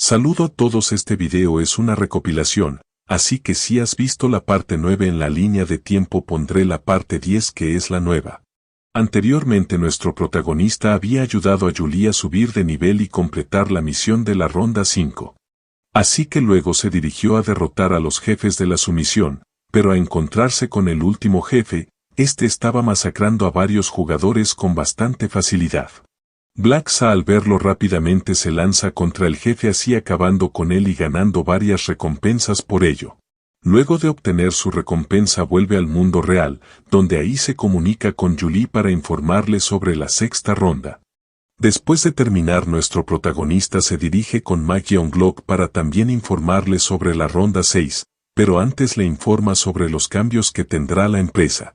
Saludo a todos, este video es una recopilación, así que si has visto la parte 9 en la línea de tiempo pondré la parte 10 que es la nueva. Anteriormente nuestro protagonista había ayudado a Julie a subir de nivel y completar la misión de la ronda 5. Así que luego se dirigió a derrotar a los jefes de la sumisión, pero a encontrarse con el último jefe, este estaba masacrando a varios jugadores con bastante facilidad. Black-Sa al verlo rápidamente se lanza contra el jefe así acabando con él y ganando varias recompensas por ello. Luego de obtener su recompensa vuelve al mundo real, donde ahí se comunica con Julie para informarle sobre la sexta ronda. Después de terminar nuestro protagonista se dirige con Ma Yeon-glock para también informarle sobre la ronda 6, pero antes le informa sobre los cambios que tendrá la empresa.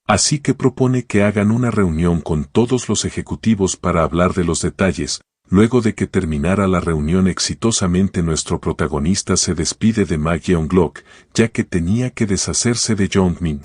Así que propone que hagan una reunión con todos los ejecutivos para hablar de los detalles. Luego de que terminara la reunión exitosamente nuestro protagonista se despide de Ma Yeon-glock, ya que tenía que deshacerse de Jong-min.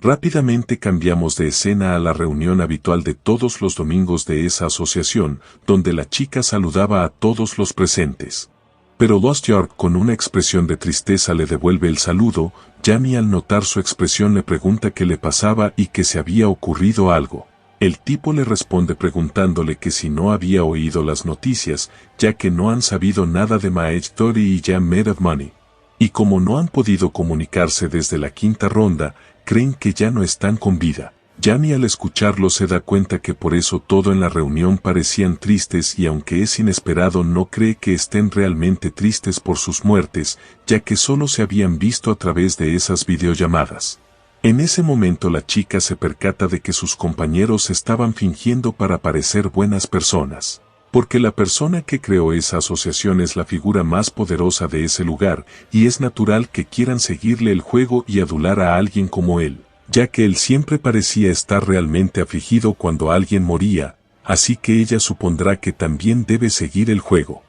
Rápidamente cambiamos de escena a la reunión habitual de todos los domingos de esa asociación, donde la chica saludaba a todos los presentes. Pero Lost York con una expresión de tristeza le devuelve el saludo. Jamie al notar su expresión le pregunta qué le pasaba y que se había ocurrido algo. El tipo le responde preguntándole que si no había oído las noticias, ya que no han sabido nada de Maedori y Jam Made of Money. Y como no han podido comunicarse desde la quinta ronda, creen que ya no están con vida. Jamie al escucharlo se da cuenta que por eso todo en la reunión parecían tristes y aunque es inesperado no cree que estén realmente tristes por sus muertes, ya que solo se habían visto a través de esas videollamadas. En ese momento la chica se percata de que sus compañeros estaban fingiendo para parecer buenas personas. Porque la persona que creó esa asociación es la figura más poderosa de ese lugar, y es natural que quieran seguirle el juego y adular a alguien como él, ya que él siempre parecía estar realmente afligido cuando alguien moría, así que ella supondrá que también debe seguir el juego.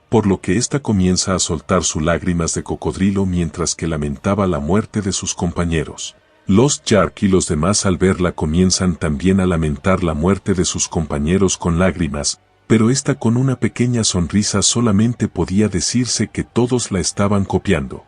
Por lo que ésta comienza a soltar sus lágrimas de cocodrilo mientras que lamentaba la muerte de sus compañeros. Lost York y los demás al verla comienzan también a lamentar la muerte de sus compañeros con lágrimas, pero esta con una pequeña sonrisa solamente podía decirse que todos la estaban copiando.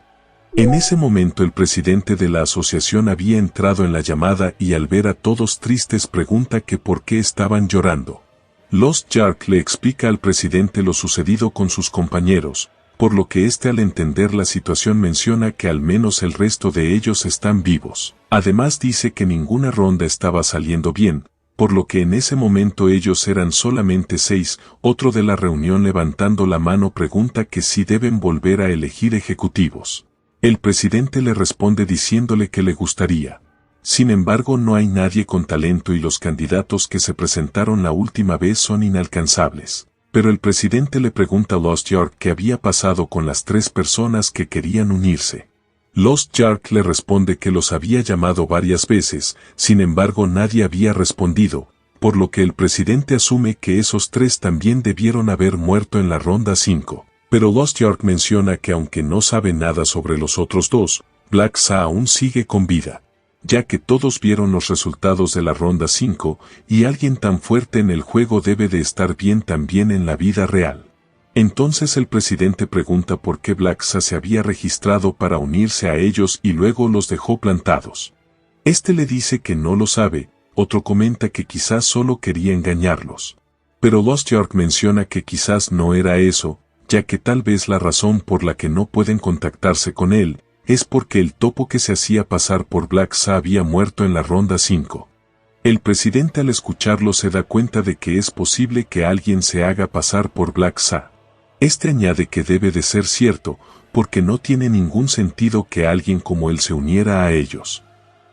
En ese momento el presidente de la asociación había entrado en la llamada y al ver a todos tristes pregunta que por qué estaban llorando. Lost York le explica al presidente lo sucedido con sus compañeros, por lo que éste al entender la situación menciona que al menos el resto de ellos están vivos. Además dice que ninguna ronda estaba saliendo bien, por lo que en ese momento ellos eran solamente 6, otro de la reunión levantando la mano pregunta que si deben volver a elegir ejecutivos. El presidente le responde diciéndole que le gustaría. Sin embargo no hay nadie con talento y los candidatos que se presentaron la última vez son inalcanzables. Pero el presidente le pregunta a Lost York qué había pasado con las 3 personas que querían unirse. Lost York le responde que los había llamado varias veces, sin embargo nadie había respondido, por lo que el presidente asume que esos 3 también debieron haber muerto en la ronda 5. Pero Lost York menciona que aunque no sabe nada sobre los otros 2, Black-Sa aún sigue con vida, ya que todos vieron los resultados de la ronda 5, y alguien tan fuerte en el juego debe de estar bien también en la vida real. Entonces el presidente pregunta por qué Black-Sa se había registrado para unirse a ellos y luego los dejó plantados. Este le dice que no lo sabe, otro comenta que quizás solo quería engañarlos. Pero Lost York menciona que quizás no era eso, ya que tal vez la razón por la que no pueden contactarse con él, es porque el topo que se hacía pasar por Black-Sa había muerto en la ronda 5. El presidente al escucharlo se da cuenta de que es posible que alguien se haga pasar por Black-Sa. Este añade que debe de ser cierto, porque no tiene ningún sentido que alguien como él se uniera a ellos.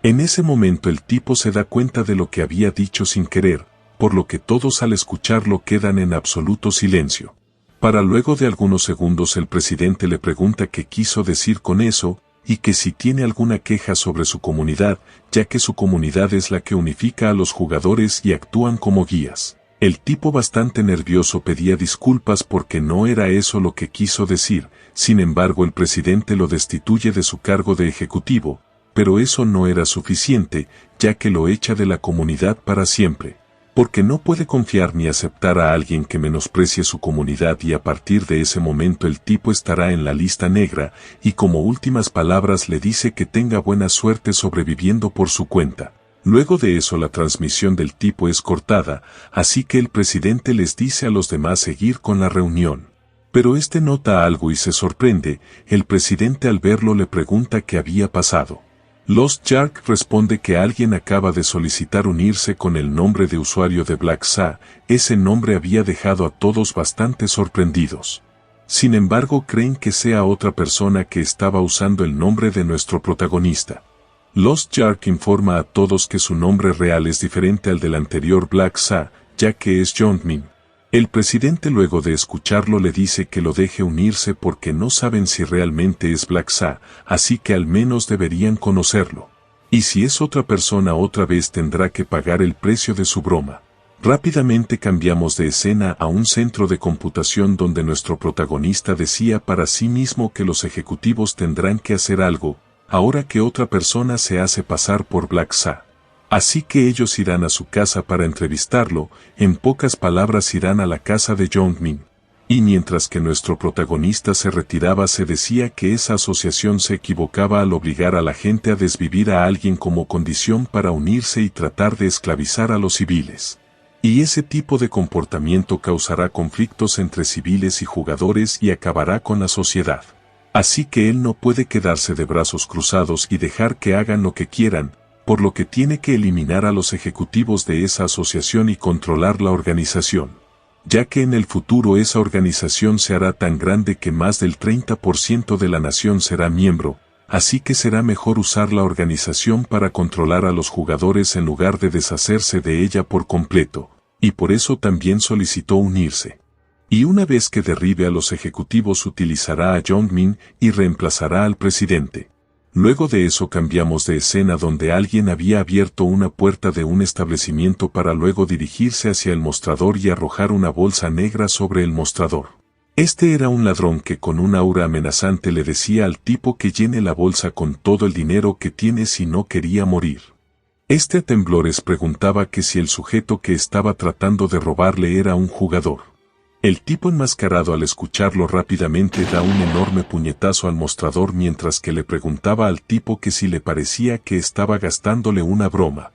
En ese momento el tipo se da cuenta de lo que había dicho sin querer, por lo que todos al escucharlo quedan en absoluto silencio. Para luego de algunos segundos el presidente le pregunta qué quiso decir con eso, y que si tiene alguna queja sobre su comunidad, ya que su comunidad es la que unifica a los jugadores y actúan como guías. El tipo bastante nervioso pedía disculpas porque no era eso lo que quiso decir, sin embargo el presidente lo destituye de su cargo de ejecutivo, pero eso no era suficiente, ya que lo echa de la comunidad para siempre. Porque no puede confiar ni aceptar a alguien que menosprecie su comunidad y a partir de ese momento el tipo estará en la lista negra y como últimas palabras le dice que tenga buena suerte sobreviviendo por su cuenta. Luego de eso la transmisión del tipo es cortada, así que el presidente les dice a los demás seguir con la reunión. Pero este nota algo y se sorprende, el presidente al verlo le pregunta qué había pasado. Lost Shark responde que alguien acaba de solicitar unirse con el nombre de usuario de Black Sa, ese nombre había dejado a todos bastante sorprendidos. Sin embargo creen que sea otra persona que estaba usando el nombre de nuestro protagonista. Lost Shark informa a todos que su nombre real es diferente al del anterior Black Sa, ya que es Jongmin. El presidente luego de escucharlo le dice que lo deje unirse porque no saben si realmente es Black Sa, así que al menos deberían conocerlo. Y si es otra persona otra vez tendrá que pagar el precio de su broma. Rápidamente cambiamos de escena a un centro de computación donde nuestro protagonista decía para sí mismo que los ejecutivos tendrán que hacer algo, ahora que otra persona se hace pasar por Black Sa. Así que ellos irán a su casa para entrevistarlo, en pocas palabras irán a la casa de Jongmin. Y mientras que nuestro protagonista se retiraba se decía que esa asociación se equivocaba al obligar a la gente a desvivir a alguien como condición para unirse y tratar de esclavizar a los civiles. Y ese tipo de comportamiento causará conflictos entre civiles y jugadores y acabará con la sociedad. Así que él no puede quedarse de brazos cruzados y dejar que hagan lo que quieran, por lo que tiene que eliminar a los ejecutivos de esa asociación y controlar la organización, ya que en el futuro esa organización se hará tan grande que más del 30% de la nación será miembro, así que será mejor usar la organización para controlar a los jugadores en lugar de deshacerse de ella por completo, y por eso también solicitó unirse. Y una vez que derribe a los ejecutivos utilizará a Jongmin y reemplazará al presidente. Luego de eso cambiamos de escena donde alguien había abierto una puerta de un establecimiento para luego dirigirse hacia el mostrador y arrojar una bolsa negra sobre el mostrador. Este era un ladrón que con un aura amenazante le decía al tipo que llene la bolsa con todo el dinero que tiene si no quería morir. Este a temblores preguntaba que si el sujeto que estaba tratando de robarle era un jugador. El tipo enmascarado al escucharlo rápidamente da un enorme puñetazo al mostrador mientras que le preguntaba al tipo que si le parecía que estaba gastándole una broma.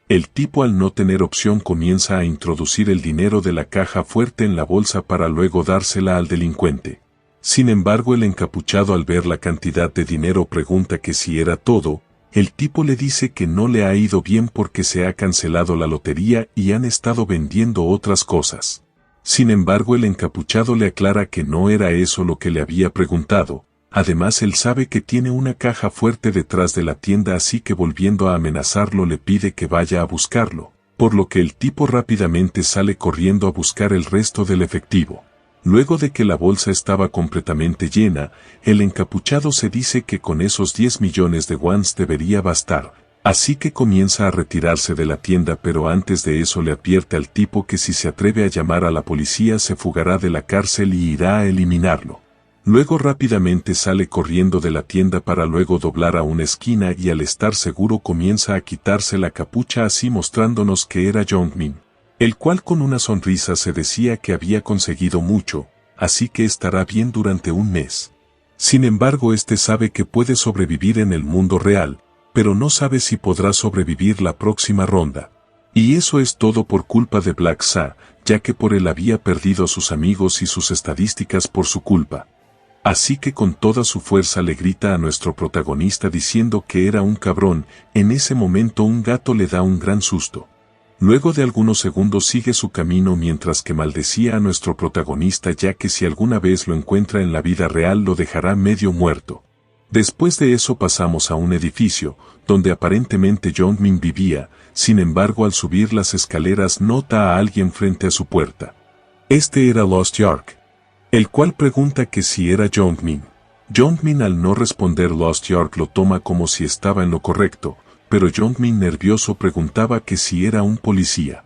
El tipo al no tener opción comienza a introducir el dinero de la caja fuerte en la bolsa para luego dársela al delincuente. Sin embargo el encapuchado al ver la cantidad de dinero pregunta que si era todo, el tipo le dice que no le ha ido bien porque se ha cancelado la lotería y han estado vendiendo otras cosas. Sin embargo el encapuchado le aclara que no era eso lo que le había preguntado, además él sabe que tiene una caja fuerte detrás de la tienda así que volviendo a amenazarlo le pide que vaya a buscarlo, por lo que el tipo rápidamente sale corriendo a buscar el resto del efectivo. Luego de que la bolsa estaba completamente llena, el encapuchado se dice que con esos 10 millones de wons debería bastar. Así que comienza a retirarse de la tienda pero antes de eso le advierte al tipo que si se atreve a llamar a la policía se fugará de la cárcel y irá a eliminarlo. Luego rápidamente sale corriendo de la tienda para luego doblar a una esquina y al estar seguro comienza a quitarse la capucha así mostrándonos que era Jongmin, el cual con una sonrisa se decía que había conseguido mucho, así que estará bien durante un mes. Sin embargo este sabe que puede sobrevivir en el mundo real, pero no sabe si podrá sobrevivir la próxima ronda. Y eso es todo por culpa de Black Sa, ya que por él había perdido a sus amigos y sus estadísticas por su culpa. Así que con toda su fuerza le grita a nuestro protagonista diciendo que era un cabrón, en ese momento un gato le da un gran susto. Luego de algunos segundos sigue su camino mientras que maldecía a nuestro protagonista ya que si alguna vez lo encuentra en la vida real lo dejará medio muerto. Después de eso pasamos a un edificio, donde aparentemente Jongmin vivía, sin embargo al subir las escaleras nota a alguien frente a su puerta. Este era Lost Shark, el cual pregunta que si era Jongmin. Jongmin al no responder Lost Shark lo toma como si estaba en lo correcto, pero Jongmin nervioso preguntaba que si era un policía.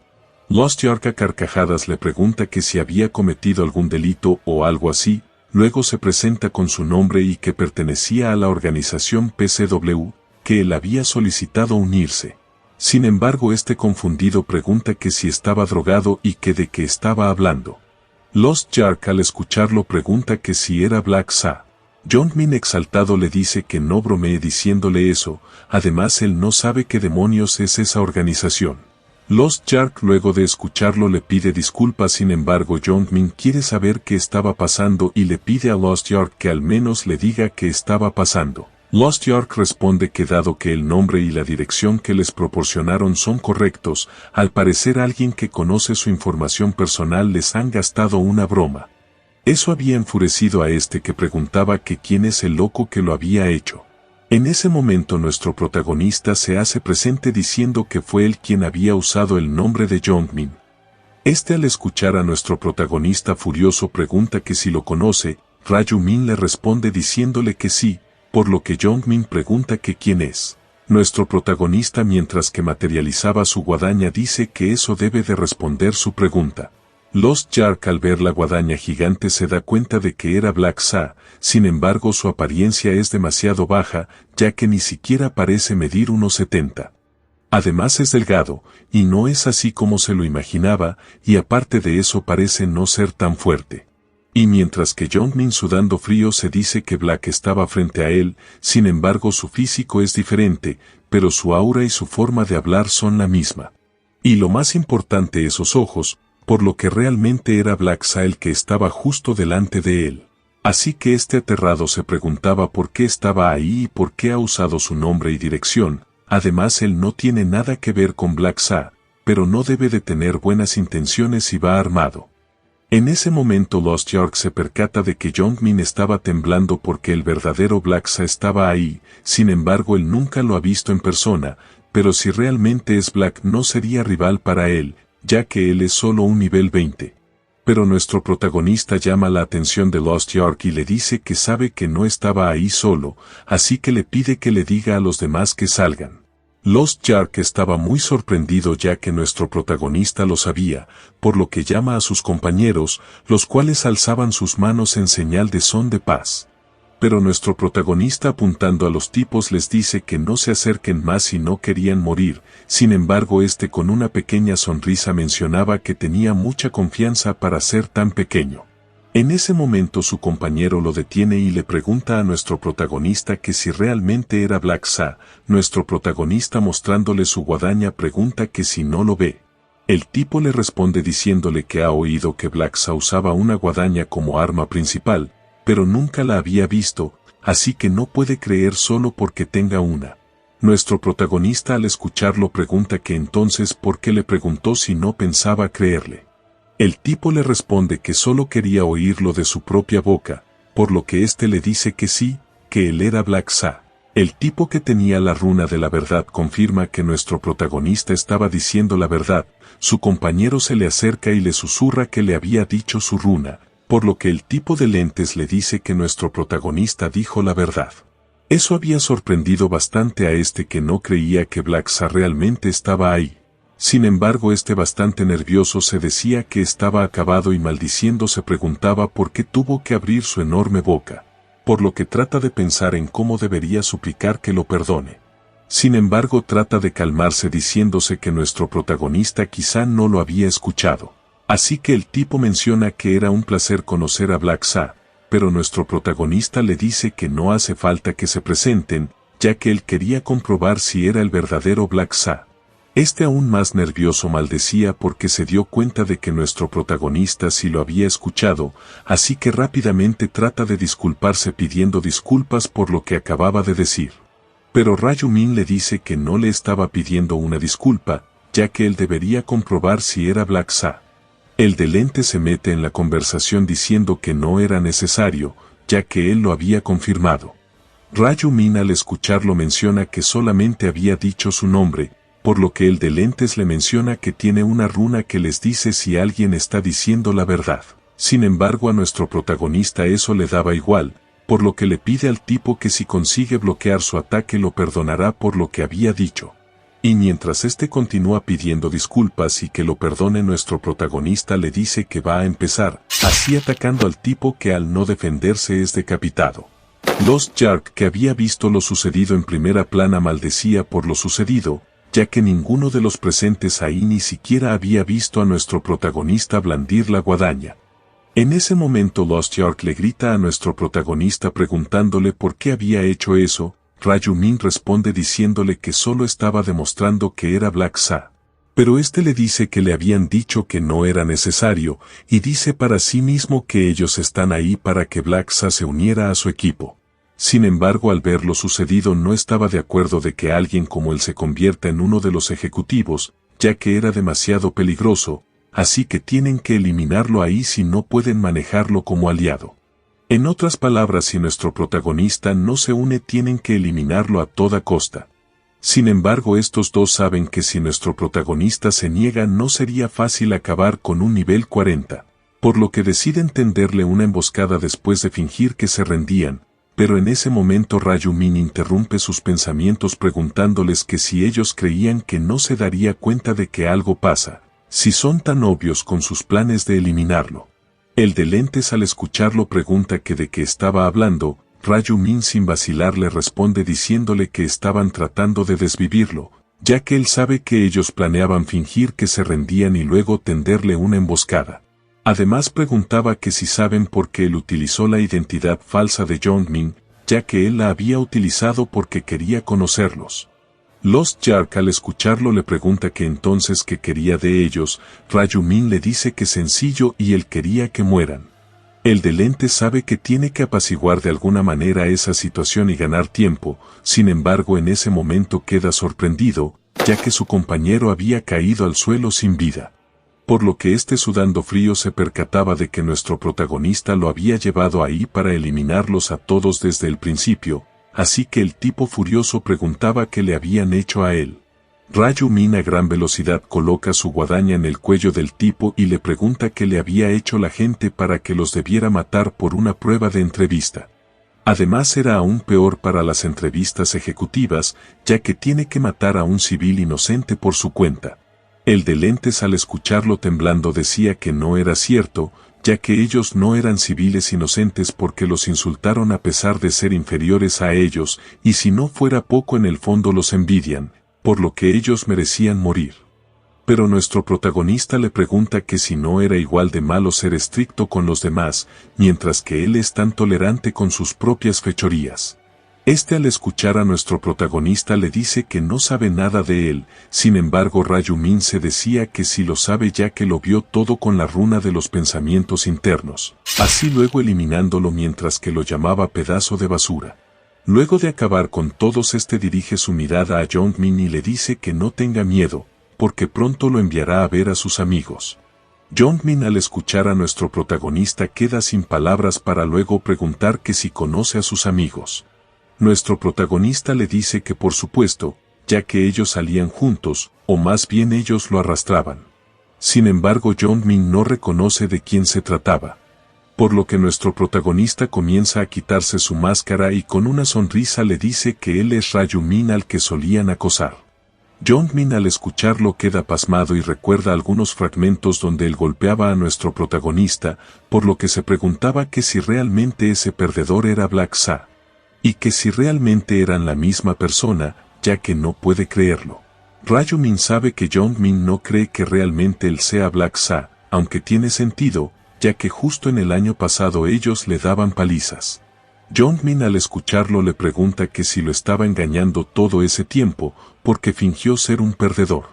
Lost Shark a carcajadas le pregunta que si había cometido algún delito o algo así. Luego se presenta con su nombre y que pertenecía a la organización PCW, que él había solicitado unirse. Sin embargo, este confundido pregunta que si estaba drogado y que de qué estaba hablando. Lost Shark al escucharlo pregunta que si era Black Sa. Jongmin exaltado le dice que no bromee diciéndole eso, además él no sabe qué demonios es esa organización. Lost Shark luego de escucharlo le pide disculpas, sin embargo Jongmin quiere saber qué estaba pasando y le pide a Lost Shark que al menos le diga qué estaba pasando. Lost Shark responde que dado que el nombre y la dirección que les proporcionaron son correctos, al parecer alguien que conoce su información personal les han gastado una broma. Eso había enfurecido a este que preguntaba que quién es el loco que lo había hecho. En ese momento nuestro protagonista se hace presente diciendo que fue él quien había usado el nombre de Jongmin. Este al escuchar a nuestro protagonista furioso pregunta que si lo conoce, Ryu-min le responde diciéndole que sí, por lo que Jongmin pregunta que quién es. Nuestro protagonista mientras que materializaba su guadaña dice que eso debe de responder su pregunta. Lost Shark al ver la guadaña gigante se da cuenta de que era Black Sa, sin embargo su apariencia es demasiado baja, ya que ni siquiera parece medir 1,70. Además es delgado, y no es así como se lo imaginaba, y aparte de eso parece no ser tan fuerte. Y mientras que Jongmin sudando frío se dice que Black estaba frente a él, sin embargo su físico es diferente, pero su aura y su forma de hablar son la misma. Y lo más importante esos ojos, por lo que realmente era Black Sa el que estaba justo delante de él. Así que este aterrado se preguntaba por qué estaba ahí y por qué ha usado su nombre y dirección, además él no tiene nada que ver con Black Sa, pero no debe de tener buenas intenciones y va armado. En ese momento Lost Shark se percata de que Jongmin estaba temblando porque el verdadero Black Sa estaba ahí, sin embargo él nunca lo ha visto en persona, pero si realmente es Black no sería rival para él, ya que él es solo un nivel 20. Pero nuestro protagonista llama la atención de Lost Shark y le dice que sabe que no estaba ahí solo, así que le pide que le diga a los demás que salgan. Lost Shark estaba muy sorprendido ya que nuestro protagonista lo sabía, por lo que llama a sus compañeros, los cuales alzaban sus manos en señal de son de paz. Pero nuestro protagonista apuntando a los tipos les dice que no se acerquen más si no querían morir, sin embargo este con una pequeña sonrisa mencionaba que tenía mucha confianza para ser tan pequeño. En ese momento su compañero lo detiene y le pregunta a nuestro protagonista que si realmente era Black Sa, nuestro protagonista mostrándole su guadaña pregunta que si no lo ve. El tipo le responde diciéndole que ha oído que Black Sa usaba una guadaña como arma principal, pero nunca la había visto, así que no puede creer solo porque tenga una. Nuestro protagonista al escucharlo pregunta que entonces por qué le preguntó si no pensaba creerle. El tipo le responde que solo quería oírlo de su propia boca, por lo que éste le dice que sí, que él era Black Sa. El tipo que tenía la runa de la verdad confirma que nuestro protagonista estaba diciendo la verdad, su compañero se le acerca y le susurra que le había dicho su runa, por lo que el tipo de lentes le dice que nuestro protagonista dijo la verdad. Eso había sorprendido bastante a este que no creía que Black Sa realmente estaba ahí. Sin embargo este bastante nervioso se decía que estaba acabado y maldiciendo se preguntaba por qué tuvo que abrir su enorme boca, por lo que trata de pensar en cómo debería suplicar que lo perdone. Sin embargo trata de calmarse diciéndose que nuestro protagonista quizá no lo había escuchado. Así que el tipo menciona que era un placer conocer a Black Sa, pero nuestro protagonista le dice que no hace falta que se presenten, ya que él quería comprobar si era el verdadero Black Sa. Este aún más nervioso maldecía porque se dio cuenta de que nuestro protagonista sí lo había escuchado, así que rápidamente trata de disculparse pidiendo disculpas por lo que acababa de decir. Pero Ryu-min le dice que no le estaba pidiendo una disculpa, ya que él debería comprobar si era Black Sa. El de lente se mete en la conversación diciendo que no era necesario, ya que él lo había confirmado. Ryu-min al escucharlo menciona que solamente había dicho su nombre, por lo que el de lentes le menciona que tiene una runa que les dice si alguien está diciendo la verdad. Sin embargo a nuestro protagonista eso le daba igual, por lo que le pide al tipo que si consigue bloquear su ataque lo perdonará por lo que había dicho. Y mientras este continúa pidiendo disculpas y que lo perdone nuestro protagonista le dice que va a empezar, así atacando al tipo que al no defenderse es decapitado. Lost Shark que había visto lo sucedido en primera plana maldecía por lo sucedido, ya que ninguno de los presentes ahí ni siquiera había visto a nuestro protagonista blandir la guadaña. En ese momento Lost York le grita a nuestro protagonista preguntándole por qué había hecho eso. Ryu-min responde diciéndole que solo estaba demostrando que era Black Sa. Pero este le dice que le habían dicho que no era necesario, y dice para sí mismo que ellos están ahí para que Black Sa se uniera a su equipo. Sin embargo, al ver lo sucedido no estaba de acuerdo de que alguien como él se convierta en uno de los ejecutivos, ya que era demasiado peligroso, así que tienen que eliminarlo ahí si no pueden manejarlo como aliado. En otras palabras, si nuestro protagonista no se une tienen que eliminarlo a toda costa. Sin embargo, estos dos saben que si nuestro protagonista se niega no sería fácil acabar con un nivel 40, por lo que deciden tenderle una emboscada después de fingir que se rendían, pero en ese momento Ryu-min interrumpe sus pensamientos preguntándoles que si ellos creían que no se daría cuenta de que algo pasa, si son tan obvios con sus planes de eliminarlo. El de lentes al escucharlo pregunta que de qué estaba hablando. Ryu-min sin vacilar le responde diciéndole que estaban tratando de desvivirlo, ya que él sabe que ellos planeaban fingir que se rendían y luego tenderle una emboscada. Además preguntaba que si saben por qué él utilizó la identidad falsa de Jong-min, ya que él la había utilizado porque quería conocerlos. Lost York al escucharlo le pregunta que entonces qué quería de ellos. Ryu-min le dice que sencillo y él quería que mueran. El de lentes sabe que tiene que apaciguar de alguna manera esa situación y ganar tiempo, sin embargo en ese momento queda sorprendido, ya que su compañero había caído al suelo sin vida. Por lo que sudando frío se percataba de que nuestro protagonista lo había llevado ahí para eliminarlos a todos desde el principio, así que el tipo furioso preguntaba qué le habían hecho a él. Ryu-min a gran velocidad coloca su guadaña en el cuello del tipo y le pregunta qué le había hecho la gente para que los debiera matar por una prueba de entrevista. Además era aún peor para las entrevistas ejecutivas, ya que tiene que matar a un civil inocente por su cuenta. El de lentes al escucharlo temblando decía que no era cierto, ya que ellos no eran civiles inocentes porque los insultaron a pesar de ser inferiores a ellos, y si no fuera poco en el fondo los envidian, por lo que ellos merecían morir. Pero nuestro protagonista le pregunta que si no era igual de malo ser estricto con los demás, mientras que él es tan tolerante con sus propias fechorías. Al escuchar a nuestro protagonista le dice que no sabe nada de él, sin embargo Ryu-min se decía que sí lo sabe ya que lo vio todo con la runa de los pensamientos internos, así luego eliminándolo mientras que lo llamaba pedazo de basura. Luego de acabar con todos dirige su mirada a Jong-min y le dice que no tenga miedo, porque pronto lo enviará a ver a sus amigos. Jong-min al escuchar a nuestro protagonista queda sin palabras para luego preguntar que si conoce a sus amigos. Nuestro protagonista le dice que por supuesto, ya que ellos salían juntos, o más bien ellos lo arrastraban. Sin embargo Jong-min no reconoce de quién se trataba. Por lo que nuestro protagonista comienza a quitarse su máscara y con una sonrisa le dice que él es Ryu-min al que solían acosar. Jong-min al escucharlo queda pasmado y recuerda algunos fragmentos donde él golpeaba a nuestro protagonista, por lo que se preguntaba que si realmente ese perdedor era Black Sa. Y que si realmente eran la misma persona, ya que no puede creerlo. Ryu-min sabe que Jong-min no cree que realmente él sea Black Sa, aunque tiene sentido, ya que justo en el año pasado ellos le daban palizas. Jong-min al escucharlo le pregunta que si lo estaba engañando todo ese tiempo, porque fingió ser un perdedor.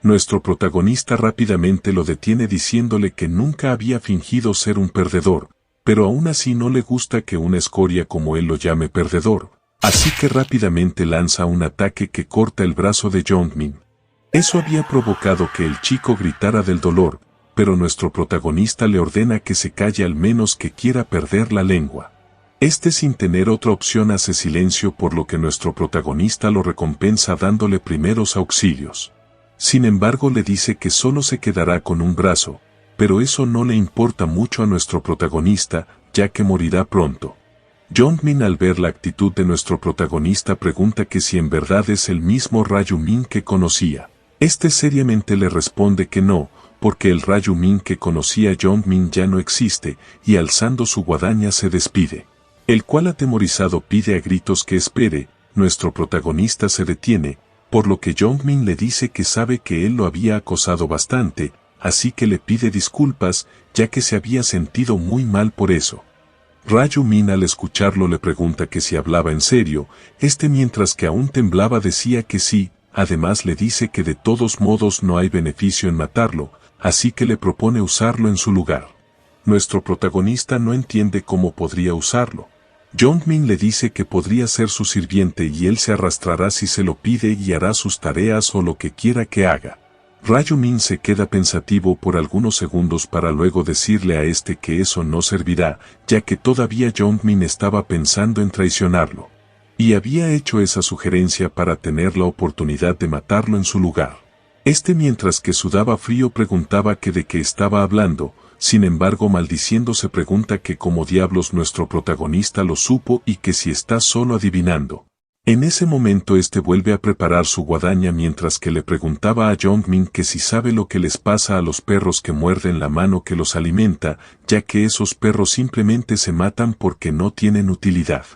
Nuestro protagonista rápidamente lo detiene diciéndole que nunca había fingido ser un perdedor, pero aún así no le gusta que una escoria como él lo llame perdedor, así que rápidamente lanza un ataque que corta el brazo de Jong-min. Eso había provocado que el chico gritara del dolor, pero nuestro protagonista le ordena que se calle al menos que quiera perder la lengua. Sin tener otra opción hace silencio por lo que nuestro protagonista lo recompensa dándole primeros auxilios. Sin embargo le dice que solo se quedará con un brazo, pero eso no le importa mucho a nuestro protagonista, ya que morirá pronto. Jong-min al ver la actitud de nuestro protagonista pregunta que si en verdad es el mismo Ryu-min que conocía. Seriamente le responde que no, porque el Ryu-min que conocía Jong-min ya no existe, y alzando su guadaña se despide. El cual atemorizado pide a gritos que espere. Nuestro protagonista se detiene, por lo que Jong-min le dice que sabe que él lo había acosado bastante, así que le pide disculpas, ya que se había sentido muy mal por eso. Rayu-min al escucharlo le pregunta que si hablaba en serio, mientras que aún temblaba decía que sí, además le dice que de todos modos no hay beneficio en matarlo, así que le propone usarlo en su lugar. Nuestro protagonista no entiende cómo podría usarlo. Jong-min le dice que podría ser su sirviente y él se arrastrará si se lo pide y hará sus tareas o lo que quiera que haga. Rayu-min se queda pensativo por algunos segundos para luego decirle a que eso no servirá, ya que todavía Jong-min estaba pensando en traicionarlo. Y había hecho esa sugerencia para tener la oportunidad de matarlo en su lugar. Mientras que sudaba frío preguntaba que de qué estaba hablando, sin embargo maldiciendo se pregunta que cómo diablos nuestro protagonista lo supo y que si está solo adivinando. En ese momento vuelve a preparar su guadaña mientras que le preguntaba a Jong-min que si sabe lo que les pasa a los perros que muerden la mano que los alimenta, ya que esos perros simplemente se matan porque no tienen utilidad.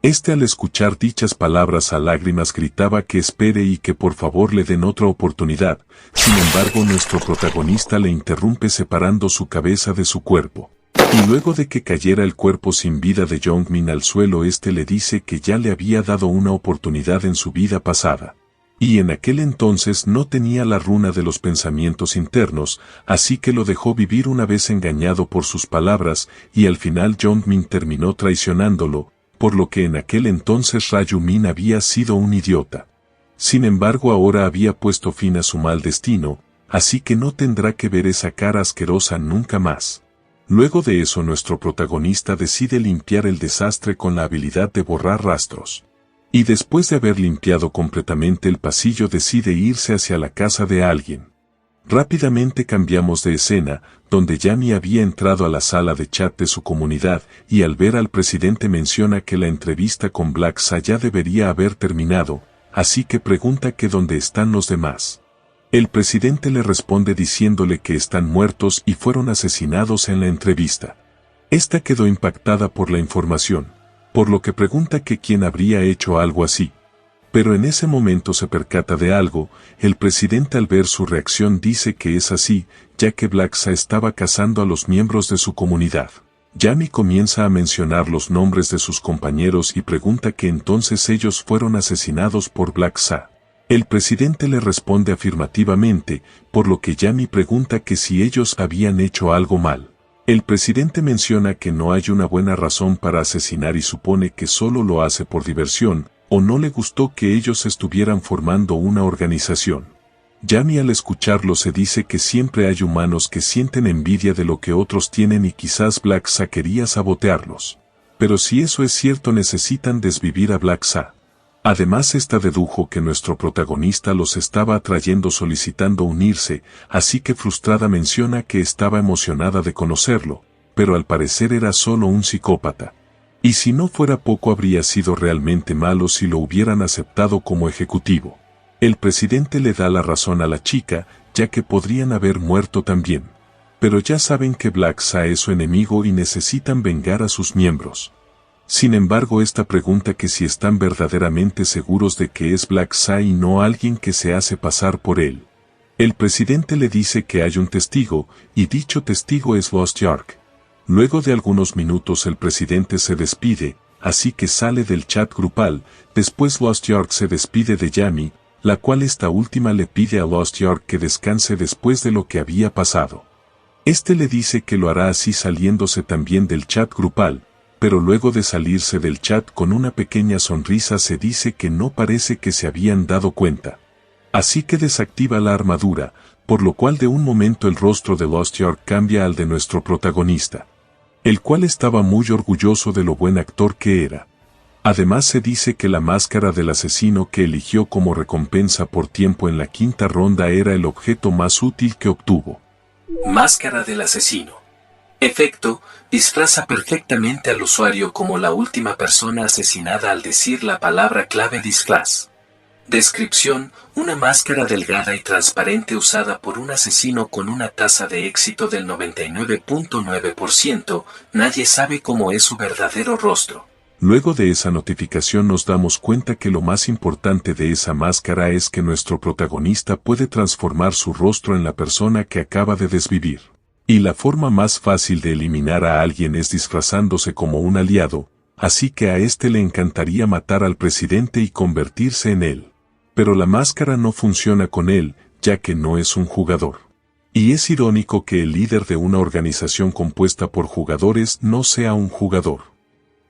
Al escuchar dichas palabras a lágrimas gritaba que espere y que por favor le den otra oportunidad, sin embargo nuestro protagonista le interrumpe separando su cabeza de su cuerpo. Y luego de que cayera el cuerpo sin vida de Jong-min al suelo le dice que ya le había dado una oportunidad en su vida pasada. Y en aquel entonces no tenía la runa de los pensamientos internos, así que lo dejó vivir una vez engañado por sus palabras y al final Jong-min terminó traicionándolo, por lo que en aquel entonces Rayu-min había sido un idiota. Sin embargo ahora había puesto fin a su mal destino, así que no tendrá que ver esa cara asquerosa nunca más. Luego de eso nuestro protagonista decide limpiar el desastre con la habilidad de borrar rastros. Y después de haber limpiado completamente el pasillo decide irse hacia la casa de alguien. Rápidamente cambiamos de escena, donde Yami había entrado a la sala de chat de su comunidad y al ver al presidente menciona que la entrevista con Black Sa ya debería haber terminado, así que pregunta que dónde están los demás. El presidente le responde diciéndole que están muertos y fueron asesinados en la entrevista. Quedó impactada por la información, por lo que pregunta que quién habría hecho algo así. Pero en ese momento se percata de algo, el presidente al ver su reacción dice que es así, ya que Black Sa estaba cazando a los miembros de su comunidad. Yami comienza a mencionar los nombres de sus compañeros y pregunta que entonces ellos fueron asesinados por Black Sa. El presidente le responde afirmativamente, por lo que Yami pregunta que si ellos habían hecho algo mal. El presidente menciona que no hay una buena razón para asesinar y supone que solo lo hace por diversión, o no le gustó que ellos estuvieran formando una organización. Yami al escucharlo se dice que siempre hay humanos que sienten envidia de lo que otros tienen y quizás Black Sa quería sabotearlos. Pero si eso es cierto necesitan desvivir a Black Sa. Además dedujo que nuestro protagonista los estaba atrayendo solicitando unirse, así que frustrada menciona que estaba emocionada de conocerlo, pero al parecer era solo un psicópata. Y si no fuera poco habría sido realmente malo si lo hubieran aceptado como ejecutivo. El presidente le da la razón a la chica, ya que podrían haber muerto también. Pero ya saben que Black Sa es su enemigo y necesitan vengar a sus miembros. Sin embargo pregunta que si están verdaderamente seguros de que es Black Sa y no alguien que se hace pasar por él. El presidente le dice que hay un testigo, y dicho testigo es Lost York. Luego de algunos minutos el presidente se despide, así que sale del chat grupal, después Lost York se despide de Yami, la cual esta última le pide a Lost York que descanse después de lo que había pasado. Le dice que lo hará así saliéndose también del chat grupal, pero luego de salirse del chat con una pequeña sonrisa se dice que no parece que se habían dado cuenta. Así que desactiva la armadura, por lo cual de un momento el rostro de Lost York cambia al de nuestro protagonista, el cual estaba muy orgulloso de lo buen actor que era. Además se dice que la máscara del asesino que eligió como recompensa por tiempo en la quinta ronda era el objeto más útil que obtuvo. Máscara del asesino. Efecto, disfraza perfectamente al usuario como la última persona asesinada al decir la palabra clave disfraz. Descripción, una máscara delgada y transparente usada por un asesino con una tasa de éxito del 99.9%, nadie sabe cómo es su verdadero rostro. Luego de esa notificación nos damos cuenta que lo más importante de esa máscara es que nuestro protagonista puede transformar su rostro en la persona que acaba de desvivir. Y la forma más fácil de eliminar a alguien es disfrazándose como un aliado, así que a este le encantaría matar al presidente y convertirse en él. Pero la máscara no funciona con él, ya que no es un jugador. Y es irónico que el líder de una organización compuesta por jugadores no sea un jugador.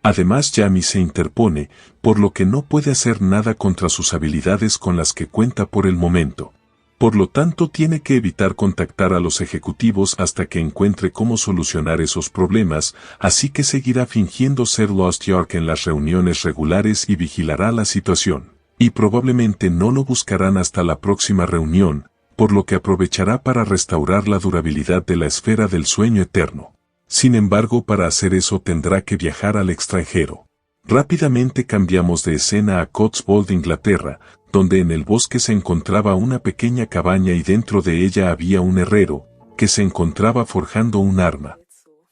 Además Jamie se interpone, por lo que no puede hacer nada contra sus habilidades con las que cuenta por el momento. Por lo tanto tiene que evitar contactar a los ejecutivos hasta que encuentre cómo solucionar esos problemas, así que seguirá fingiendo ser Lost York en las reuniones regulares y vigilará la situación. Y probablemente no lo buscarán hasta la próxima reunión, por lo que aprovechará para restaurar la durabilidad de la esfera del sueño eterno. Sin embargo, para hacer eso tendrá que viajar al extranjero. Rápidamente cambiamos de escena a Cotswold, Inglaterra, donde en el bosque se encontraba una pequeña cabaña y dentro de ella había un herrero, que se encontraba forjando un arma.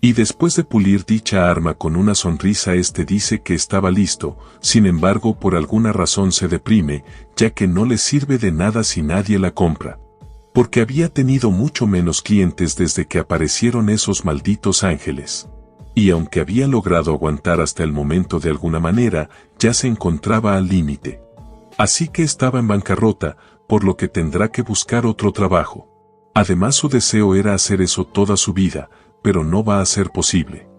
Y después de pulir dicha arma con una sonrisa dice que estaba listo, sin embargo por alguna razón se deprime, ya que no le sirve de nada si nadie la compra. Porque había tenido mucho menos clientes desde que aparecieron esos malditos ángeles. Y aunque había logrado aguantar hasta el momento de alguna manera, ya se encontraba al límite. Así que estaba en bancarrota, por lo que tendrá que buscar otro trabajo. Además su deseo era hacer eso toda su vida, pero no va a ser posible.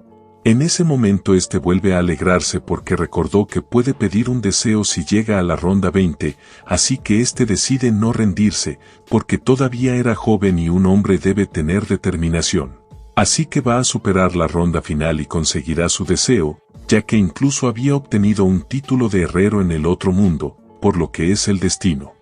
En ese momento vuelve a alegrarse porque recordó que puede pedir un deseo si llega a la ronda 20, así que decide no rendirse, porque todavía era joven y un hombre debe tener determinación. Así que va a superar la ronda final y conseguirá su deseo, ya que incluso había obtenido un título de herrero en el otro mundo, por lo que es el destino.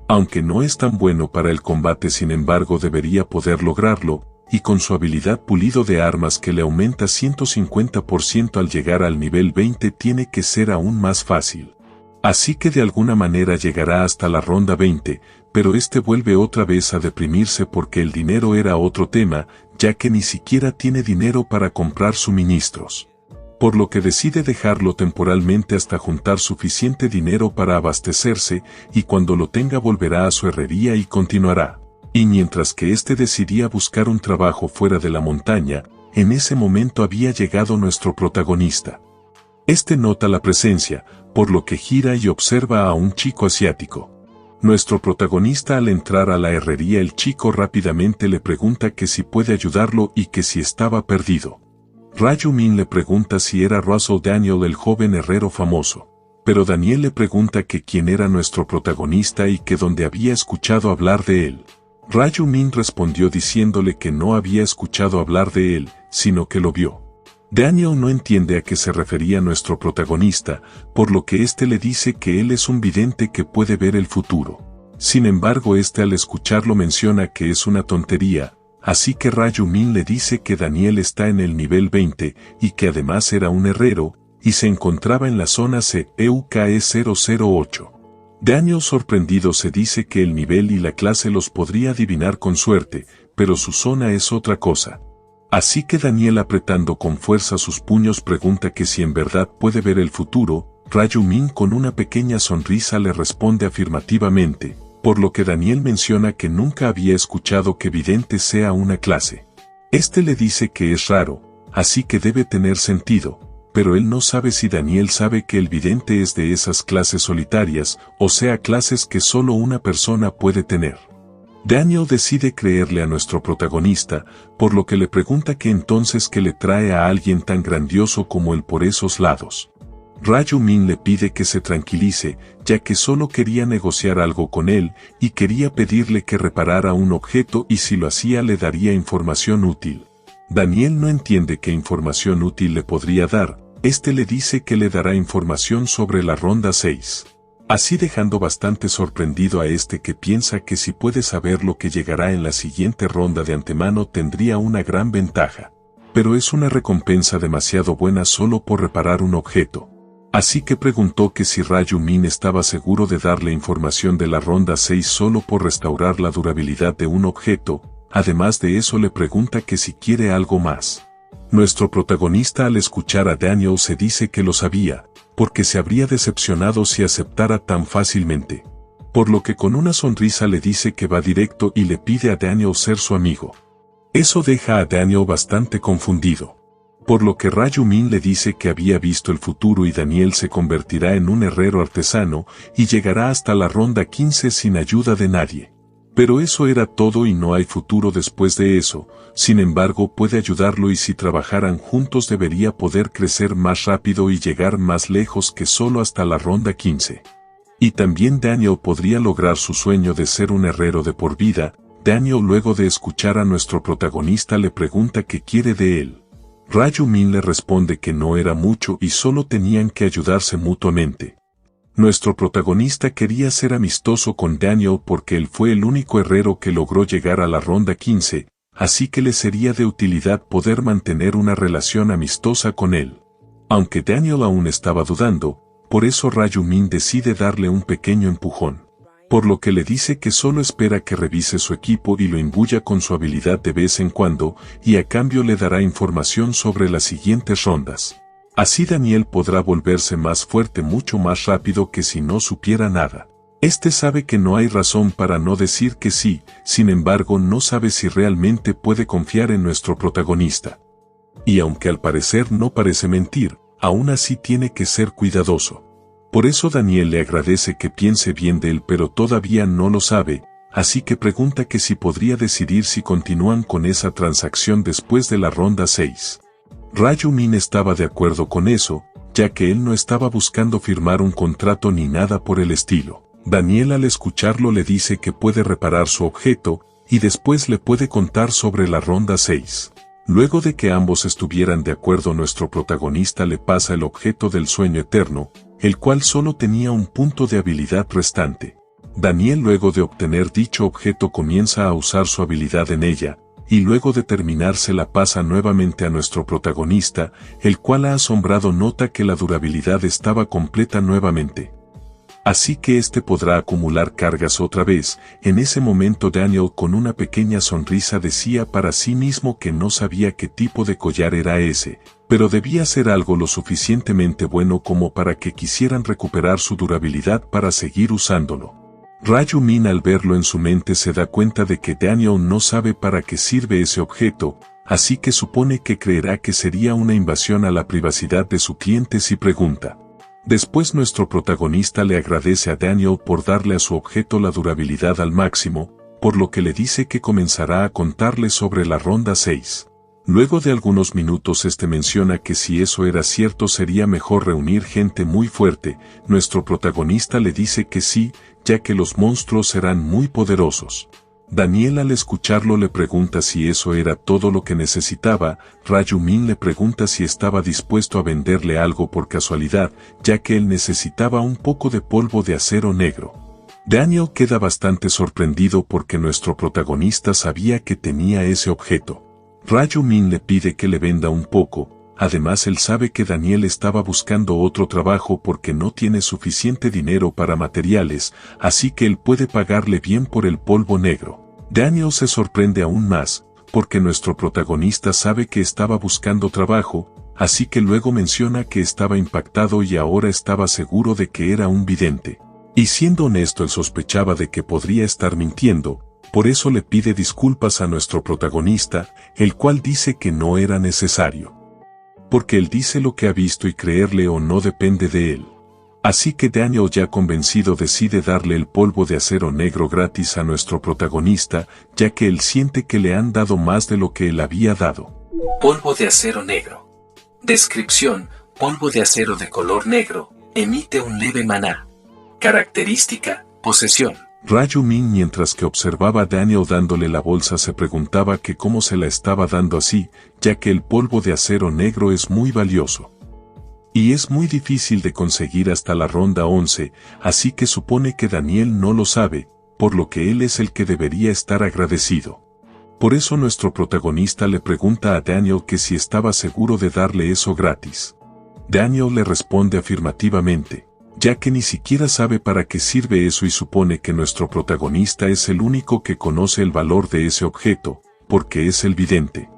Aunque no es tan bueno para el combate, sin embargo debería poder lograrlo, y con su habilidad pulido de armas que le aumenta 150% al llegar al nivel 20 tiene que ser aún más fácil. Así que de alguna manera llegará hasta la ronda 20, pero vuelve otra vez a deprimirse porque el dinero era otro tema, ya que ni siquiera tiene dinero para comprar suministros. Por lo que decide dejarlo temporalmente hasta juntar suficiente dinero para abastecerse, y cuando lo tenga volverá a su herrería y continuará. Y mientras que decidía buscar un trabajo fuera de la montaña, en ese momento había llegado nuestro protagonista. Nota la presencia, por lo que gira y observa a un chico asiático. Nuestro protagonista al entrar a la herrería, el chico rápidamente le pregunta que si puede ayudarlo y que si estaba perdido. Ryu Min le pregunta si era Russell Daniel, el joven herrero famoso. Pero Daniel le pregunta que quién era nuestro protagonista y que dónde había escuchado hablar de él. Ryu Min respondió diciéndole que no había escuchado hablar de él, sino que lo vio. Daniel no entiende a qué se refería nuestro protagonista, por lo que le dice que él es un vidente que puede ver el futuro. Sin embargo al escucharlo menciona que es una tontería, así que Ryu Min le dice que Daniel está en el nivel 20 y que además era un herrero, y se encontraba en la zona CEUKE 008. Daniel sorprendido dice que el nivel y la clase los podría adivinar con suerte, pero su zona es otra cosa. Así que Daniel, apretando con fuerza sus puños, pregunta que si en verdad puede ver el futuro. Ryu Min con una pequeña sonrisa le responde afirmativamente, por lo que Daniel menciona que nunca había escuchado que vidente sea una clase. Le dice que es raro, así que debe tener sentido, pero él no sabe si Daniel sabe que el vidente es de esas clases solitarias, o sea clases que solo una persona puede tener. Daniel decide creerle a nuestro protagonista, por lo que le pregunta que entonces qué le trae a alguien tan grandioso como él por esos lados. Ryu Min le pide que se tranquilice, ya que solo quería negociar algo con él, y quería pedirle que reparara un objeto y si lo hacía le daría información útil. Daniel no entiende qué información útil le podría dar. Le dice que le dará información sobre la ronda 6. Así dejando bastante sorprendido a que piensa que si puede saber lo que llegará en la siguiente ronda de antemano tendría una gran ventaja. Pero es una recompensa demasiado buena solo por reparar un objeto. Así que preguntó que si Ryu Min estaba seguro de darle información de la ronda 6 solo por restaurar la durabilidad de un objeto. Además de eso le pregunta que si quiere algo más. Nuestro protagonista al escuchar a Daniel se dice que lo sabía, porque se habría decepcionado si aceptara tan fácilmente. Por lo que con una sonrisa le dice que va directo y le pide a Daniel ser su amigo. Eso deja a Daniel bastante confundido. Por lo que Rayu-min le dice que había visto el futuro y Daniel se convertirá en un herrero artesano y llegará hasta la ronda 15 sin ayuda de nadie. Pero eso era todo y no hay futuro después de eso, sin embargo puede ayudarlo y si trabajaran juntos debería poder crecer más rápido y llegar más lejos que solo hasta la ronda 15. Y también Daniel podría lograr su sueño de ser un herrero de por vida. Daniel luego de escuchar a nuestro protagonista le pregunta qué quiere de él. Rayu-min le responde que no era mucho y solo tenían que ayudarse mutuamente. Nuestro protagonista quería ser amistoso con Daniel porque él fue el único herrero que logró llegar a la ronda 15, así que le sería de utilidad poder mantener una relación amistosa con él. Aunque Daniel aún estaba dudando, por eso Rayu-min decide darle un pequeño empujón. Por lo que le dice que solo espera que revise su equipo y lo imbuya con su habilidad de vez en cuando, y a cambio le dará información sobre las siguientes rondas. Así Daniel podrá volverse más fuerte mucho más rápido que si no supiera nada. Este sabe que no hay razón para no decir que sí, sin embargo no sabe si realmente puede confiar en nuestro protagonista. Y aunque al parecer no parece mentir, aún así tiene que ser cuidadoso. Por eso Daniel le agradece que piense bien de él pero todavía no lo sabe, así que pregunta que si podría decidir si continúan con esa transacción después de la ronda 6. Rayu-min estaba de acuerdo con eso, ya que él no estaba buscando firmar un contrato ni nada por el estilo. Daniel al escucharlo le dice que puede reparar su objeto, y después le puede contar sobre la ronda 6. Luego de que ambos estuvieran de acuerdo nuestro protagonista le pasa el objeto del sueño eterno, el cual solo tenía un punto de habilidad restante. Daniel luego de obtener dicho objeto comienza a usar su habilidad en ella, y luego de terminar se la pasa nuevamente a nuestro protagonista, el cual asombrado nota que la durabilidad estaba completa nuevamente. Así que este podrá acumular cargas otra vez. En ese momento Daniel con una pequeña sonrisa decía para sí mismo que no sabía qué tipo de collar era ese, pero debía ser algo lo suficientemente bueno como para que quisieran recuperar su durabilidad para seguir usándolo. Rayu-min al verlo en su mente se da cuenta de que Daniel no sabe para qué sirve ese objeto, así que supone que creerá que sería una invasión a la privacidad de su cliente si pregunta. Después nuestro protagonista le agradece a Daniel por darle a su objeto la durabilidad al máximo, por lo que le dice que comenzará a contarle sobre la ronda 6. Luego de algunos minutos este menciona que si eso era cierto sería mejor reunir gente muy fuerte. Nuestro protagonista le dice que sí, ya que los monstruos serán muy poderosos. Daniel al escucharlo le pregunta si eso era todo lo que necesitaba. Rayu-min le pregunta si estaba dispuesto a venderle algo por casualidad, ya que él necesitaba un poco de polvo de acero negro. Daniel queda bastante sorprendido porque nuestro protagonista sabía que tenía ese objeto. Rayu-min le pide que le venda un poco. Además él sabe que Daniel estaba buscando otro trabajo porque no tiene suficiente dinero para materiales, así que él puede pagarle bien por el polvo negro. Daniel se sorprende aún más, porque nuestro protagonista sabe que estaba buscando trabajo, así que luego menciona que estaba impactado y ahora estaba seguro de que era un vidente. Y siendo honesto él sospechaba de que podría estar mintiendo, por eso le pide disculpas a nuestro protagonista, el cual dice que no era necesario. Porque él dice lo que ha visto y creerle o no depende de él. Así que Daniel ya convencido decide darle el polvo de acero negro gratis a nuestro protagonista, ya que él siente que le han dado más de lo que él había dado. Polvo de acero negro. Descripción: polvo de acero de color negro, emite un leve maná. Característica: posesión. Rayu-min mientras que observaba a Daniel dándole la bolsa se preguntaba que cómo se la estaba dando así, ya que el polvo de acero negro es muy valioso. Y es muy difícil de conseguir hasta la ronda 11, así que supone que Daniel no lo sabe, por lo que él es el que debería estar agradecido. Por eso nuestro protagonista le pregunta a Daniel que si estaba seguro de darle eso gratis. Daniel le responde afirmativamente, ya que ni siquiera sabe para qué sirve eso y supone que nuestro protagonista es el único que conoce el valor de ese objeto, porque es el vidente.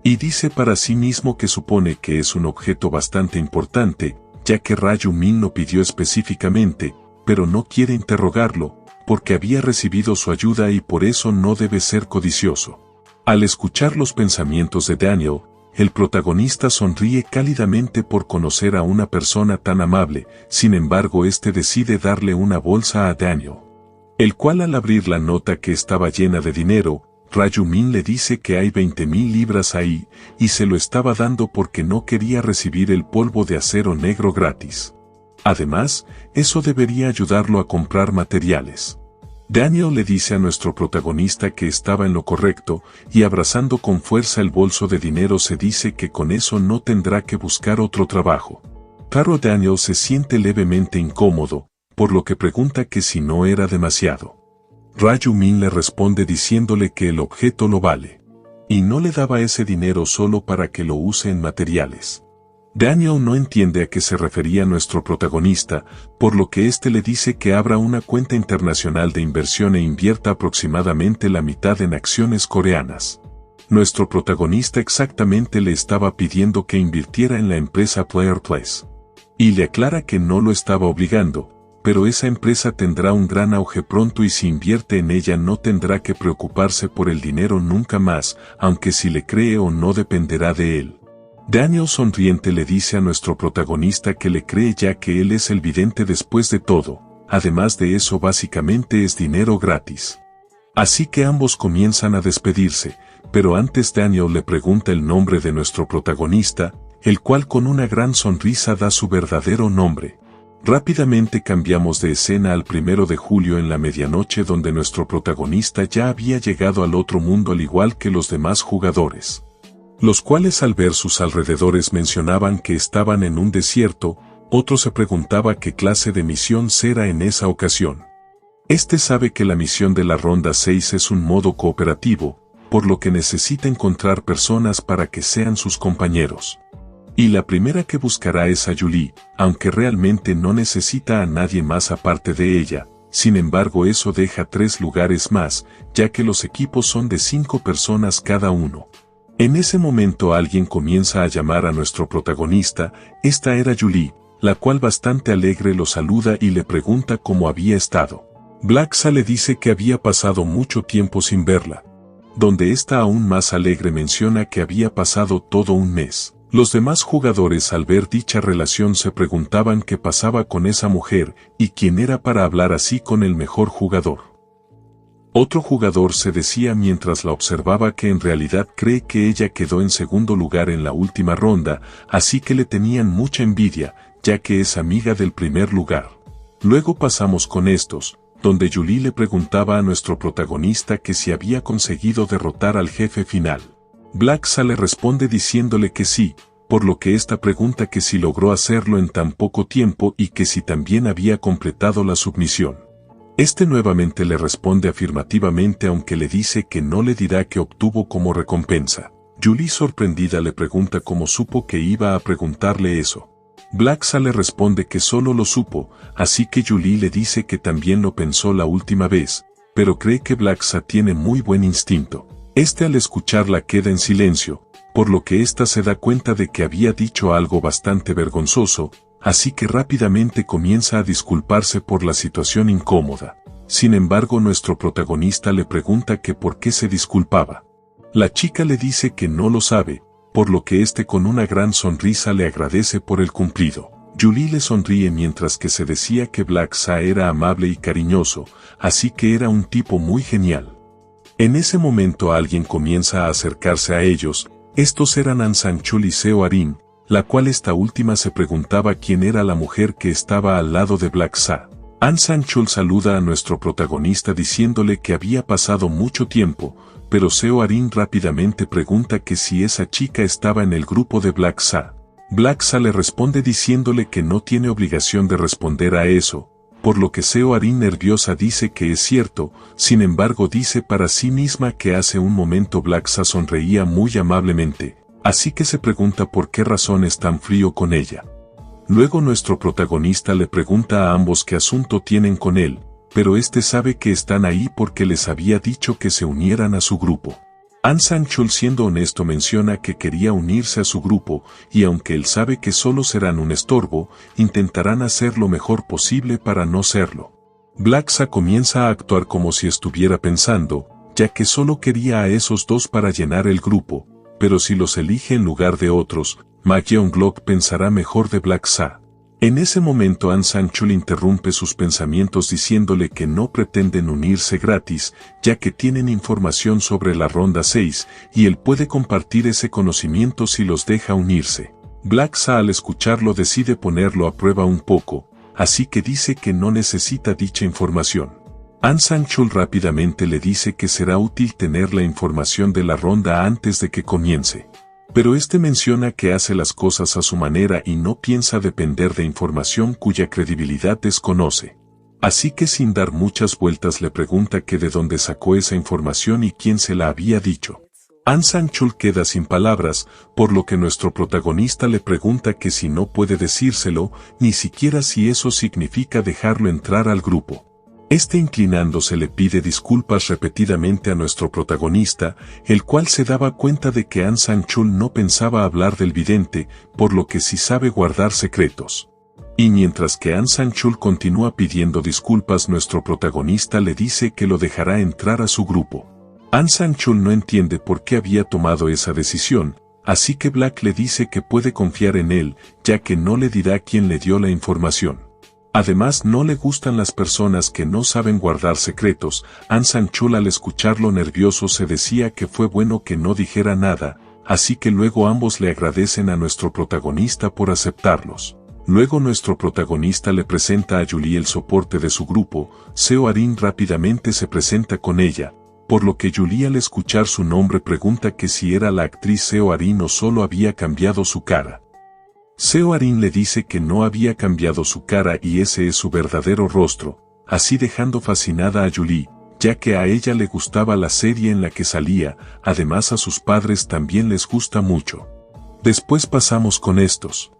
Y dice para sí mismo que supone que es un objeto bastante importante, ya que Ryu-min lo pidió específicamente, pero no quiere interrogarlo, porque había recibido su ayuda y por eso no debe ser codicioso. Al escuchar los pensamientos de Daniel, el protagonista sonríe cálidamente por conocer a una persona tan amable, sin embargo este decide darle una bolsa a Daniel, el cual al abrir la nota que estaba llena de dinero, Ryu-min le dice que hay 20.000 libras ahí, y se lo estaba dando porque no quería recibir el polvo de acero negro gratis. Además, eso debería ayudarlo a comprar materiales. Daniel le dice a nuestro protagonista que estaba en lo correcto, y abrazando con fuerza el bolso de dinero se dice que con eso no tendrá que buscar otro trabajo. Claro, Daniel se siente levemente incómodo, por lo que pregunta que si no era demasiado. Ryu-min le responde diciéndole que el objeto lo vale, y no le daba ese dinero solo para que lo use en materiales. Daniel no entiende a qué se refería nuestro protagonista, por lo que éste le dice que abra una cuenta internacional de inversión e invierta aproximadamente la mitad en acciones coreanas. Nuestro protagonista exactamente le estaba pidiendo que invirtiera en la empresa Player Place. Y le aclara que no lo estaba obligando, pero esa empresa tendrá un gran auge pronto y si invierte en ella no tendrá que preocuparse por el dinero nunca más, aunque si le cree o no dependerá de él. Daniel sonriente le dice a nuestro protagonista que le cree ya que él es el vidente después de todo, además de eso básicamente es dinero gratis. Así que ambos comienzan a despedirse, pero antes Daniel le pregunta el nombre de nuestro protagonista, el cual con una gran sonrisa da su verdadero nombre. Rápidamente cambiamos de escena al 1 de julio en la medianoche donde nuestro protagonista ya había llegado al otro mundo al igual que los demás jugadores, los cuales al ver sus alrededores mencionaban que estaban en un desierto. Otro se preguntaba qué clase de misión será en esa ocasión. Este sabe que la misión de la ronda 6 es un modo cooperativo, por lo que necesita encontrar personas para que sean sus compañeros. Y la primera que buscará es a Julie, aunque realmente no necesita a nadie más aparte de ella. Sin embargo, eso deja 3 lugares más, ya que los equipos son de 5 personas cada uno. En ese momento alguien comienza a llamar a nuestro protagonista. Esta era Julie, la cual bastante alegre lo saluda y le pregunta cómo había estado. Blacksa le dice que había pasado mucho tiempo sin verla, donde esta aún más alegre menciona que había pasado todo un mes. Los demás jugadores al ver dicha relación se preguntaban qué pasaba con esa mujer y quién era para hablar así con el mejor jugador. Otro jugador se decía mientras la observaba que en realidad cree que ella quedó en segundo lugar en la última ronda, así que le tenían mucha envidia, ya que es amiga del primer lugar. Luego pasamos con estos, donde Julie le preguntaba a nuestro protagonista que si había conseguido derrotar al jefe final. Blacksa le responde diciéndole que sí, por lo que esta pregunta que si logró hacerlo en tan poco tiempo y que si también había completado la submisión. Este nuevamente le responde afirmativamente aunque le dice que no le dirá qué obtuvo como recompensa. Julie sorprendida le pregunta cómo supo que iba a preguntarle eso. Blacksa le responde que solo lo supo, así que Julie le dice que también lo pensó la última vez, pero cree que Blacksa tiene muy buen instinto. Este al escucharla queda en silencio, por lo que ésta se da cuenta de que había dicho algo bastante vergonzoso, así que rápidamente comienza a disculparse por la situación incómoda. Sin embargo, nuestro protagonista le pregunta que por qué se disculpaba. La chica le dice que no lo sabe, por lo que este con una gran sonrisa le agradece por el cumplido. Julie le sonríe mientras que se decía que Blacksa era amable y cariñoso, así que era un tipo muy genial. En ese momento alguien comienza a acercarse a ellos. Estos eran An Sang-chul y Seo Arin, la cual esta última se preguntaba quién era la mujer que estaba al lado de Blacksa. An Sang-chul saluda a nuestro protagonista diciéndole que había pasado mucho tiempo, pero Seo Arin rápidamente pregunta que si esa chica estaba en el grupo de Blacksa. Blacksa le responde diciéndole que no tiene obligación de responder a eso, por lo que Seo Arin nerviosa dice que es cierto. Sin embargo dice para sí misma que hace un momento Blacksa sonreía muy amablemente, así que se pregunta por qué razón es tan frío con ella. Luego nuestro protagonista le pregunta a ambos qué asunto tienen con él, pero este sabe que están ahí porque les había dicho que se unieran a su grupo. An Sang-chul, siendo honesto, menciona que quería unirse a su grupo, y aunque él sabe que solo serán un estorbo, intentarán hacer lo mejor posible para no serlo. Black-sa comienza a actuar como si estuviera pensando, ya que solo quería a esos dos para llenar el grupo, pero si los elige en lugar de otros, Ma Yeon-glok pensará mejor de Black-sa. En ese momento An Sang-chul interrumpe sus pensamientos diciéndole que no pretenden unirse gratis, ya que tienen información sobre la ronda 6, y él puede compartir ese conocimiento si los deja unirse. Black-sa, al escucharlo, decide ponerlo a prueba un poco, así que dice que no necesita dicha información. An Sang-chul rápidamente le dice que será útil tener la información de la ronda antes de que comience. Pero este menciona que hace las cosas a su manera y no piensa depender de información cuya credibilidad desconoce. Así que sin dar muchas vueltas le pregunta que de dónde sacó esa información y quién se la había dicho. An Sang-chul queda sin palabras, por lo que nuestro protagonista le pregunta que si no puede decírselo, ni siquiera si eso significa dejarlo entrar al grupo. Este, inclinándose, le pide disculpas repetidamente a nuestro protagonista, el cual se daba cuenta de que An Sang-chul no pensaba hablar del vidente, por lo que sí sabe guardar secretos. Y mientras que An Sang-chul continúa pidiendo disculpas, nuestro protagonista le dice que lo dejará entrar a su grupo. An Sang-chul no entiende por qué había tomado esa decisión, así que Black le dice que puede confiar en él, ya que no le dirá quién le dio la información. Además, no le gustan las personas que no saben guardar secretos. An Sang-chul, al escucharlo nervioso, se decía que fue bueno que no dijera nada, así que luego ambos le agradecen a nuestro protagonista por aceptarlos. Luego nuestro protagonista le presenta a Julie el soporte de su grupo. Seo Arin rápidamente se presenta con ella, por lo que Julie, al escuchar su nombre, pregunta que si era la actriz Seo Arin o solo había cambiado su cara. Seo Arin le dice que no había cambiado su cara y ese es su verdadero rostro, así dejando fascinada a Julie, ya que a ella le gustaba la serie en la que salía, además a sus padres también les gusta mucho. Después pasamos con estos,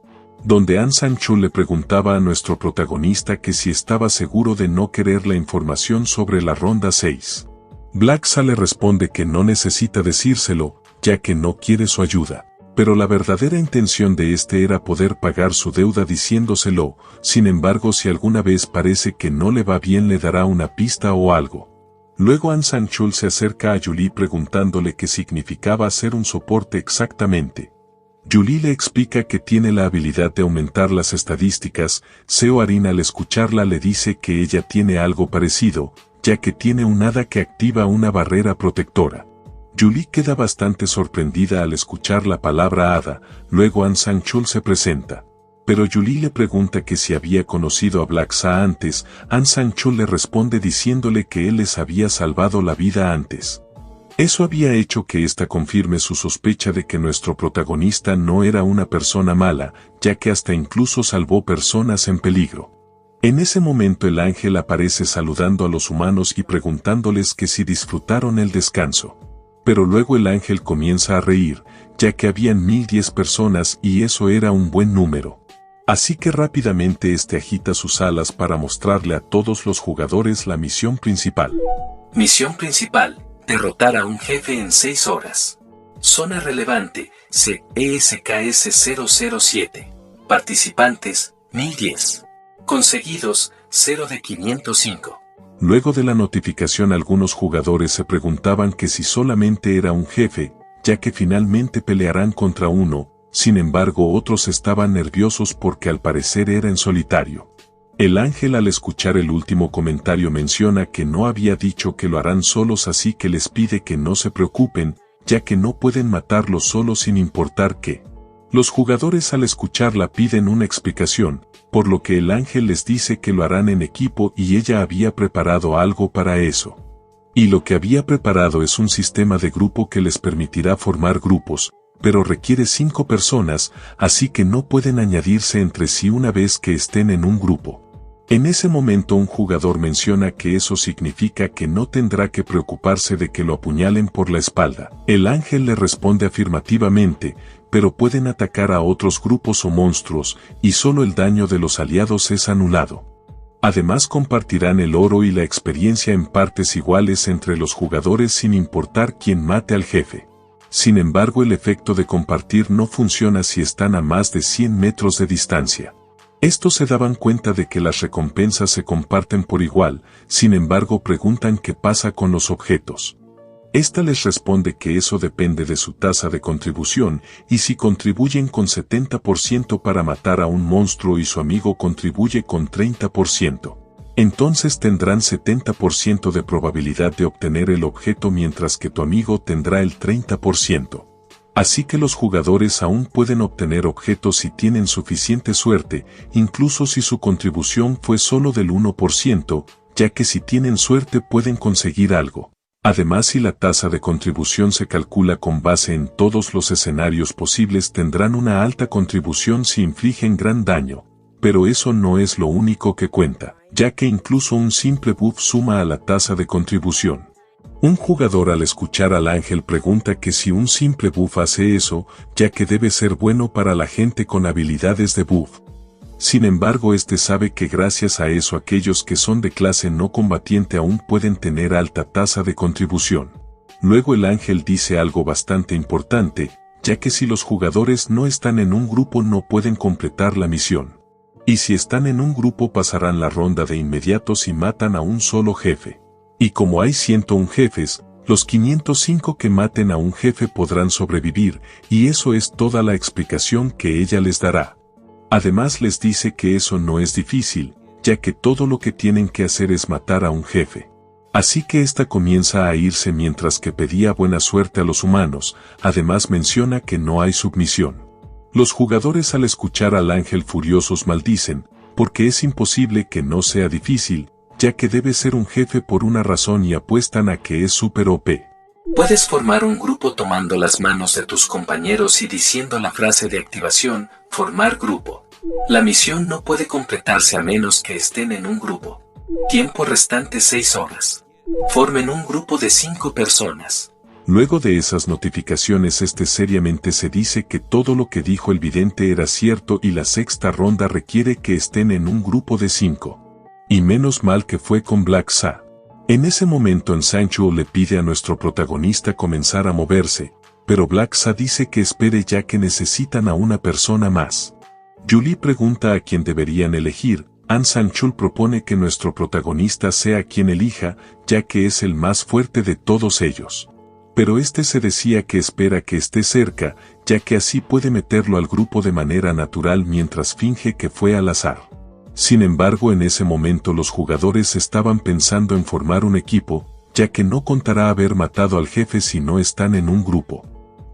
donde An Sang-chul le preguntaba a nuestro protagonista que si estaba seguro de no querer la información sobre la ronda 6. Black-sa le responde que no necesita decírselo, ya que no quiere su ayuda. Pero la verdadera intención de este era poder pagar su deuda diciéndoselo. Sin embargo, si alguna vez parece que no le va bien, le dará una pista o algo. Luego An Sang-chul se acerca a Julie preguntándole qué significaba hacer un soporte exactamente. Julie le explica que tiene la habilidad de aumentar las estadísticas. Seo Arin, al escucharla, le dice que ella tiene algo parecido, ya que tiene un hada que activa una barrera protectora. Julie queda bastante sorprendida al escuchar la palabra hada. Luego An Sang-chul se presenta. Pero Julie le pregunta que si había conocido a Black-sa antes. An Sang-chul le responde diciéndole que él les había salvado la vida antes. Eso había hecho que ésta confirme su sospecha de que nuestro protagonista no era una persona mala, ya que hasta incluso salvó personas en peligro. En ese momento el ángel aparece saludando a los humanos y preguntándoles que si disfrutaron el descanso. Pero luego el ángel comienza a reír, ya que habían 1010 personas y eso era un buen número. Así que rápidamente este agita sus alas para mostrarle a todos los jugadores la misión principal. Misión principal: derrotar a un jefe en 6 horas. Zona relevante: CESKS 007. Participantes: 1010. Conseguidos: 0 de 505. Luego de la notificación, algunos jugadores se preguntaban que si solamente era un jefe, ya que finalmente pelearán contra uno. Sin embargo, otros estaban nerviosos porque al parecer era en solitario. El ángel, al escuchar el último comentario, menciona que no había dicho que lo harán solos, así que les pide que no se preocupen, ya que no pueden matarlos solos sin importar qué. Los jugadores, al escucharla, piden una explicación, por lo que el ángel les dice que lo harán en equipo y ella había preparado algo para eso. Y lo que había preparado es un sistema de grupo que les permitirá formar grupos, pero requiere 5 personas, así que no pueden añadirse entre sí una vez que estén en un grupo. En ese momento un jugador menciona que eso significa que no tendrá que preocuparse de que lo apuñalen por la espalda. El ángel le responde afirmativamente, pero pueden atacar a otros grupos o monstruos, y solo el daño de los aliados es anulado. Además compartirán el oro y la experiencia en partes iguales entre los jugadores sin importar quién mate al jefe. Sin embargo, el efecto de compartir no funciona si están a más de 100 metros de distancia. Estos se daban cuenta de que las recompensas se comparten por igual, sin embargo preguntan qué pasa con los objetos. Esta les responde que eso depende de su tasa de contribución, y si contribuyen con 70% para matar a un monstruo y su amigo contribuye con 30%, entonces tendrán 70% de probabilidad de obtener el objeto mientras que tu amigo tendrá el 30%. Así que los jugadores aún pueden obtener objetos si tienen suficiente suerte, incluso si su contribución fue solo del 1%, ya que si tienen suerte pueden conseguir algo. Además, si la tasa de contribución se calcula con base en todos los escenarios posibles, tendrán una alta contribución si infligen gran daño. Pero eso no es lo único que cuenta, ya que incluso un simple buff suma a la tasa de contribución. Un jugador al escuchar al ángel pregunta que si un simple buff hace eso, ya que debe ser bueno para la gente con habilidades de buff. Sin embargo, este sabe que gracias a eso aquellos que son de clase no combatiente aún pueden tener alta tasa de contribución. Luego el ángel dice algo bastante importante, ya que si los jugadores no están en un grupo no pueden completar la misión. Y si están en un grupo pasarán la ronda de inmediato si matan a un solo jefe. Y como hay 101 jefes, los 505 que maten a un jefe podrán sobrevivir, y eso es toda la explicación que ella les dará. Además les dice que eso no es difícil, ya que todo lo que tienen que hacer es matar a un jefe. Así que esta comienza a irse mientras que pedía buena suerte a los humanos. Además menciona que no hay submisión. Los jugadores al escuchar al ángel furiosos maldicen, porque es imposible que no sea difícil, ya que debe ser un jefe por una razón y apuestan a que es super OP. Puedes formar un grupo tomando las manos de tus compañeros y diciendo la frase de activación, formar grupo. La misión no puede completarse a menos que estén en un grupo. Tiempo restante 6 horas. Formen un grupo de 5 personas. Luego de esas notificaciones seriamente se dice que todo lo que dijo el vidente era cierto y la sexta ronda requiere que estén en un grupo de 5. Y menos mal que fue con Black Sa. En ese momento Sancho le pide a nuestro protagonista comenzar a moverse, pero Black Sa dice que espere ya que necesitan a una persona más. Julie pregunta a quién deberían elegir. Sancho propone que nuestro protagonista sea quien elija, ya que es el más fuerte de todos ellos. Pero se decía que espera que esté cerca, ya que así puede meterlo al grupo de manera natural mientras finge que fue al azar. Sin embargo, en ese momento los jugadores estaban pensando en formar un equipo, ya que no contará haber matado al jefe si no están en un grupo.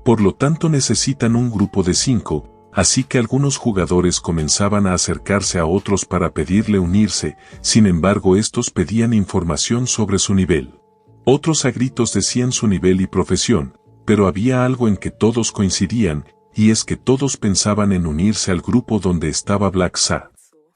Por lo tanto necesitan un grupo de 5, así que algunos jugadores comenzaban a acercarse a otros para pedirle unirse, sin embargo estos pedían información sobre su nivel. Otros a gritos decían su nivel y profesión, pero había algo en que todos coincidían, y es que todos pensaban en unirse al grupo donde estaba Black Sa.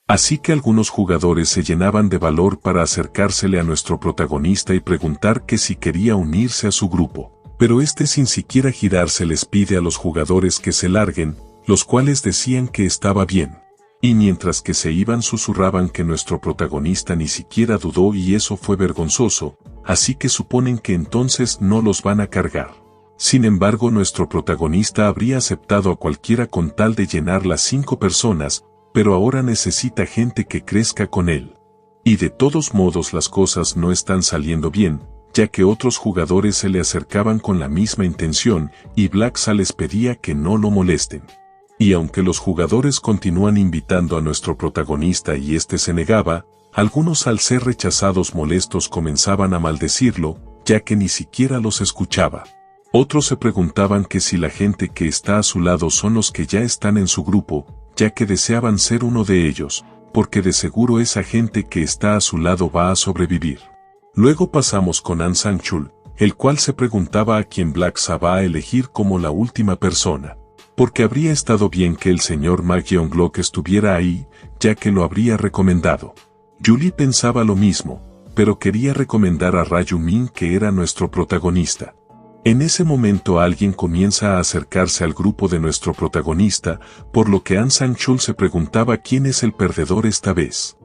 Así que algunos jugadores se llenaban de valor para acercársele a nuestro protagonista y preguntar que si quería unirse a su grupo. Pero sin siquiera girarse les pide a los jugadores que se larguen, los cuales decían que estaba bien. Y mientras que se iban susurraban que nuestro protagonista ni siquiera dudó y eso fue vergonzoso, así que suponen que entonces no los van a cargar. Sin embargo, nuestro protagonista habría aceptado a cualquiera con tal de llenar las 5 personas, pero ahora necesita gente que crezca con él. Y de todos modos las cosas no están saliendo bien, ya que otros jugadores se le acercaban con la misma intención, y Black Sa les pedía que no lo molesten. Y aunque los jugadores continúan invitando a nuestro protagonista y se negaba, algunos al ser rechazados molestos comenzaban a maldecirlo, ya que ni siquiera los escuchaba. Otros se preguntaban que si la gente que está a su lado son los que ya están en su grupo, ya que deseaban ser uno de ellos, porque de seguro esa gente que está a su lado va a sobrevivir. Luego pasamos con Sancho, el cual se preguntaba a quién Black Sa va a elegir como la última persona, porque habría estado bien que el señor Ma Yeonglok estuviera ahí, ya que lo habría recomendado. Julie pensaba lo mismo, pero quería recomendar a Rayu Min, que era nuestro protagonista. En ese momento alguien comienza a acercarse al grupo de nuestro protagonista, por lo que Sancho se preguntaba quién es el perdedor esta vez.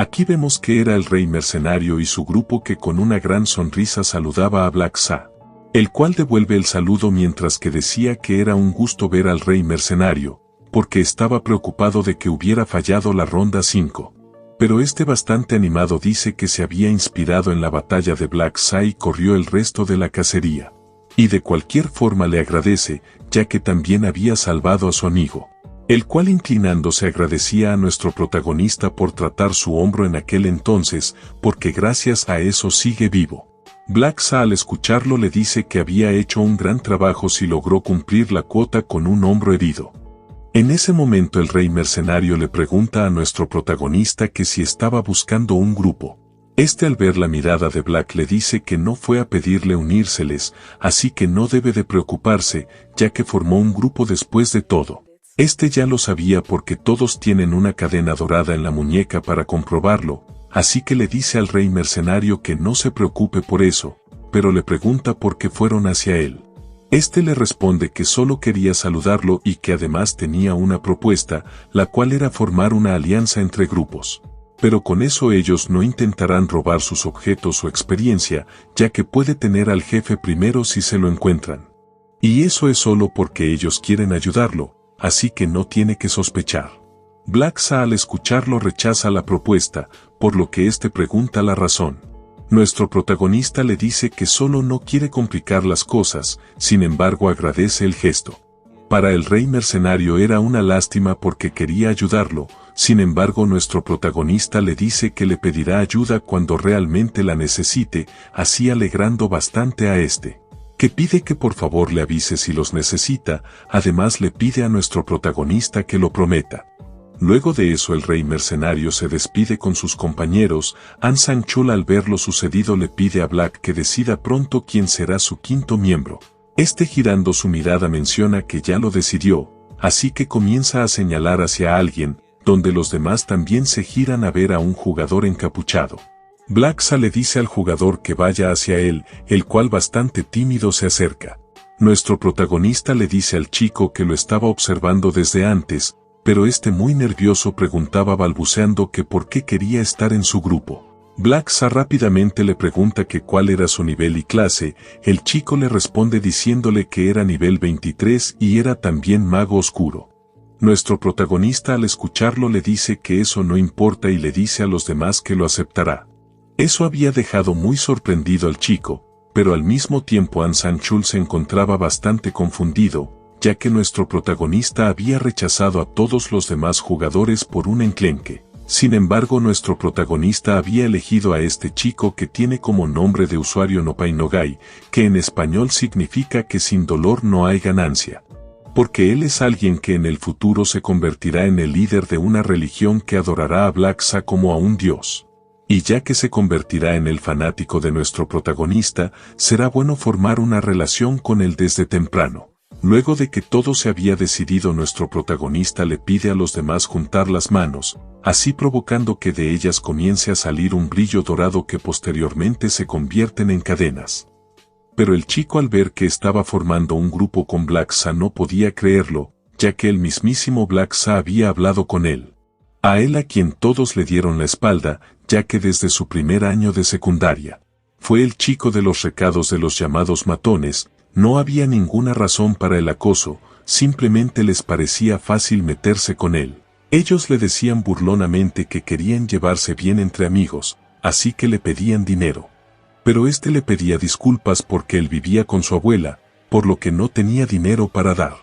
Aquí vemos que era el rey mercenario y su grupo que con una gran sonrisa saludaba a Black Sa, el cual devuelve el saludo mientras que decía que era un gusto ver al rey mercenario, porque estaba preocupado de que hubiera fallado la ronda 5. Pero este bastante animado dice que se había inspirado en la batalla de Black Sa y corrió el resto de la cacería. Y de cualquier forma le agradece, ya que también había salvado a su amigo, el cual inclinándose agradecía a nuestro protagonista por tratar su hombro en aquel entonces, porque gracias a eso sigue vivo. Black Sa al escucharlo le dice que había hecho un gran trabajo si logró cumplir la cuota con un hombro herido. En ese momento el rey mercenario le pregunta a nuestro protagonista que si estaba buscando un grupo. Este al ver la mirada de Black le dice que no fue a pedirle unírseles, así que no debe de preocuparse, ya que formó un grupo después de todo. Este ya lo sabía porque todos tienen una cadena dorada en la muñeca para comprobarlo, así que le dice al rey mercenario que no se preocupe por eso, pero le pregunta por qué fueron hacia él. Este le responde que solo quería saludarlo y que además tenía una propuesta, la cual era formar una alianza entre grupos. Pero con eso ellos no intentarán robar sus objetos o experiencia, ya que puede tener al jefe primero si se lo encuentran. Y eso es solo porque ellos quieren ayudarlo, así que no tiene que sospechar. Black Sa al escucharlo rechaza la propuesta, por lo que este pregunta la razón. Nuestro protagonista le dice que solo no quiere complicar las cosas, sin embargo agradece el gesto. Para el rey mercenario era una lástima porque quería ayudarlo, sin embargo nuestro protagonista le dice que le pedirá ayuda cuando realmente la necesite, así alegrando bastante a este, que pide que por favor le avise si los necesita, además le pide a nuestro protagonista que lo prometa. Luego de eso el rey mercenario se despide con sus compañeros. An Sang-chul al ver lo sucedido le pide a Black que decida pronto quién será su quinto miembro. Este girando su mirada menciona que ya lo decidió, así que comienza a señalar hacia alguien, donde los demás también se giran a ver a un jugador encapuchado. Black Sa le dice al jugador que vaya hacia él, el cual bastante tímido se acerca. Nuestro protagonista le dice al chico que lo estaba observando desde antes, pero este muy nervioso preguntaba balbuceando que por qué quería estar en su grupo. Black Sa rápidamente le pregunta que cuál era su nivel y clase, el chico le responde diciéndole que era nivel 23 y era también mago oscuro. Nuestro protagonista al escucharlo le dice que eso no importa y le dice a los demás que lo aceptará. Eso había dejado muy sorprendido al chico, pero al mismo tiempo An Sang-chul se encontraba bastante confundido, ya que nuestro protagonista había rechazado a todos los demás jugadores por un enclenque. Sin embargo nuestro protagonista había elegido a este chico que tiene como nombre de usuario No Pain No Gain, que en español significa que sin dolor no hay ganancia. Porque él es alguien que en el futuro se convertirá en el líder de una religión que adorará a Black Sa como a un dios. Y ya que se convertirá en el fanático de nuestro protagonista, será bueno formar una relación con él desde temprano. Luego de que todo se había decidido nuestro protagonista le pide a los demás juntar las manos, así provocando que de ellas comience a salir un brillo dorado que posteriormente se convierten en cadenas. Pero el chico al ver que estaba formando un grupo con Black Sa no podía creerlo, ya que el mismísimo Black Sa había hablado con él. A él a quien todos le dieron la espalda, ya que desde su primer año de secundaria, fue el chico de los recados de los llamados matones. No había ninguna razón para el acoso, simplemente les parecía fácil meterse con él. Ellos le decían burlonamente que querían llevarse bien entre amigos, así que le pedían dinero. Pero este le pedía disculpas porque él vivía con su abuela, por lo que no tenía dinero para dar.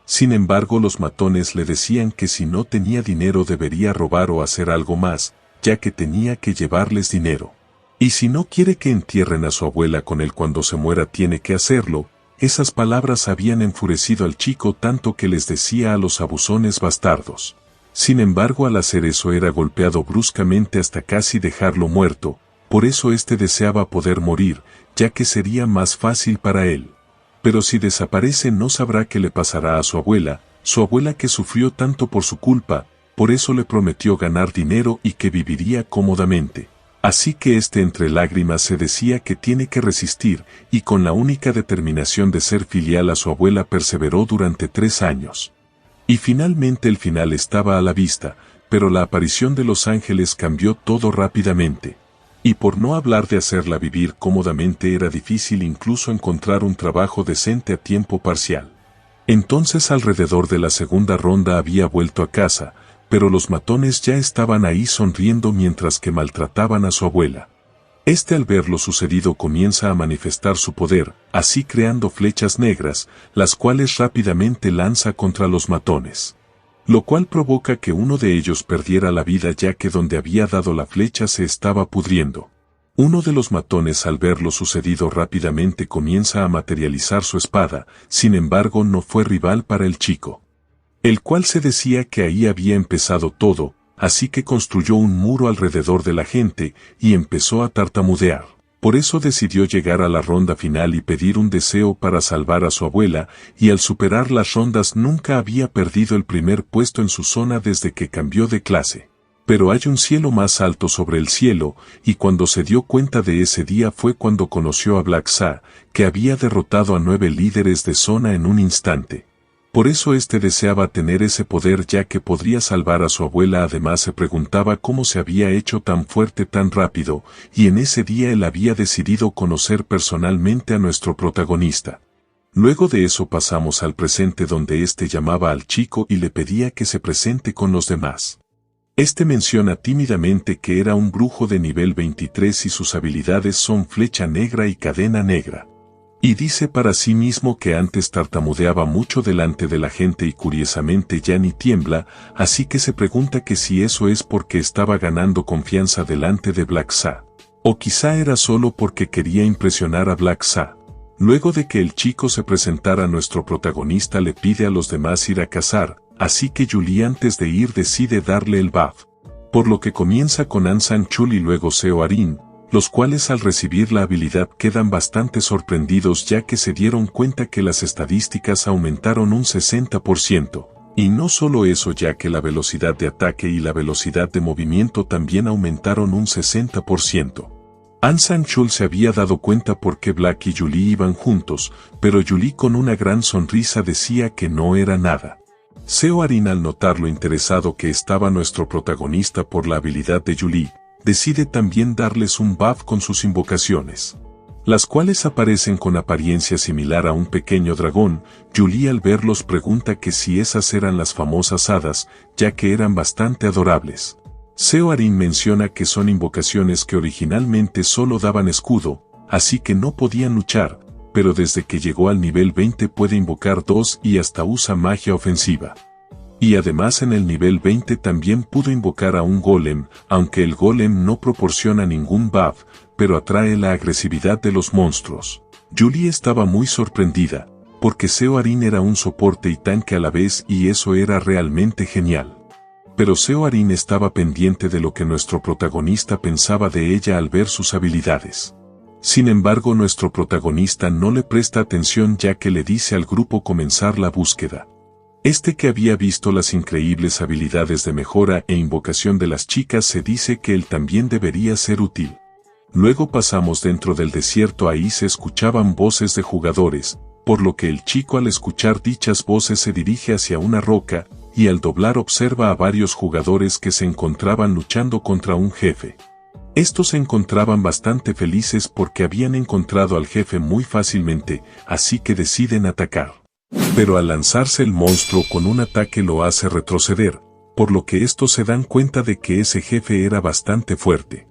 Sin embargo los matones le decían que si no tenía dinero debería robar o hacer algo más, ya que tenía que llevarles dinero. Y si no quiere que entierren a su abuela con él cuando se muera tiene que hacerlo. Esas palabras habían enfurecido al chico tanto que les decía a los abusones bastardos. Sin embargo al hacer eso era golpeado bruscamente hasta casi dejarlo muerto, por eso este deseaba poder morir, ya que sería más fácil para él. Pero si desaparece no sabrá qué le pasará a su abuela que sufrió tanto por su culpa, por eso le prometió ganar dinero y que viviría cómodamente. Así que entre lágrimas se decía que tiene que resistir, y con la única determinación de ser filial a su abuela perseveró durante 3 años. Y finalmente el final estaba a la vista, pero la aparición de los ángeles cambió todo rápidamente. Y por no hablar de hacerla vivir cómodamente era difícil incluso encontrar un trabajo decente a tiempo parcial. Entonces alrededor de la segunda ronda había vuelto a casa, pero los matones ya estaban ahí sonriendo mientras que maltrataban a su abuela. Al ver lo sucedido comienza a manifestar su poder, así creando flechas negras, las cuales rápidamente lanza contra los matones. Lo cual provoca que uno de ellos perdiera la vida ya que donde había dado la flecha se estaba pudriendo. Uno de los matones al ver lo sucedido rápidamente comienza a materializar su espada, sin embargo no fue rival para el chico. El cual se decía que ahí había empezado todo, así que construyó un muro alrededor de la gente y empezó a tartamudear. Por eso decidió llegar a la ronda final y pedir un deseo para salvar a su abuela, y al superar las rondas nunca había perdido el primer puesto en su zona desde que cambió de clase. Pero hay un cielo más alto sobre el cielo, y cuando se dio cuenta de ese día fue cuando conoció a Black Sa, que había derrotado a 9 líderes de zona en un instante. Por eso deseaba tener ese poder ya que podría salvar a su abuela. Además se preguntaba cómo se había hecho tan fuerte tan rápido, y en ese día él había decidido conocer personalmente a nuestro protagonista. Luego de eso pasamos al presente donde llamaba al chico y le pedía que se presente con los demás. Menciona tímidamente que era un brujo de nivel 23 y sus habilidades son flecha negra y cadena negra. Y dice para sí mismo que antes tartamudeaba mucho delante de la gente y curiosamente ya ni tiembla, así que se pregunta que si eso es porque estaba ganando confianza delante de Black Sa. O quizá era solo porque quería impresionar a Black Sa. Luego de que el chico se presentara, nuestro protagonista le pide a los demás ir a cazar, así que Julie antes de ir decide darle el buff. Por lo que comienza con An San-chul y luego Seo Arin, los cuales al recibir la habilidad quedan bastante sorprendidos ya que se dieron cuenta que las estadísticas aumentaron un 60%, y no solo eso ya que la velocidad de ataque y la velocidad de movimiento también aumentaron un 60%. An San-chul se había dado cuenta porque Black y Julie iban juntos, pero Julie con una gran sonrisa decía que no era nada. Seo Arin al notar lo interesado que estaba nuestro protagonista por la habilidad de Julie, decide también darles un buff con sus invocaciones, las cuales aparecen con apariencia similar a un pequeño dragón. Julie al verlos pregunta que si esas eran las famosas hadas, ya que eran bastante adorables. Seo Arin menciona que son invocaciones que originalmente solo daban escudo, así que no podían luchar, pero desde que llegó al nivel 20 puede invocar 2 y hasta usa magia ofensiva. Y además en el nivel 20 también pudo invocar a un golem, aunque el golem no proporciona ningún buff, pero atrae la agresividad de los monstruos. Julie estaba muy sorprendida, porque Seo Arin era un soporte y tanque a la vez y eso era realmente genial. Pero Seo Arin estaba pendiente de lo que nuestro protagonista pensaba de ella al ver sus habilidades. Sin embargo nuestro protagonista no le presta atención ya que le dice al grupo comenzar la búsqueda. Que había visto las increíbles habilidades de mejora e invocación de las chicas se dice que él también debería ser útil. Luego pasamos dentro del desierto, ahí se escuchaban voces de jugadores, por lo que el chico al escuchar dichas voces se dirige hacia una roca, y al doblar observa a varios jugadores que se encontraban luchando contra un jefe. Estos se encontraban bastante felices porque habían encontrado al jefe muy fácilmente, así que deciden atacar. Pero al lanzarse el monstruo con un ataque lo hace retroceder, por lo que estos se dan cuenta de que ese jefe era bastante fuerte.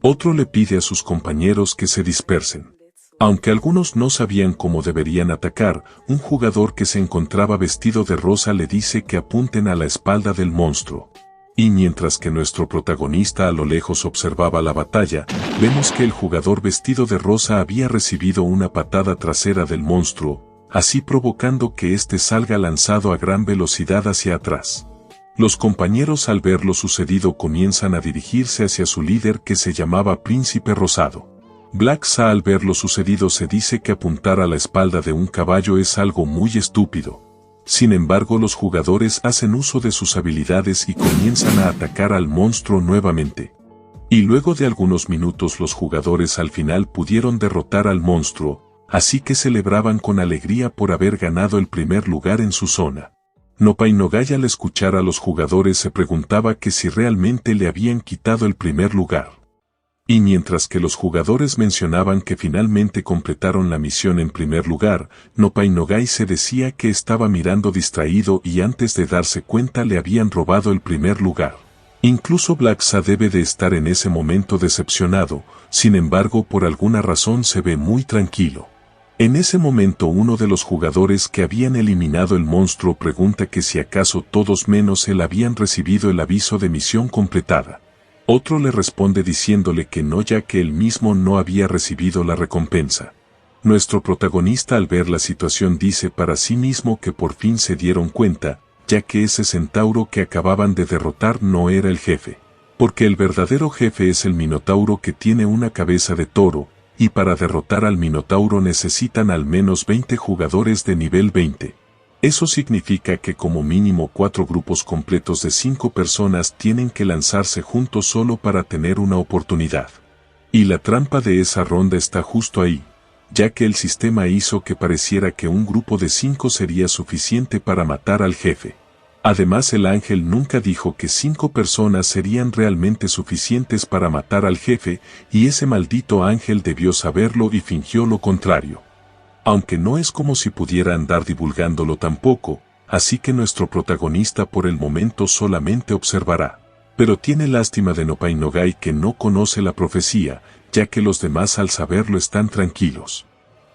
Otro le pide a sus compañeros que se dispersen. Aunque algunos no sabían cómo deberían atacar, un jugador que se encontraba vestido de rosa le dice que apunten a la espalda del monstruo. Y mientras que nuestro protagonista a lo lejos observaba la batalla, vemos que el jugador vestido de rosa había recibido una patada trasera del monstruo, así provocando que salga lanzado a gran velocidad hacia atrás. Los compañeros al ver lo sucedido comienzan a dirigirse hacia su líder que se llamaba Príncipe Rosado. Black Sa al ver lo sucedido se dice que apuntar a la espalda de un caballo es algo muy estúpido. Sin embargo los jugadores hacen uso de sus habilidades y comienzan a atacar al monstruo nuevamente. Y luego de algunos minutos los jugadores al final pudieron derrotar al monstruo, así que celebraban con alegría por haber ganado el primer lugar en su zona. Nopai Nogai al escuchar a los jugadores se preguntaba que si realmente le habían quitado el primer lugar. Y mientras que los jugadores mencionaban que finalmente completaron la misión en primer lugar, Nopai Nogai se decía que estaba mirando distraído y antes de darse cuenta le habían robado el primer lugar. Incluso Black Sa debe de estar en ese momento decepcionado, sin embargo por alguna razón se ve muy tranquilo. En ese momento uno de los jugadores que habían eliminado el monstruo pregunta que si acaso todos menos él habían recibido el aviso de misión completada. Otro le responde diciéndole que no, ya que él mismo no había recibido la recompensa. Nuestro protagonista al ver la situación dice para sí mismo que por fin se dieron cuenta, ya que ese centauro que acababan de derrotar no era el jefe. Porque el verdadero jefe es el Minotauro, que tiene una cabeza de toro, y para derrotar al Minotauro necesitan al menos 20 jugadores de nivel 20. Eso significa que como mínimo 4 grupos completos de 5 personas tienen que lanzarse juntos solo para tener una oportunidad. Y la trampa de esa ronda está justo ahí, ya que el sistema hizo que pareciera que un grupo de 5 sería suficiente para matar al jefe. Además, el ángel nunca dijo que 5 personas serían realmente suficientes para matar al jefe, y ese maldito ángel debió saberlo y fingió lo contrario. Aunque no es como si pudiera andar divulgándolo tampoco, así que nuestro protagonista por el momento solamente observará. Pero tiene lástima de Nopai Nogai, que no conoce la profecía, ya que los demás al saberlo están tranquilos.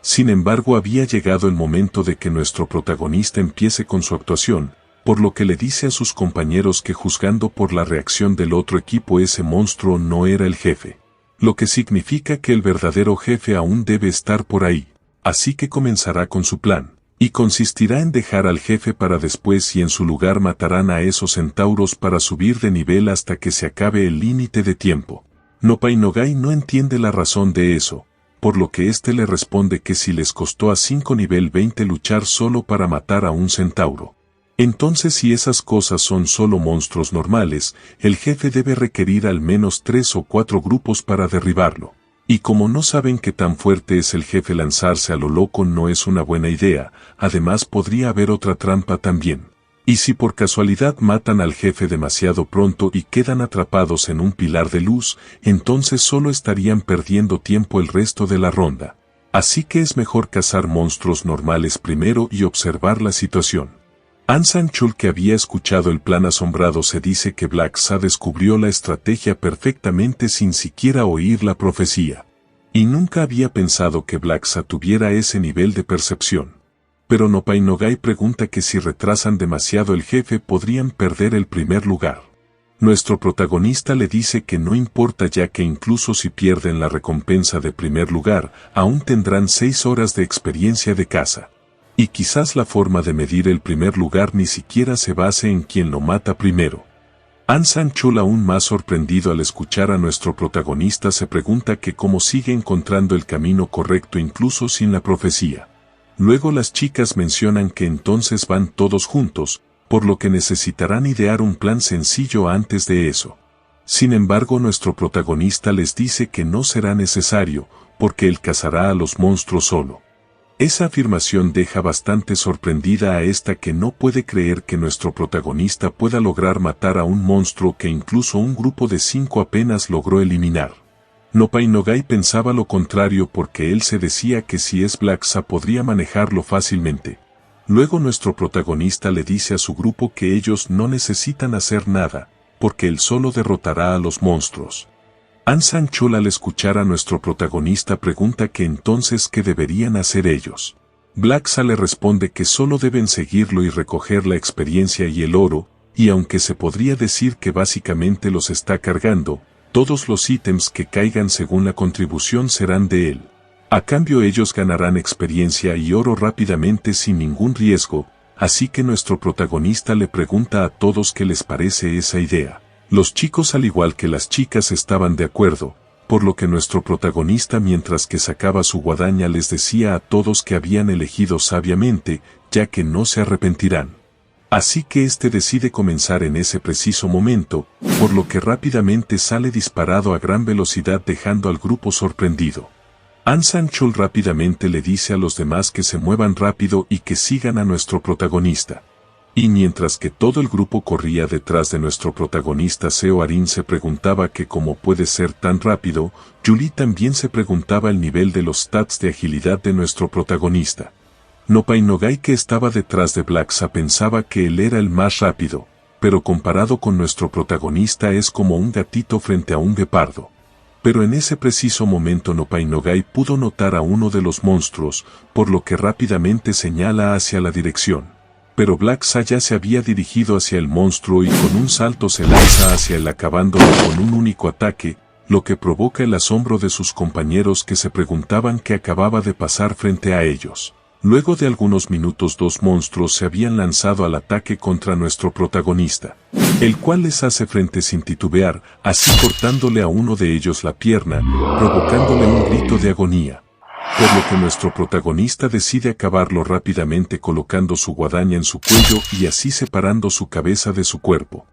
Sin embargo, había llegado el momento de que nuestro protagonista empiece con su actuación, por lo que le dice a sus compañeros que juzgando por la reacción del otro equipo ese monstruo no era el jefe. Lo que significa que el verdadero jefe aún debe estar por ahí. Así que comenzará con su plan, y consistirá en dejar al jefe para después y en su lugar matarán a esos centauros para subir de nivel hasta que se acabe el límite de tiempo. Nopai Nogai no entiende la razón de eso, por lo que éste le responde que si les costó a 5 nivel 20 luchar solo para matar a un centauro. Entonces si esas cosas son solo monstruos normales, el jefe debe requerir al menos 3 o 4 grupos para derribarlo. Y como no saben qué tan fuerte es el jefe, lanzarse a lo loco no es una buena idea, además podría haber otra trampa también. Y si por casualidad matan al jefe demasiado pronto y quedan atrapados en un pilar de luz, entonces solo estarían perdiendo tiempo el resto de la ronda. Así que es mejor cazar monstruos normales primero y observar la situación. Ansan Chul, que había escuchado el plan asombrado, se dice que Black Sa descubrió la estrategia perfectamente sin siquiera oír la profecía. Y nunca había pensado que Black Sa tuviera ese nivel de percepción. Pero Nopai Nogai pregunta que si retrasan demasiado el jefe podrían perder el primer lugar. Nuestro protagonista le dice que no importa, ya que incluso si pierden la recompensa de primer lugar, aún tendrán 6 horas de experiencia de caza. Y quizás la forma de medir el primer lugar ni siquiera se base en quien lo mata primero. Ansan Chul, aún más sorprendido al escuchar a nuestro protagonista, se pregunta que cómo sigue encontrando el camino correcto incluso sin la profecía. Luego las chicas mencionan que entonces van todos juntos, por lo que necesitarán idear un plan sencillo antes de eso. Sin embargo, nuestro protagonista les dice que no será necesario, porque él cazará a los monstruos solo. Esa afirmación deja bastante sorprendida a esta, que no puede creer que nuestro protagonista pueda lograr matar a un monstruo que incluso un grupo de 5 apenas logró eliminar. Nopai Nogai pensaba lo contrario, porque él se decía que si es Black Sa podría manejarlo fácilmente. Luego nuestro protagonista le dice a su grupo que ellos no necesitan hacer nada, porque él solo derrotará a los monstruos. Ansan Chul, al escuchar a nuestro protagonista, pregunta que entonces qué deberían hacer ellos. Black Sa le responde que solo deben seguirlo y recoger la experiencia y el oro, y aunque se podría decir que básicamente los está cargando, todos los ítems que caigan según la contribución serán de él. A cambio ellos ganarán experiencia y oro rápidamente sin ningún riesgo, así que nuestro protagonista le pregunta a todos qué les parece esa idea. Los chicos al igual que las chicas estaban de acuerdo, por lo que nuestro protagonista, mientras que sacaba su guadaña, les decía a todos que habían elegido sabiamente, ya que no se arrepentirán. Así que decide comenzar en ese preciso momento, por lo que rápidamente sale disparado a gran velocidad dejando al grupo sorprendido. Ansan Chul rápidamente le dice a los demás que se muevan rápido y que sigan a nuestro protagonista. Y mientras que todo el grupo corría detrás de nuestro protagonista, Seoarin se preguntaba que cómo puede ser tan rápido. Julie también se preguntaba el nivel de los stats de agilidad de nuestro protagonista. Nopainogai, que estaba detrás de Blacksa, pensaba que él era el más rápido, pero comparado con nuestro protagonista es como un gatito frente a un guepardo. Pero en ese preciso momento Nopainogai pudo notar a uno de los monstruos, por lo que rápidamente señala hacia la dirección. Pero Blacksa ya se había dirigido hacia el monstruo y con un salto se lanza hacia él, acabándolo con un único ataque, lo que provoca el asombro de sus compañeros, que se preguntaban qué acababa de pasar frente a ellos. Luego de algunos minutos, dos monstruos se habían lanzado al ataque contra nuestro protagonista, el cual les hace frente sin titubear, así cortándole a uno de ellos la pierna, provocándole un grito de agonía. Por lo que nuestro protagonista decide acabarlo rápidamente colocando su guadaña en su cuello y así separando su cabeza de su cuerpo.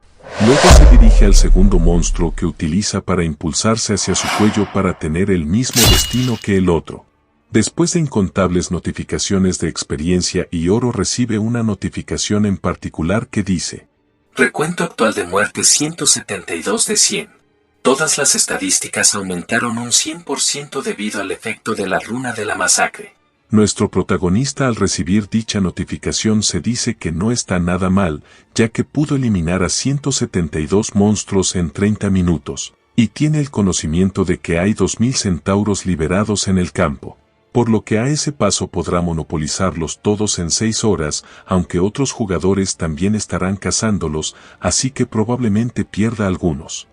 Luego se dirige al segundo monstruo, que utiliza para impulsarse hacia su cuello para tener el mismo destino que el otro. Después de incontables notificaciones de experiencia y oro, recibe una notificación en particular que dice: recuento actual de muertes 172 de 100. Todas las estadísticas aumentaron un 100% debido al efecto de la runa de la masacre. Nuestro protagonista, al recibir dicha notificación, se dice que no está nada mal, ya que pudo eliminar a 172 monstruos en 30 minutos, y tiene el conocimiento de que hay 2000 centauros liberados en el campo, por lo que a ese paso podrá monopolizarlos todos en 6 horas, aunque otros jugadores también estarán cazándolos, así que probablemente pierda algunos.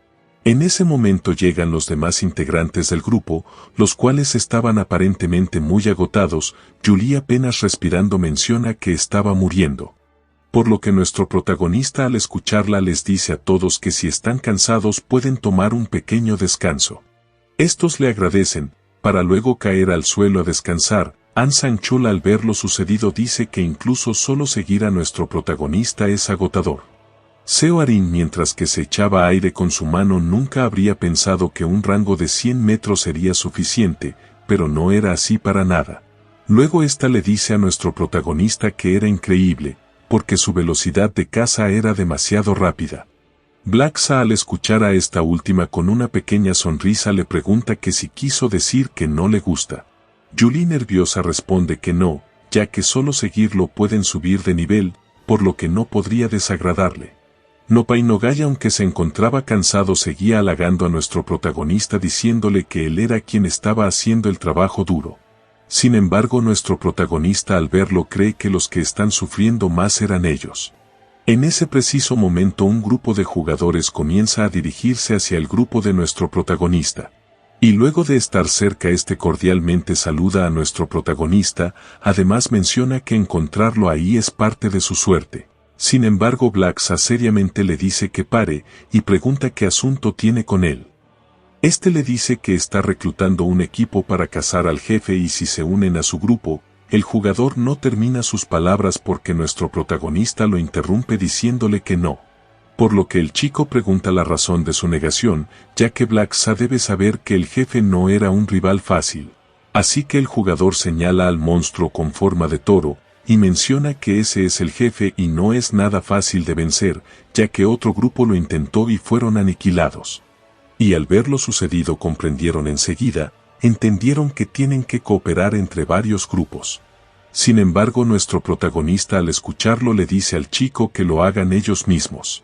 En ese momento llegan los demás integrantes del grupo, los cuales estaban aparentemente muy agotados. Julie, apenas respirando, menciona que estaba muriendo. Por lo que nuestro protagonista, al escucharla, les dice a todos que si están cansados pueden tomar un pequeño descanso. Estos le agradecen, para luego caer al suelo a descansar. An Sang-chul, al ver lo sucedido, dice que incluso solo seguir a nuestro protagonista es agotador. Seoarin, mientras que se echaba aire con su mano, nunca habría pensado que un rango de 100 metros sería suficiente, pero no era así para nada. Luego esta le dice a nuestro protagonista que era increíble, porque su velocidad de caza era demasiado rápida. Blacksa, al escuchar a esta última, con una pequeña sonrisa le pregunta que si quiso decir que no le gusta. Julie, nerviosa, responde que no, ya que solo seguirlo pueden subir de nivel, por lo que no podría desagradarle. Nopainogai, aunque se encontraba cansado, seguía halagando a nuestro protagonista diciéndole que él era quien estaba haciendo el trabajo duro. Sin embargo, nuestro protagonista, al verlo, cree que los que están sufriendo más eran ellos. En ese preciso momento, un grupo de jugadores comienza a dirigirse hacia el grupo de nuestro protagonista. Y luego de estar cerca, este cordialmente saluda a nuestro protagonista, además menciona que encontrarlo ahí es parte de su suerte. Sin embargo, Blacksa seriamente le dice que pare, y pregunta qué asunto tiene con él. Este le dice que está reclutando un equipo para cazar al jefe y si se unen a su grupo. El jugador no termina sus palabras porque nuestro protagonista lo interrumpe diciéndole que no. Por lo que el chico pregunta la razón de su negación, ya que Blacksa debe saber que el jefe no era un rival fácil. Así que el jugador señala al monstruo con forma de toro, y menciona que ese es el jefe y no es nada fácil de vencer, ya que otro grupo lo intentó y fueron aniquilados. Y al ver lo sucedido comprendieron enseguida, entendieron que tienen que cooperar entre varios grupos. Sin embargo, nuestro protagonista, al escucharlo, le dice al chico que lo hagan ellos mismos.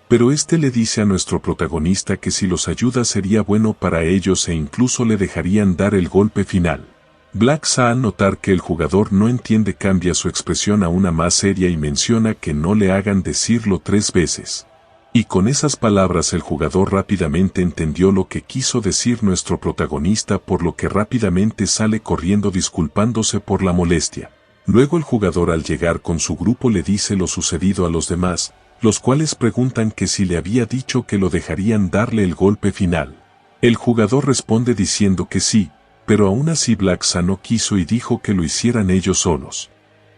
Pero este le dice a nuestro protagonista que si los ayuda sería bueno para ellos e incluso le dejarían dar el golpe final. Blacksa, al notar que el jugador no entiende, cambia su expresión a una más seria y menciona que no le hagan decirlo 3 veces. Y con esas palabras el jugador rápidamente entendió lo que quiso decir nuestro protagonista, por lo que rápidamente sale corriendo disculpándose por la molestia. Luego el jugador, al llegar con su grupo, le dice lo sucedido a los demás, los cuales preguntan que si le había dicho que lo dejarían darle el golpe final. El jugador responde diciendo que sí, pero aún así Blacksa no quiso y dijo que lo hicieran ellos solos.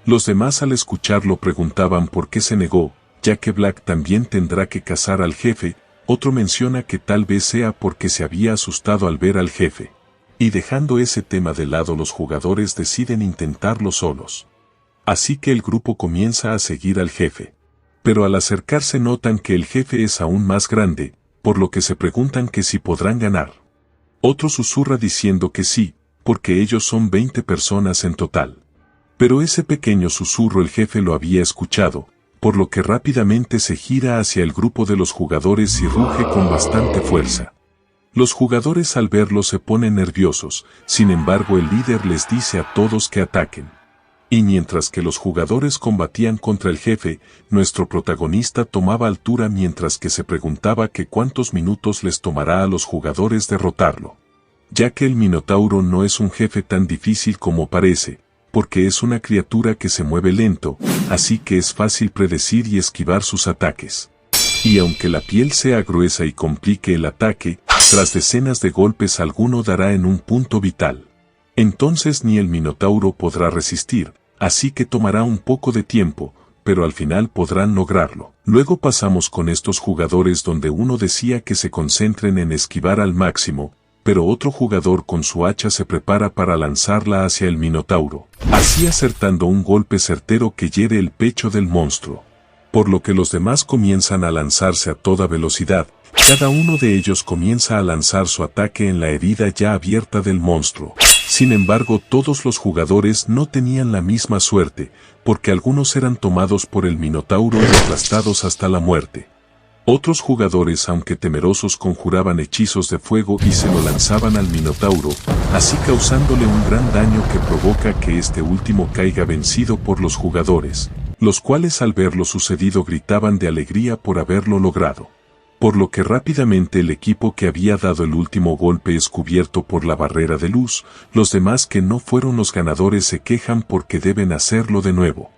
Los demás, al escucharlo, preguntaban por qué se negó, ya que Black también tendrá que cazar al jefe. Otro menciona que tal vez sea porque se había asustado al ver al jefe. Y dejando ese tema de lado, los jugadores deciden intentarlo solos. Así que el grupo comienza a seguir al jefe. Pero al acercarse notan que el jefe es aún más grande, por lo que se preguntan que si podrán ganar. Otro susurra diciendo que sí, porque ellos son 20 personas en total. Pero ese pequeño susurro el jefe lo había escuchado, por lo que rápidamente se gira hacia el grupo de los jugadores y ruge con bastante fuerza. Los jugadores al verlo se ponen nerviosos, sin embargo el líder les dice a todos que ataquen. Y mientras que los jugadores combatían contra el jefe, nuestro protagonista tomaba altura mientras que se preguntaba que cuántos minutos les tomará a los jugadores derrotarlo. Ya que el Minotauro no es un jefe tan difícil como parece, porque es una criatura que se mueve lento, así que es fácil predecir y esquivar sus ataques. Y aunque la piel sea gruesa y complique el ataque, tras decenas de golpes alguno dará en un punto vital. Entonces ni el Minotauro podrá resistir, así que tomará un poco de tiempo, pero al final podrán lograrlo. Luego pasamos con estos jugadores donde uno decía que se concentren en esquivar al máximo, pero otro jugador con su hacha se prepara para lanzarla hacia el Minotauro, así acertando un golpe certero que hiere el pecho del monstruo. Por lo que los demás comienzan a lanzarse a toda velocidad, cada uno de ellos comienza a lanzar su ataque en la herida ya abierta del monstruo. Sin embargo, todos los jugadores no tenían la misma suerte, porque algunos eran tomados por el Minotauro y aplastados hasta la muerte. Otros jugadores, aunque temerosos, conjuraban hechizos de fuego y se lo lanzaban al Minotauro, así causándole un gran daño que provoca que este último caiga vencido por los jugadores, los cuales al ver lo sucedido gritaban de alegría por haberlo logrado. Por lo que rápidamente el equipo que había dado el último golpe es cubierto por la barrera de luz, los demás que no fueron los ganadores se quejan porque deben hacerlo de nuevo.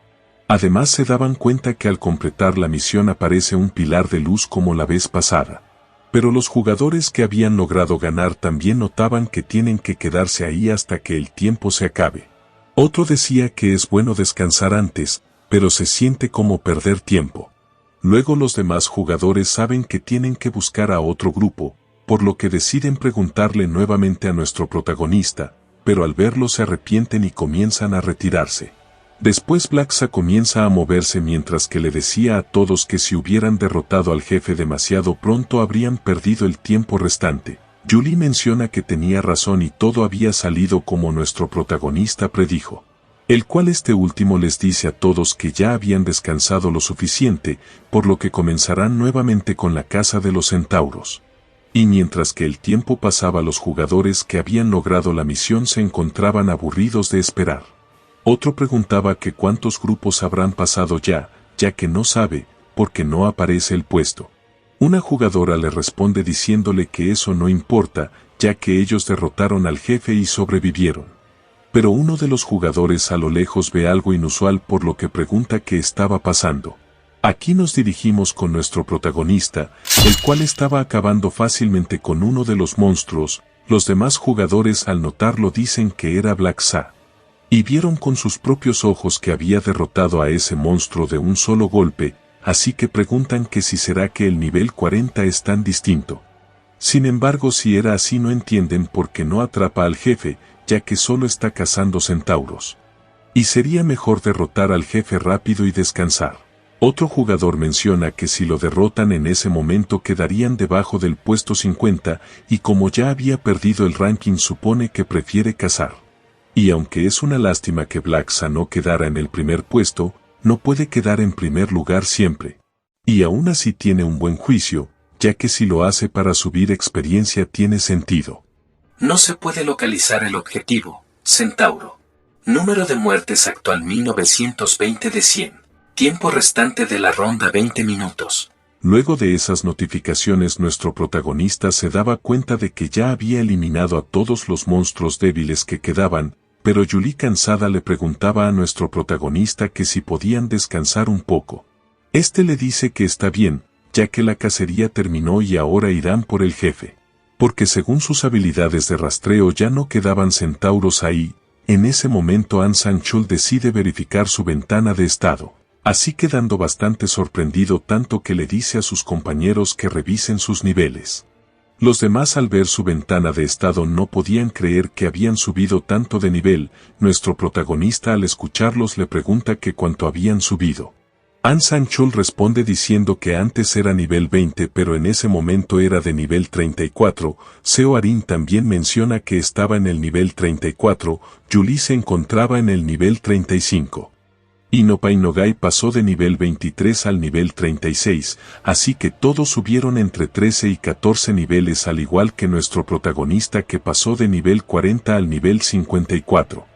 Además se daban cuenta que al completar la misión aparece un pilar de luz como la vez pasada. Pero los jugadores que habían logrado ganar también notaban que tienen que quedarse ahí hasta que el tiempo se acabe. Otro decía que es bueno descansar antes, pero se siente como perder tiempo. Luego los demás jugadores saben que tienen que buscar a otro grupo, por lo que deciden preguntarle nuevamente a nuestro protagonista, pero al verlo se arrepienten y comienzan a retirarse. Después Blaxa comienza a moverse mientras que le decía a todos que si hubieran derrotado al jefe demasiado pronto habrían perdido el tiempo restante. Julie menciona que tenía razón y todo había salido como nuestro protagonista predijo. El cual este último les dice a todos que ya habían descansado lo suficiente, por lo que comenzarán nuevamente con la caza de los centauros. Y mientras que el tiempo pasaba los jugadores que habían logrado la misión se encontraban aburridos de esperar. Otro preguntaba que cuántos grupos habrán pasado ya que no sabe, porque no aparece el puesto. Una jugadora le responde diciéndole que eso no importa, ya que ellos derrotaron al jefe y sobrevivieron. Pero uno de los jugadores a lo lejos ve algo inusual por lo que pregunta qué estaba pasando. Aquí nos dirigimos con nuestro protagonista, el cual estaba acabando fácilmente con uno de los monstruos. Los demás jugadores al notarlo dicen que era Blaxa. Y vieron con sus propios ojos que había derrotado a ese monstruo de un solo golpe, así que preguntan que si será que el nivel 40 es tan distinto. Sin embargo, si era así no entienden por qué no atrapa al jefe, ya que solo está cazando centauros. Y sería mejor derrotar al jefe rápido y descansar. Otro jugador menciona que si lo derrotan en ese momento quedarían debajo del puesto 50, y como ya había perdido el ranking supone que prefiere cazar. Y aunque es una lástima que Blaxa no quedara en el primer puesto, no puede quedar en primer lugar siempre. Y aún así tiene un buen juicio, ya que si lo hace para subir experiencia tiene sentido. No se puede localizar el objetivo, Centauro. Número de muertes actual 1920 de 100. Tiempo restante de la ronda 20 minutos. Luego de esas notificaciones nuestro protagonista se daba cuenta de que ya había eliminado a todos los monstruos débiles que quedaban, pero Julie cansada le preguntaba a nuestro protagonista que si podían descansar un poco. Este le dice que está bien, ya que la cacería terminó y ahora irán por el jefe. Porque según sus habilidades de rastreo ya no quedaban centauros ahí. En ese momento An Sanchul decide verificar su ventana de estado. Así quedando bastante sorprendido tanto que le dice a sus compañeros que revisen sus niveles. Los demás al ver su ventana de estado no podían creer que habían subido tanto de nivel. Nuestro protagonista al escucharlos le pregunta que cuánto habían subido. An San-chul responde diciendo que antes era nivel 20 pero en ese momento era de nivel 34, Seo Arin también menciona que estaba en el nivel 34, Yuli se encontraba en el nivel 35. Inopainogai pasó de nivel 23 al nivel 36, así que todos subieron entre 13 y 14 niveles al igual que nuestro protagonista que pasó de nivel 40 al nivel 54.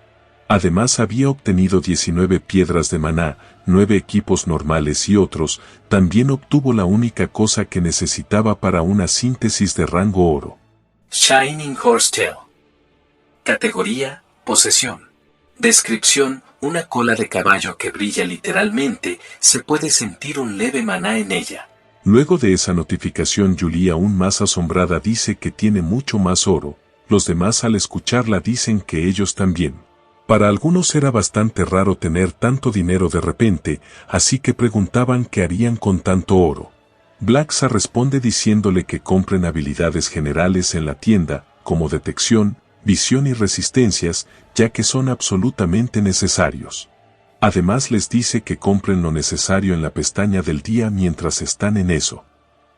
Además había obtenido 19 piedras de maná, 9 equipos normales y otros, también obtuvo la única cosa que necesitaba para una síntesis de rango oro. Shining Horsetail. Categoría, posesión. Descripción, una cola de caballo que brilla literalmente, se puede sentir un leve maná en ella. Luego de esa notificación Yuli aún más asombrada dice que tiene mucho más oro, los demás al escucharla dicen que ellos también. Para algunos era bastante raro tener tanto dinero de repente, así que preguntaban qué harían con tanto oro. Blacksa responde diciéndole que compren habilidades generales en la tienda, como detección, visión y resistencias, ya que son absolutamente necesarios. Además les dice que compren lo necesario en la pestaña del día mientras están en eso.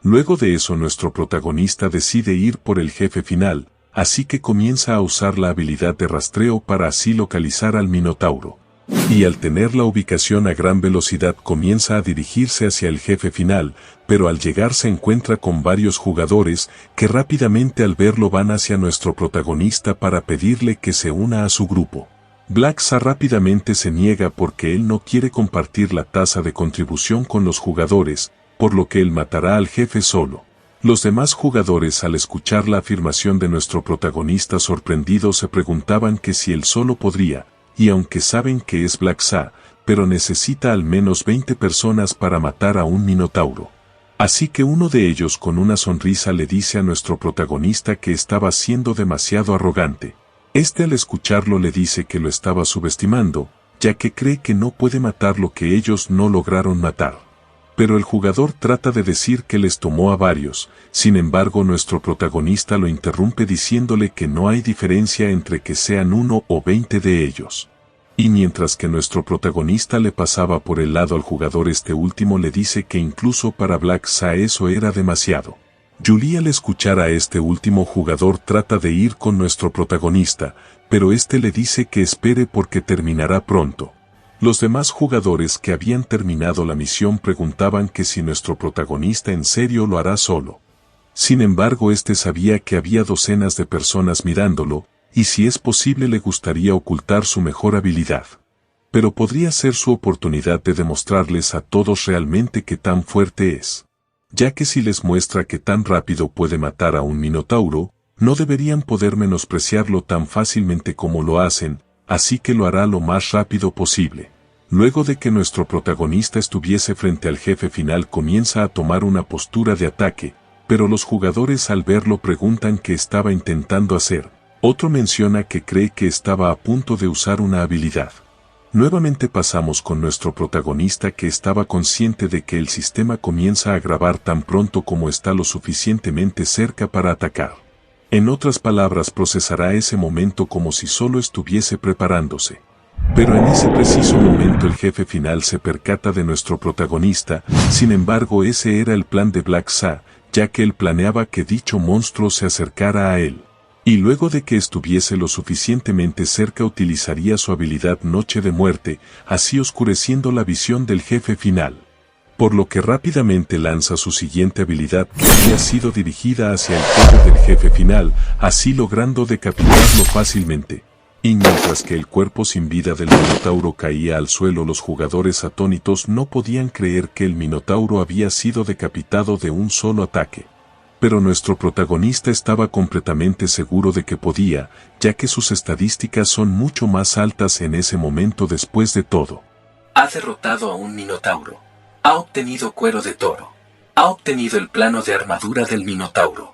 Luego de eso nuestro protagonista decide ir por el jefe final, así que comienza a usar la habilidad de rastreo para así localizar al Minotauro. Y al tener la ubicación a gran velocidad comienza a dirigirse hacia el jefe final, pero al llegar se encuentra con varios jugadores que rápidamente al verlo van hacia nuestro protagonista para pedirle que se una a su grupo. Blacksa rápidamente se niega porque él no quiere compartir la tasa de contribución con los jugadores, por lo que él matará al jefe solo. Los demás jugadores al escuchar la afirmación de nuestro protagonista sorprendidos se preguntaban que si él solo podría, y aunque saben que es Blacksa, pero necesita al menos 20 personas para matar a un Minotauro. Así que uno de ellos con una sonrisa le dice a nuestro protagonista que estaba siendo demasiado arrogante. Este al escucharlo le dice que lo estaba subestimando, ya que cree que no puede matar lo que ellos no lograron matar. Pero el jugador trata de decir que les tomó a varios, sin embargo nuestro protagonista lo interrumpe diciéndole que no hay diferencia entre que sean 1 o 20 de ellos. Y mientras que nuestro protagonista le pasaba por el lado al jugador este último le dice que incluso para Blacksa eso era demasiado. Yuli al escuchar a este último jugador trata de ir con nuestro protagonista, pero este le dice que espere porque terminará pronto. Los demás jugadores que habían terminado la misión preguntaban que si nuestro protagonista en serio lo hará solo. Sin embargo este sabía que había docenas de personas mirándolo, y si es posible le gustaría ocultar su mejor habilidad. Pero podría ser su oportunidad de demostrarles a todos realmente qué tan fuerte es. Ya que si les muestra que tan rápido puede matar a un Minotauro, no deberían poder menospreciarlo tan fácilmente como lo hacen, así que lo hará lo más rápido posible. Luego de que nuestro protagonista estuviese frente al jefe final comienza a tomar una postura de ataque, pero los jugadores al verlo preguntan qué estaba intentando hacer. Otro menciona que cree que estaba a punto de usar una habilidad. Nuevamente pasamos con nuestro protagonista que estaba consciente de que el sistema comienza a grabar tan pronto como está lo suficientemente cerca para atacar. En otras palabras procesará ese momento como si solo estuviese preparándose. Pero en ese preciso momento el jefe final se percata de nuestro protagonista, sin embargo ese era el plan de Blacksa, ya que él planeaba que dicho monstruo se acercara a él. Y luego de que estuviese lo suficientemente cerca utilizaría su habilidad Noche de Muerte, así oscureciendo la visión del jefe final. Por lo que rápidamente lanza su siguiente habilidad que había sido dirigida hacia el cuello del jefe final, así logrando decapitarlo fácilmente. Y mientras que el cuerpo sin vida del Minotauro caía al suelo los jugadores atónitos no podían creer que el Minotauro había sido decapitado de un solo ataque. Pero nuestro protagonista estaba completamente seguro de que podía, ya que sus estadísticas son mucho más altas en ese momento después de todo. Ha derrotado a un Minotauro. Ha obtenido cuero de toro. Ha obtenido el plano de armadura del Minotauro.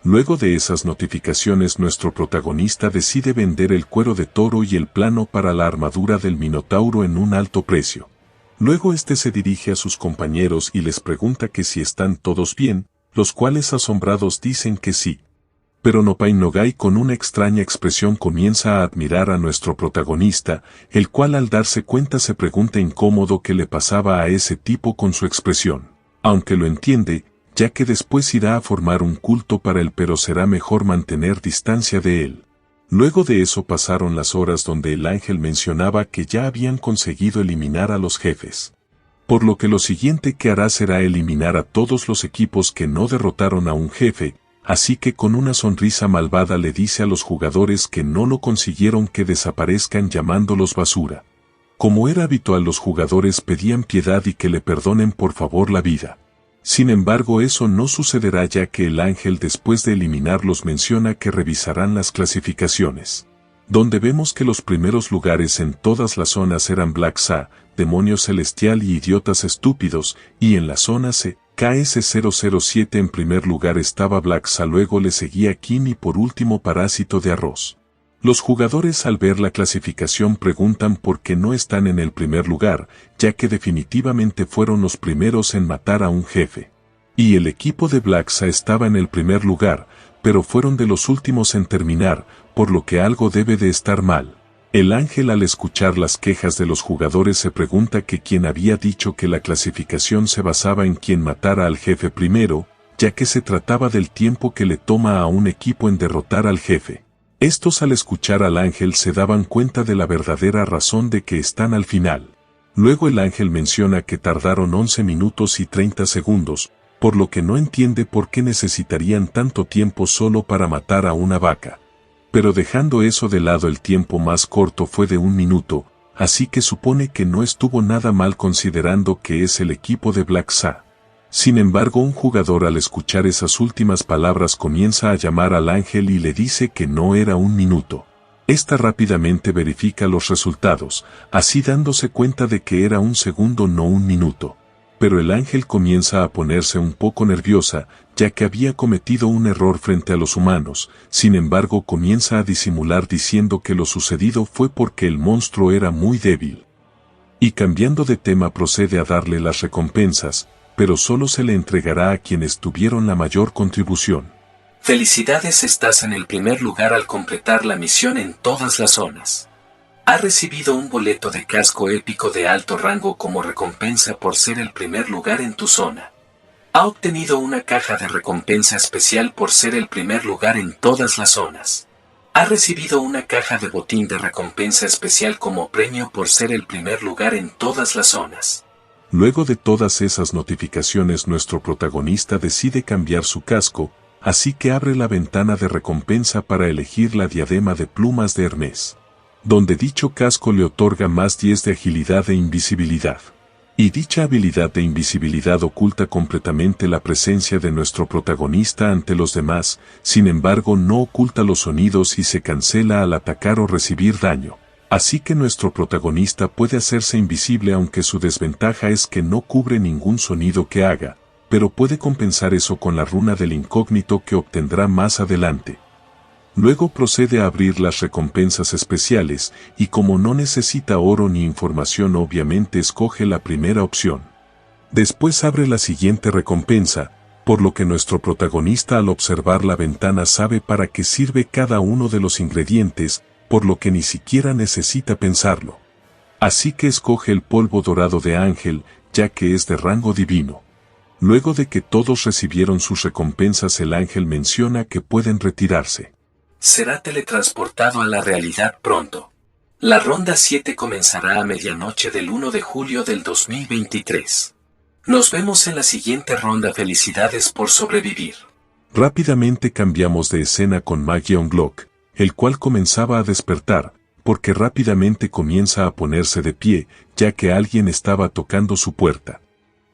Luego de esas notificaciones nuestro protagonista decide vender el cuero de toro y el plano para la armadura del Minotauro en un alto precio. Luego este se dirige a sus compañeros y les pregunta que si están todos bien, los cuales asombrados dicen que sí. Pero Nopai Nogai con una extraña expresión comienza a admirar a nuestro protagonista, el cual al darse cuenta se pregunta incómodo qué le pasaba a ese tipo con su expresión. Aunque lo entiende, ya que después irá a formar un culto para él, pero será mejor mantener distancia de él. Luego de eso pasaron las horas donde el ángel mencionaba que ya habían conseguido eliminar a los jefes. Por lo que lo siguiente que hará será eliminar a todos los equipos que no derrotaron a un jefe, así que con una sonrisa malvada le dice a los jugadores que no lo consiguieron que desaparezcan llamándolos basura. Como era habitual, los jugadores pedían piedad y que le perdonen por favor la vida. Sin embargo, eso no sucederá, ya que el ángel después de eliminarlos menciona que revisarán las clasificaciones, donde vemos que los primeros lugares en todas las zonas eran Black Sa, Demonio Celestial y Idiotas Estúpidos, y en la zona C, KS007 en primer lugar estaba Black Sa, luego le seguía Kim y por último Parásito de Arroz. Los jugadores al ver la clasificación preguntan por qué no están en el primer lugar, ya que definitivamente fueron los primeros en matar a un jefe. Y el equipo de Black Sa estaba en el primer lugar, pero fueron de los últimos en terminar, por lo que algo debe de estar mal. El ángel al escuchar las quejas de los jugadores se pregunta que quién había dicho que la clasificación se basaba en quien matara al jefe primero, ya que se trataba del tiempo que le toma a un equipo en derrotar al jefe. Estos al escuchar al ángel se daban cuenta de la verdadera razón de que están al final. Luego el ángel menciona que tardaron 11 minutos y 30 segundos, por lo que no entiende por qué necesitarían tanto tiempo solo para matar a una vaca. Pero dejando eso de lado, el tiempo más corto fue de 1 minuto, así que supone que no estuvo nada mal considerando que es el equipo de Black Sa. Sin embargo, un jugador al escuchar esas últimas palabras comienza a llamar al ángel y le dice que no era 1 minuto. Esta rápidamente verifica los resultados, así dándose cuenta de que era 1 segundo, no 1 minuto. Pero el ángel comienza a ponerse un poco nerviosa, ya que había cometido un error frente a los humanos. Sin embargo, comienza a disimular diciendo que lo sucedido fue porque el monstruo era muy débil. Y cambiando de tema procede a darle las recompensas, pero solo se le entregará a quienes tuvieron la mayor contribución. Felicidades, estás en el primer lugar al completar la misión en todas las zonas. Ha recibido un boleto de casco épico de alto rango como recompensa por ser el primer lugar en tu zona. Ha obtenido una caja de recompensa especial por ser el primer lugar en todas las zonas. Ha recibido una caja de botín de recompensa especial como premio por ser el primer lugar en todas las zonas. Luego de todas esas notificaciones, nuestro protagonista decide cambiar su casco, así que abre la ventana de recompensa para elegir la diadema de plumas de Hermes, donde dicho casco le otorga más 10 de agilidad e invisibilidad. Y dicha habilidad de invisibilidad oculta completamente la presencia de nuestro protagonista ante los demás, sin embargo no oculta los sonidos y se cancela al atacar o recibir daño. Así que nuestro protagonista puede hacerse invisible, aunque su desventaja es que no cubre ningún sonido que haga, pero puede compensar eso con la runa del incógnito que obtendrá más adelante. Luego procede a abrir las recompensas especiales, y como no necesita oro ni información, obviamente escoge la primera opción. Después abre la siguiente recompensa, por lo que nuestro protagonista al observar la ventana sabe para qué sirve cada uno de los ingredientes, por lo que ni siquiera necesita pensarlo. Así que escoge el polvo dorado de ángel, ya que es de rango divino. Luego de que todos recibieron sus recompensas, el ángel menciona que pueden retirarse. Será teletransportado a la realidad pronto. La ronda 7 comenzará a medianoche del 1 de julio del 2023. Nos vemos en la siguiente ronda. Felicidades por sobrevivir. Rápidamente cambiamos de escena con Ma Yeon-glock, el cual comenzaba a despertar, porque rápidamente comienza a ponerse de pie, ya que alguien estaba tocando su puerta.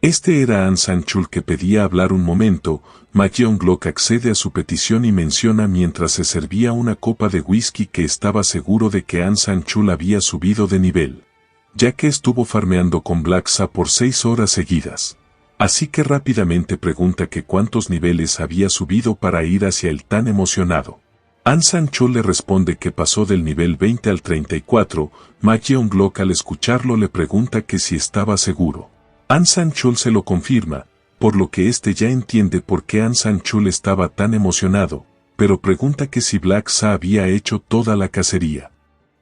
Este era An San-chul, que pedía hablar un momento. Ma Yeon-glock accede a su petición y menciona mientras se servía una copa de whisky que estaba seguro de que An San-chul había subido de nivel, ya que estuvo farmeando con Black Sa por 6 horas seguidas. Así que rápidamente pregunta que cuántos niveles había subido para ir hacia él tan emocionado. An San-chul le responde que pasó del nivel 20 al 34, Ma Yeon-glock al escucharlo le pregunta que si estaba seguro. An San-chul se lo confirma, por lo que este ya entiende por qué An San-chul estaba tan emocionado, pero pregunta que si Black Sa había hecho toda la cacería.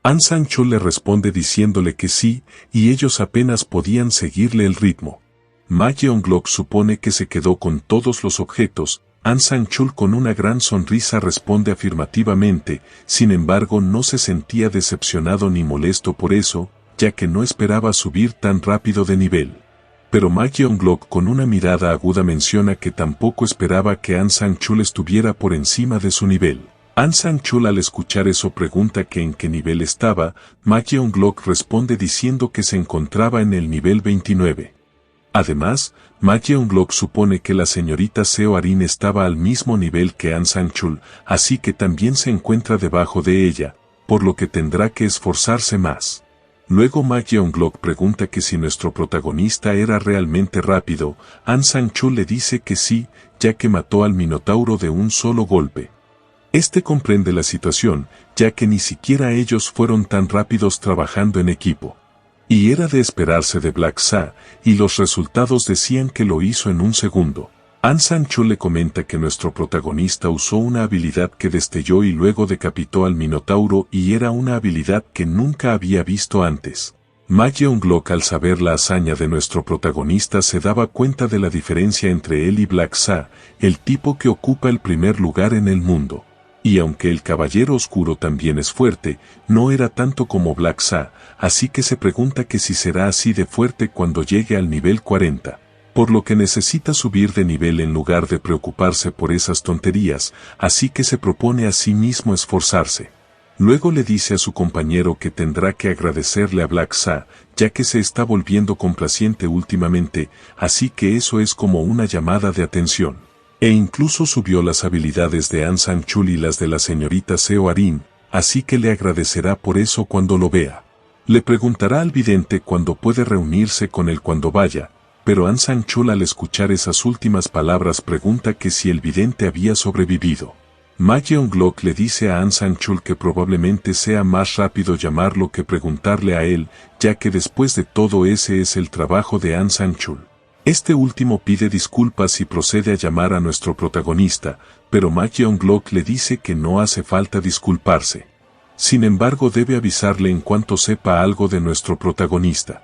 An Sang-chul le responde diciéndole que sí, y ellos apenas podían seguirle el ritmo. Ma Yeon-glok supone que se quedó con todos los objetos. An Sang-chul con una gran sonrisa responde afirmativamente, sin embargo no se sentía decepcionado ni molesto por eso, ya que no esperaba subir tan rápido de nivel. Pero Ma Yeon-glok con una mirada aguda menciona que tampoco esperaba que An Sang-chul estuviera por encima de su nivel. An Sang-chul al escuchar eso pregunta que en qué nivel estaba. Ma Yeon-glok responde diciendo que se encontraba en el nivel 29. Además, Ma Yeon-glok supone que la señorita Seo Arin estaba al mismo nivel que An Sang-chul, así que también se encuentra debajo de ella, por lo que tendrá que esforzarse más. Luego Ma Yeon-glok pregunta que si nuestro protagonista era realmente rápido. An Sang-chul le dice que sí, ya que mató al Minotauro de un solo golpe. Este comprende la situación, ya que ni siquiera ellos fueron tan rápidos trabajando en equipo. Y era de esperarse de Black Sa, y los resultados decían que lo hizo en un segundo. An Sang-chul le comenta que nuestro protagonista usó una habilidad que destelló y luego decapitó al Minotauro y era una habilidad que nunca había visto antes. Ma Yeon-glok al saber la hazaña de nuestro protagonista se daba cuenta de la diferencia entre él y Black Sa, el tipo que ocupa el primer lugar en el mundo. Y aunque el Caballero Oscuro también es fuerte, no era tanto como Black Sa, así que se pregunta que si será así de fuerte cuando llegue al nivel 40. Por lo que necesita subir de nivel en lugar de preocuparse por esas tonterías, así que se propone a sí mismo esforzarse. Luego le dice a su compañero que tendrá que agradecerle a Black Sa, ya que se está volviendo complaciente últimamente, así que eso es como una llamada de atención. E incluso subió las habilidades de An Sang-chul y las de la señorita Seo Arin, así que le agradecerá por eso cuando lo vea. Le preguntará al vidente cuándo puede reunirse con él cuando vaya, pero An Sang-chul al escuchar esas últimas palabras pregunta que si el vidente había sobrevivido. Ma Yeon-glok le dice a An Sang-chul que probablemente sea más rápido llamarlo que preguntarle a él, ya que después de todo ese es el trabajo de An Sang-chul. Este último pide disculpas y procede a llamar a nuestro protagonista, pero Ma Yeon-glok le dice que no hace falta disculparse. Sin embargo debe avisarle en cuanto sepa algo de nuestro protagonista.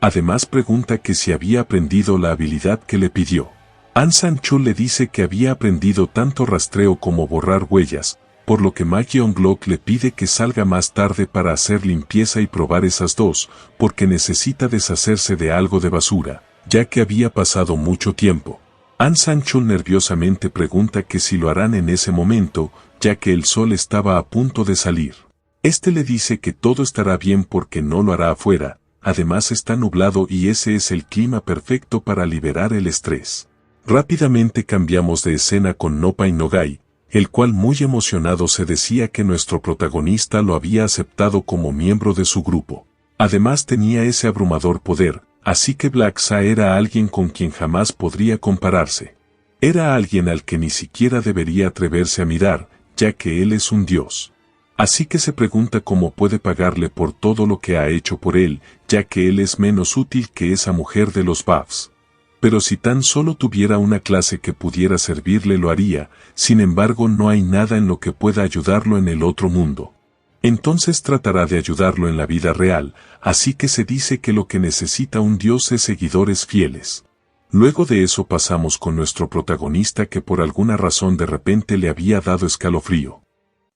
Además pregunta que si había aprendido la habilidad que le pidió. An Sang-chul le dice que había aprendido tanto rastreo como borrar huellas, por lo que Ma Yeon-glok le pide que salga más tarde para hacer limpieza y probar esas dos, porque necesita deshacerse de algo de basura, ya que había pasado mucho tiempo. An Sang-chul nerviosamente pregunta que si lo harán en ese momento, ya que el sol estaba a punto de salir. Este le dice que todo estará bien porque no lo hará afuera, además está nublado y ese es el clima perfecto para liberar el estrés. Rápidamente cambiamos de escena con Noppa y Nogai, el cual muy emocionado se decía que nuestro protagonista lo había aceptado como miembro de su grupo. Además tenía ese abrumador poder, así que Black Sa era alguien con quien jamás podría compararse. Era alguien al que ni siquiera debería atreverse a mirar, ya que él es un dios. Así que se pregunta cómo puede pagarle por todo lo que ha hecho por él, ya que él es menos útil que esa mujer de los buffs. Pero si tan solo tuviera una clase que pudiera servirle lo haría, sin embargo no hay nada en lo que pueda ayudarlo en el otro mundo. Entonces tratará de ayudarlo en la vida real, así que se dice que lo que necesita un dios es seguidores fieles. Luego de eso pasamos con nuestro protagonista que por alguna razón de repente le había dado escalofrío.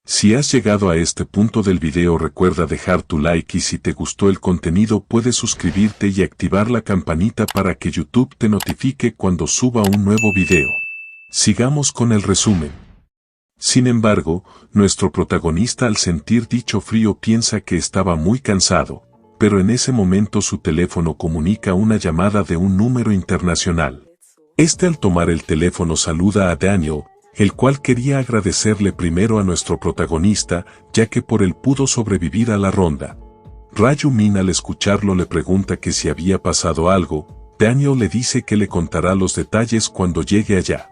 Si has llegado a este punto del video recuerda dejar tu like y si te gustó el contenido puedes suscribirte y activar la campanita para que YouTube te notifique cuando suba un nuevo video. Sigamos con el resumen. Sin embargo, nuestro protagonista al sentir dicho frío piensa que estaba muy cansado, pero en ese momento su teléfono comunica una llamada de un número internacional. Este al tomar el teléfono saluda a Daniel, el cual quería agradecerle primero a nuestro protagonista, ya que por él pudo sobrevivir a la ronda. Rayu Min al escucharlo le pregunta que si había pasado algo, Daniel le dice que le contará los detalles cuando llegue allá.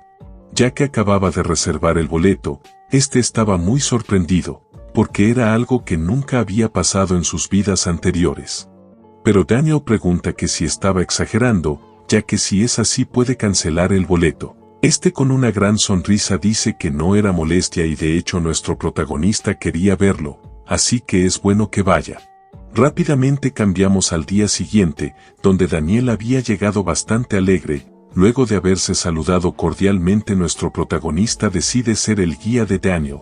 Ya que acababa de reservar el boleto, este estaba muy sorprendido, porque era algo que nunca había pasado en sus vidas anteriores. Pero Daniel pregunta que si estaba exagerando, ya que si es así puede cancelar el boleto. Este con una gran sonrisa dice que no era molestia y de hecho nuestro protagonista quería verlo, así que es bueno que vaya. Rápidamente cambiamos al día siguiente, donde Daniel había llegado bastante alegre. Luego de haberse saludado cordialmente, nuestro protagonista decide ser el guía de Daniel.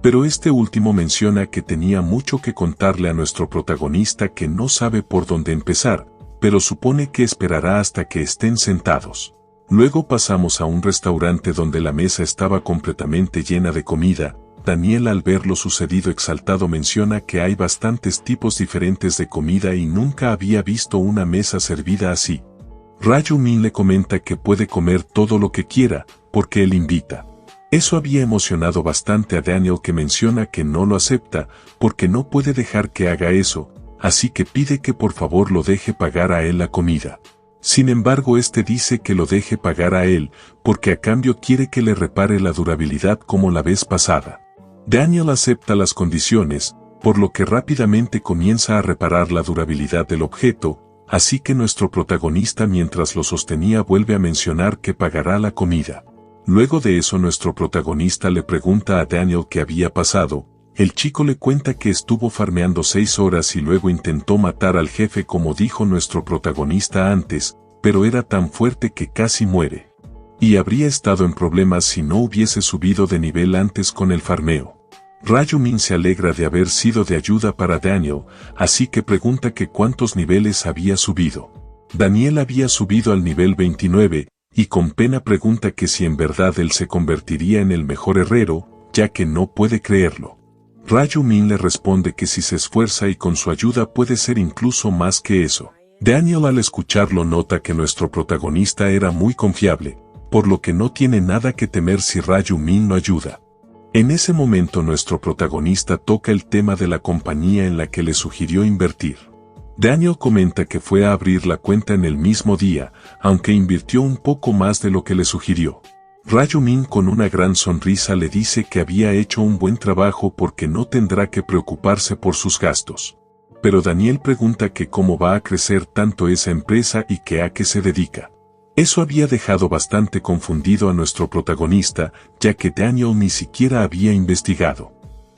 Pero este último menciona que tenía mucho que contarle a nuestro protagonista, que no sabe por dónde empezar, pero supone que esperará hasta que estén sentados. Luego pasamos a un restaurante donde la mesa estaba completamente llena de comida. Daniel, al ver lo sucedido exaltado, menciona que hay bastantes tipos diferentes de comida y nunca había visto una mesa servida así. Ryu-min le comenta que puede comer todo lo que quiera, porque él invita. Eso había emocionado bastante a Daniel, que menciona que no lo acepta, porque no puede dejar que haga eso, así que pide que por favor lo deje pagar a él la comida. Sin embargo, este dice que lo deje pagar a él, porque a cambio quiere que le repare la durabilidad como la vez pasada. Daniel acepta las condiciones, por lo que rápidamente comienza a reparar la durabilidad del objeto, así que nuestro protagonista, mientras lo sostenía, vuelve a mencionar que pagará la comida. Luego de eso, nuestro protagonista le pregunta a Daniel qué había pasado. El chico le cuenta que estuvo farmeando 6 horas y luego intentó matar al jefe, como dijo nuestro protagonista antes, pero era tan fuerte que casi muere. Y habría estado en problemas si no hubiese subido de nivel antes con el farmeo. Ryu-min se alegra de haber sido de ayuda para Daniel, así que pregunta que cuántos niveles había subido. Daniel había subido al nivel 29, y con pena pregunta que si en verdad él se convertiría en el mejor herrero, ya que no puede creerlo. Ryu-min le responde que si se esfuerza y con su ayuda puede ser incluso más que eso. Daniel, al escucharlo, nota que nuestro protagonista era muy confiable, por lo que no tiene nada que temer si Ryu-min lo ayuda. En ese momento nuestro protagonista toca el tema de la compañía en la que le sugirió invertir. Daniel comenta que fue a abrir la cuenta en el mismo día, aunque invirtió un poco más de lo que le sugirió. Ryu-min con una gran sonrisa le dice que había hecho un buen trabajo porque no tendrá que preocuparse por sus gastos. Pero Daniel pregunta que cómo va a crecer tanto esa empresa y que a qué se dedica. Eso había dejado bastante confundido a nuestro protagonista, ya que Daniel ni siquiera había investigado.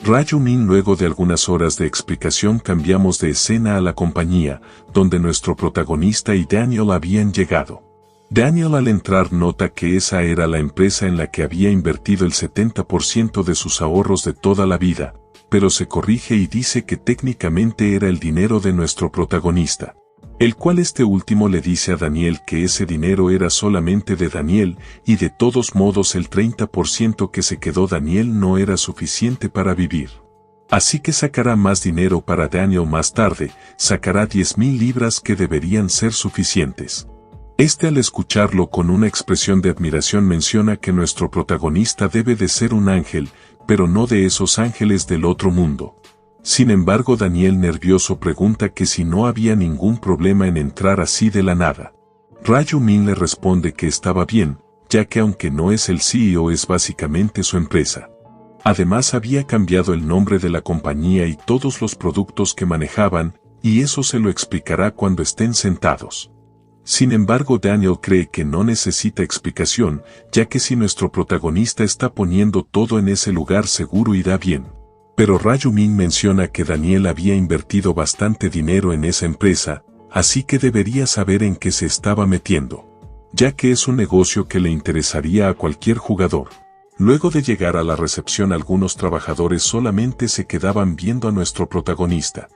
Ryu-min, luego de algunas horas de explicación, cambiamos de escena a la compañía, donde nuestro protagonista y Daniel habían llegado. Daniel, al entrar, nota que esa era la empresa en la que había invertido el 70% de sus ahorros de toda la vida, pero se corrige y dice que técnicamente era el dinero de nuestro protagonista. El cual este último le dice a Daniel que ese dinero era solamente de Daniel y de todos modos el 30% que se quedó Daniel no era suficiente para vivir. Así que sacará más dinero para Daniel más tarde, sacará 10,000 libras que deberían ser suficientes. Este, al escucharlo con una expresión de admiración, menciona que nuestro protagonista debe de ser un ángel, pero no de esos ángeles del otro mundo. Sin embargo, Daniel, nervioso, pregunta que si no había ningún problema en entrar así de la nada. Ryu-min le responde que estaba bien, ya que aunque no es el CEO, es básicamente su empresa. Además, había cambiado el nombre de la compañía y todos los productos que manejaban, y eso se lo explicará cuando estén sentados. Sin embargo, Daniel cree que no necesita explicación, ya que si nuestro protagonista está poniendo todo en ese lugar, seguro irá bien. Pero Ryu-min menciona que Daniel había invertido bastante dinero en esa empresa, así que debería saber en qué se estaba metiendo, ya que es un negocio que le interesaría a cualquier jugador. Luego de llegar a la recepción, algunos trabajadores solamente se quedaban viendo a nuestro protagonista.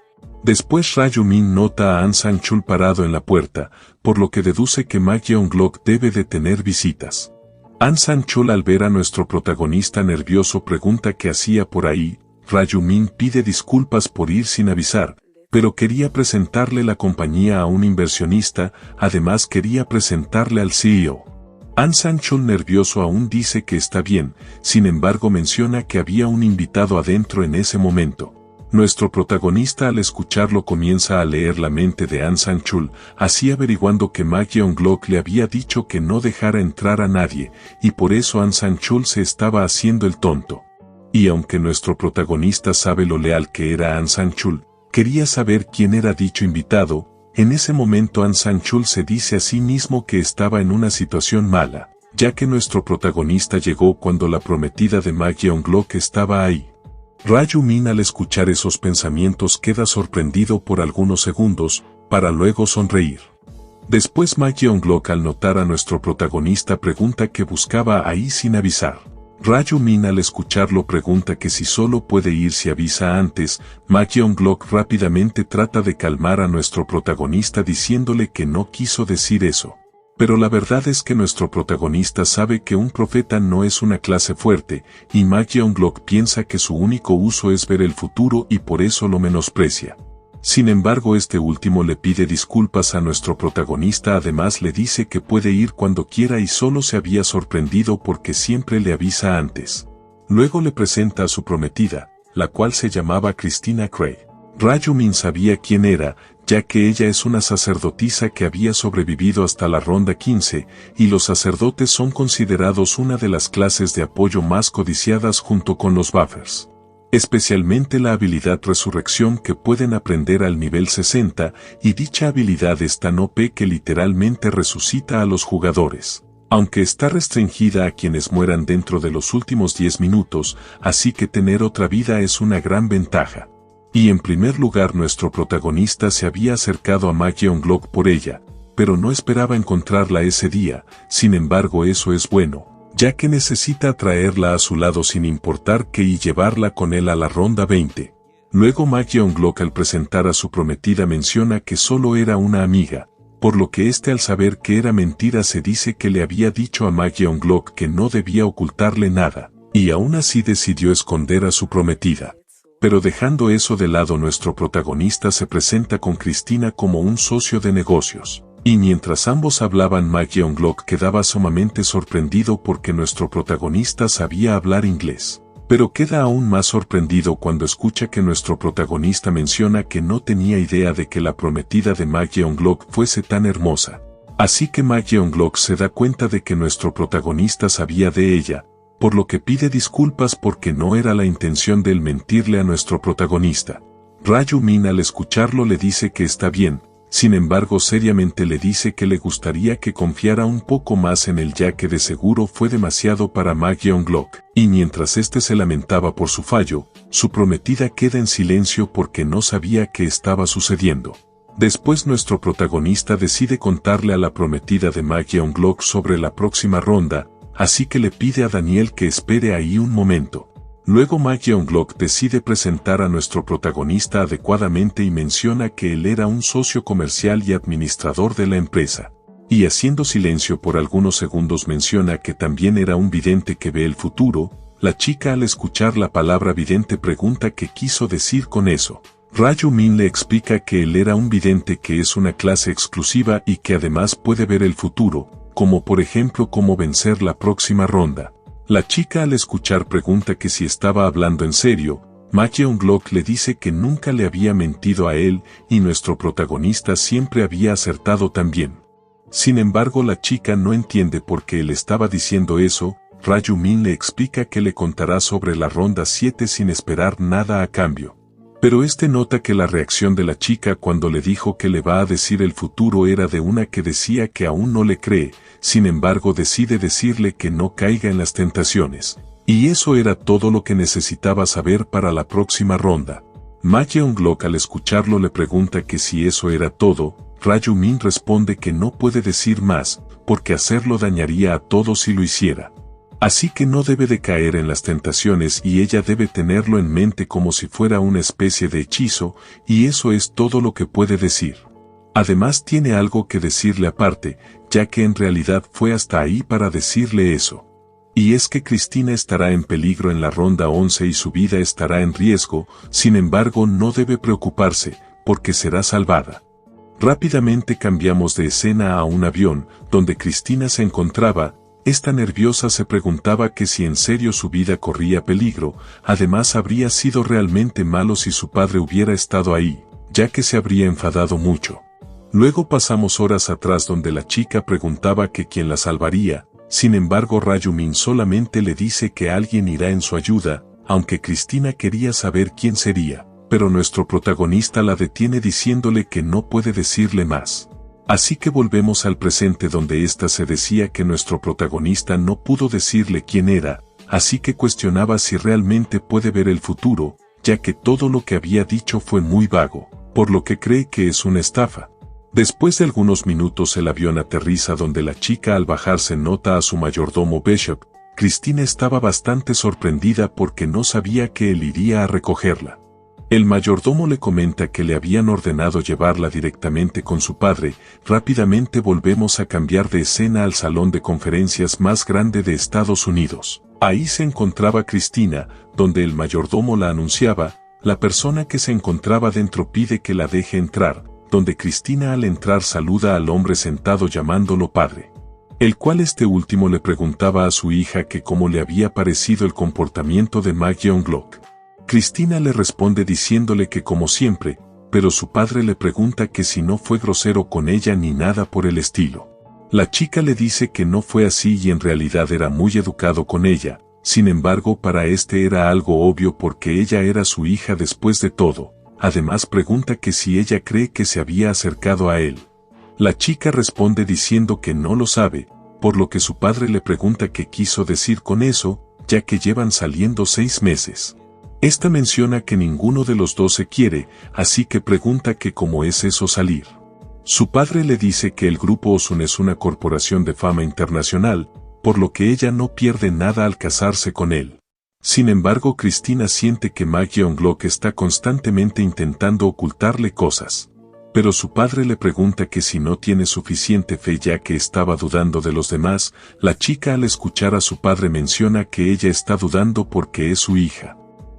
Después Ryu-min nota a An Sang-chul parado en la puerta, por lo que deduce que Ma Yeon-glock debe de tener visitas. An Sang-chul, al ver a nuestro protagonista nervioso, pregunta qué hacía por ahí. Ryu-min pide disculpas por ir sin avisar, pero quería presentarle la compañía a un inversionista, además quería presentarle al CEO. An Sang-chul, nervioso aún, dice que está bien, sin embargo menciona que había un invitado adentro en ese momento. Nuestro protagonista, al escucharlo, comienza a leer la mente de An Sang-chul, así averiguando que Ma Yeon-glock le había dicho que no dejara entrar a nadie, y por eso An Sang-chul se estaba haciendo el tonto. Y aunque nuestro protagonista sabe lo leal que era An Sang-chul, quería saber quién era dicho invitado. En ese momento An Sang-chul se dice a sí mismo que estaba en una situación mala, ya que nuestro protagonista llegó cuando la prometida de Ma Yeon-glock estaba ahí. Ra-Yu-min al escuchar esos pensamientos queda sorprendido por algunos segundos, para luego sonreír. Después Ma Yeon-glock al notar a nuestro protagonista pregunta qué buscaba ahí sin avisar. Ra-Yu-min al escucharlo pregunta que si solo puede ir si avisa antes. Ma Yeon-glock rápidamente trata de calmar a nuestro protagonista diciéndole que no quiso decir eso. Pero la verdad es que nuestro protagonista sabe que un profeta no es una clase fuerte, y Ma Yeon-glock piensa que su único uso es ver el futuro y por eso lo menosprecia. Sin embargo, este último le pide disculpas a nuestro protagonista, además le dice que puede ir cuando quiera y solo se había sorprendido porque siempre le avisa antes. Luego le presenta a su prometida, la cual se llamaba Christina Cray. Ra-Yu-min sabía quién era, ya que ella es una sacerdotisa que había sobrevivido hasta la ronda 15, y los sacerdotes son considerados una de las clases de apoyo más codiciadas junto con los buffers. Especialmente la habilidad Resurrección que pueden aprender al nivel 60, y dicha habilidad es tan OP que literalmente resucita a los jugadores. Aunque está restringida a quienes mueran dentro de los últimos 10 minutos, así que tener otra vida es una gran ventaja. Y en primer lugar nuestro protagonista se había acercado a Ma Yeon-glock por ella, pero no esperaba encontrarla ese día. Sin embargo, eso es bueno, ya que necesita atraerla a su lado sin importar qué y llevarla con él a la ronda 20. Luego Ma Yeon-glock al presentar a su prometida menciona que solo era una amiga, por lo que al saber que era mentira se dice que le había dicho a Ma Yeon-glock que no debía ocultarle nada, y aún así decidió esconder a su prometida. Pero dejando eso de lado, nuestro protagonista se presenta con Christina como un socio de negocios. Y mientras ambos hablaban, Ma Yeon-glock quedaba sumamente sorprendido porque nuestro protagonista sabía hablar inglés. Pero queda aún más sorprendido cuando escucha que nuestro protagonista menciona que no tenía idea de que la prometida de Ma Yeon-glock fuese tan hermosa. Así que Ma Yeon-glock se da cuenta de que nuestro protagonista sabía de ella, por lo que pide disculpas porque no era la intención de él mentirle a nuestro protagonista. Ra-Yu-min al escucharlo le dice que está bien, sin embargo seriamente le dice que le gustaría que confiara un poco más en él ya que de seguro fue demasiado para Ma Yeon-glock, y mientras se lamentaba por su fallo, su prometida queda en silencio porque no sabía qué estaba sucediendo. Después nuestro protagonista decide contarle a la prometida de Ma Yeon-glock sobre la próxima ronda, así que le pide a Daniel que espere ahí un momento. Luego Ma Yeon-glock decide presentar a nuestro protagonista adecuadamente y menciona que él era un socio comercial y administrador de la empresa. Y haciendo silencio por algunos segundos menciona que también era un vidente que ve el futuro. La chica al escuchar la palabra vidente pregunta qué quiso decir con eso. Ra-Yu-min le explica que él era un vidente que es una clase exclusiva y que además puede ver el futuro, como por ejemplo cómo vencer la próxima ronda. La chica al escuchar pregunta que si estaba hablando en serio. Ma Yeon-glock le dice que nunca le había mentido a él y nuestro protagonista siempre había acertado también. Sin embargo, la chica no entiende por qué él estaba diciendo eso. Ra-Yu-min le explica que le contará sobre la ronda 7 sin esperar nada a cambio. Pero nota que la reacción de la chica cuando le dijo que le va a decir el futuro era de una que decía que aún no le cree, sin embargo decide decirle que no caiga en las tentaciones. Y eso era todo lo que necesitaba saber para la próxima ronda. Ma Yeon-glock al escucharlo le pregunta que si eso era todo. Ra-Yu-min responde que no puede decir más, porque hacerlo dañaría a todos si lo hiciera. Así que no debe de caer en las tentaciones y ella debe tenerlo en mente como si fuera una especie de hechizo, y eso es todo lo que puede decir. Además tiene algo que decirle aparte, ya que en realidad fue hasta ahí para decirle eso. Y es que Christina estará en peligro en la ronda 11 y su vida estará en riesgo, sin embargo no debe preocuparse, porque será salvada. Rápidamente cambiamos de escena a un avión, donde Christina se encontraba. Esta nerviosa se preguntaba que si en serio su vida corría peligro, además habría sido realmente malo si su padre hubiera estado ahí, ya que se habría enfadado mucho. Luego pasamos horas atrás donde la chica preguntaba que quién la salvaría, sin embargo Ra-Yu-min solamente le dice que alguien irá en su ayuda, aunque Christina quería saber quién sería, pero nuestro protagonista la detiene diciéndole que no puede decirle más. Así que volvemos al presente donde ésta se decía que nuestro protagonista no pudo decirle quién era, así que cuestionaba si realmente puede ver el futuro, ya que todo lo que había dicho fue muy vago, por lo que cree que es una estafa. Después de algunos minutos el avión aterriza donde la chica al bajarse nota a su mayordomo Bishop. Cristina estaba bastante sorprendida porque no sabía que él iría a recogerla. El mayordomo le comenta que le habían ordenado llevarla directamente con su padre. Rápidamente volvemos a cambiar de escena al salón de conferencias más grande de Estados Unidos. Ahí se encontraba Cristina, donde el mayordomo la anunciaba. La persona que se encontraba dentro pide que la deje entrar, donde Cristina al entrar saluda al hombre sentado llamándolo padre. El cual este último le preguntaba a su hija que cómo le había parecido el comportamiento de Mag Younglock. Cristina le responde diciéndole que como siempre, pero su padre le pregunta que si no fue grosero con ella ni nada por el estilo. La chica le dice que no fue así y en realidad era muy educado con ella, sin embargo para este era algo obvio porque ella era su hija después de todo. Además pregunta que si ella cree que se había acercado a él. La chica responde diciendo que no lo sabe, por lo que su padre le pregunta qué quiso decir con eso, ya que llevan saliendo 6 meses. Esta menciona que ninguno de los dos se quiere, así que pregunta que cómo es eso salir. Su padre le dice que el grupo Ozune es una corporación de fama internacional, por lo que ella no pierde nada al casarse con él. Sin embargo, Cristina siente que Mag Younglock está constantemente intentando ocultarle cosas. Pero su padre le pregunta que si no tiene suficiente fe ya que estaba dudando de los demás. La chica al escuchar a su padre menciona que ella está dudando porque es su hija.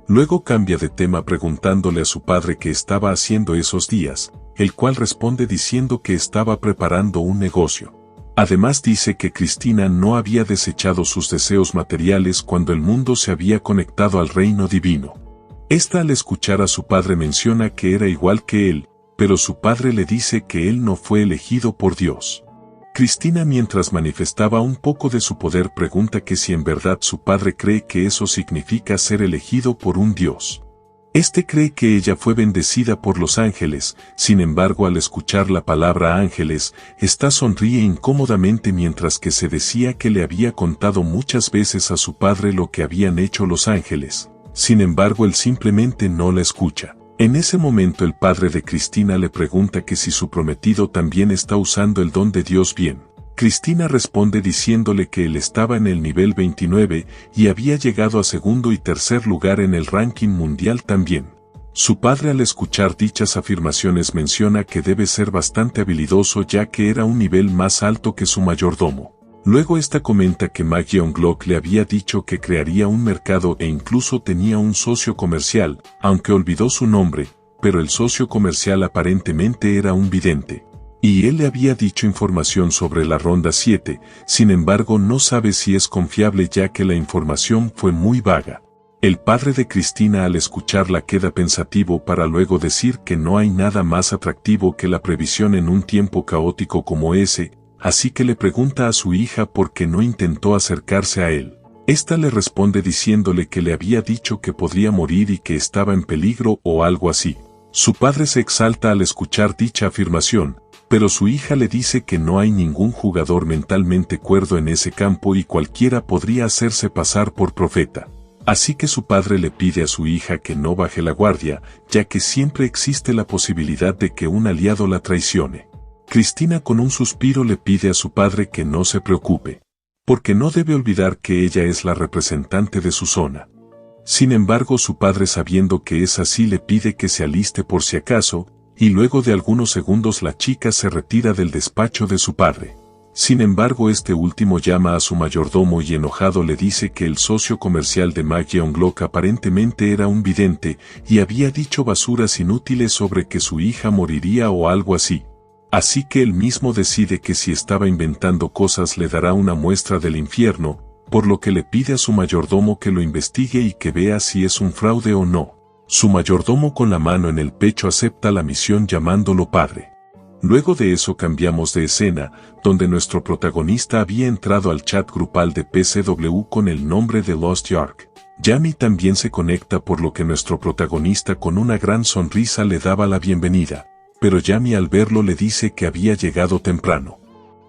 Luego cambia de tema preguntándole a su padre qué estaba haciendo esos días, el cual responde diciendo que estaba preparando un negocio. Además dice que Cristina no había desechado sus deseos materiales cuando el mundo se había conectado al reino divino. Esta al escuchar a su padre menciona que era igual que él, pero su padre le dice que él no fue elegido por Dios. Cristina mientras manifestaba un poco de su poder pregunta que si en verdad su padre cree que eso significa ser elegido por un Dios. Este cree que ella fue bendecida por los ángeles, sin embargo al escuchar la palabra ángeles, esta sonríe incómodamente mientras que se decía que le había contado muchas veces a su padre lo que habían hecho los ángeles. Sin embargo él simplemente no la escucha. En ese momento el padre de Cristina le pregunta que si su prometido también está usando el don de Dios bien. Cristina responde diciéndole que él estaba en el nivel 29 y había llegado a segundo y tercer lugar en el ranking mundial también. Su padre al escuchar dichas afirmaciones menciona que debe ser bastante habilidoso ya que era un nivel más alto que su mayordomo. Luego esta comenta que Mag Younglock le había dicho que crearía un mercado e incluso tenía un socio comercial, aunque olvidó su nombre, pero el socio comercial aparentemente era un vidente. Y él le había dicho información sobre la ronda 7, sin embargo no sabe si es confiable ya que la información fue muy vaga. El padre de Cristina al escucharla queda pensativo para luego decir que no hay nada más atractivo que la previsión en un tiempo caótico como ese, así que le pregunta a su hija por qué no intentó acercarse a él. Esta le responde diciéndole que le había dicho que podría morir y que estaba en peligro o algo así. Su padre se exalta al escuchar dicha afirmación, pero su hija le dice que no hay ningún jugador mentalmente cuerdo en ese campo y cualquiera podría hacerse pasar por profeta. Así que su padre le pide a su hija que no baje la guardia, ya que siempre existe la posibilidad de que un aliado la traicione. Cristina con un suspiro le pide a su padre que no se preocupe, porque no debe olvidar que ella es la representante de su zona. Sin embargo, su padre sabiendo que es así le pide que se aliste por si acaso, y luego de algunos segundos la chica se retira del despacho de su padre. Sin embargo, este último llama a su mayordomo y enojado le dice que el socio comercial de Mag Younglock aparentemente era un vidente y había dicho basuras inútiles sobre que su hija moriría o algo así. Así que él mismo decide que si estaba inventando cosas le dará una muestra del infierno, por lo que le pide a su mayordomo que lo investigue y que vea si es un fraude o no. Su mayordomo con la mano en el pecho acepta la misión llamándolo padre. Luego de eso cambiamos de escena, donde nuestro protagonista había entrado al chat grupal de PCW con el nombre de Lost Ark. Yami también se conecta por lo que nuestro protagonista con una gran sonrisa le daba la bienvenida. pero Yami al verlo le dice que había llegado temprano.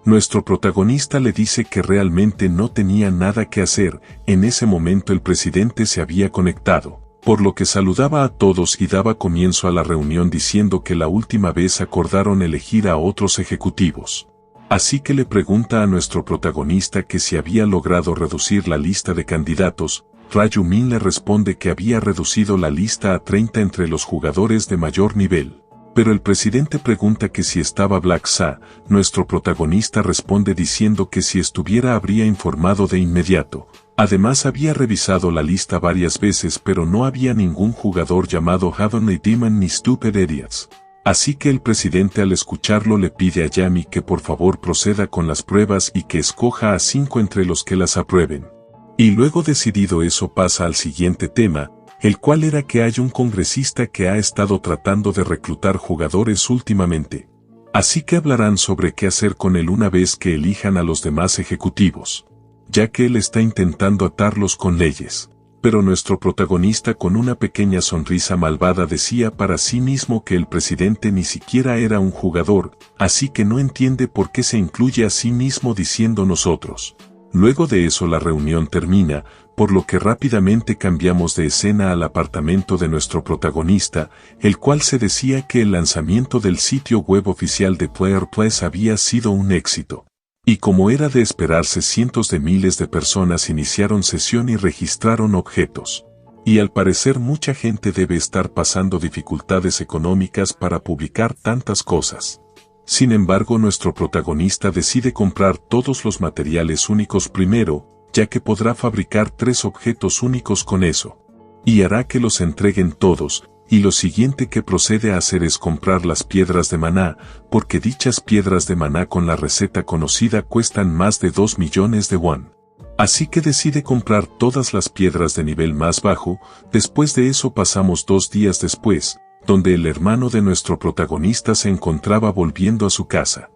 Nuestro protagonista le dice que realmente no tenía nada que hacer. En ese momento el presidente se había conectado, por lo que saludaba a todos y daba comienzo a la reunión diciendo que la última vez acordaron elegir a otros ejecutivos. Así que le pregunta a nuestro protagonista que si había logrado reducir la lista de candidatos. Ra-Yu-min le responde que había reducido la lista a 30 entre los jugadores de mayor nivel. Pero el presidente pregunta que si estaba Black Sa. Nuestro protagonista responde diciendo que si estuviera habría informado de inmediato. Además había revisado la lista varias veces pero no había ningún jugador llamado Heavenly Demon ni Stupid Idiots. Así que el presidente al escucharlo le pide a Yami que por favor proceda con las pruebas y que escoja a 5 entre los que las aprueben. Y luego decidido eso pasa al siguiente tema, el cual era que hay un congresista que ha estado tratando de reclutar jugadores últimamente. Así que hablarán sobre qué hacer con él una vez que elijan a los demás ejecutivos, ya que él está intentando atarlos con leyes. Pero nuestro protagonista con una pequeña sonrisa malvada decía para sí mismo que el presidente ni siquiera era un jugador, así que no entiende por qué se incluye a sí mismo diciendo nosotros. Luego de eso la reunión termina, por lo que rápidamente cambiamos de escena al apartamento de nuestro protagonista, el cual se decía que el lanzamiento del sitio web oficial de Player Plus había sido un éxito. Y como era de esperarse, cientos de miles de personas iniciaron sesión y registraron objetos. Y al parecer mucha gente debe estar pasando dificultades económicas para publicar tantas cosas. Sin embargo, nuestro protagonista decide comprar todos los materiales únicos primero, ya que podrá fabricar 3 objetos únicos con eso. Y hará que los entreguen todos, y lo siguiente que procede a hacer es comprar las piedras de maná, porque dichas piedras de maná con la receta conocida cuestan más de 2 millones de won. Así que decide comprar todas las piedras de nivel más bajo. Después de eso pasamos 2 días después, donde el hermano de nuestro protagonista se encontraba volviendo a su casa.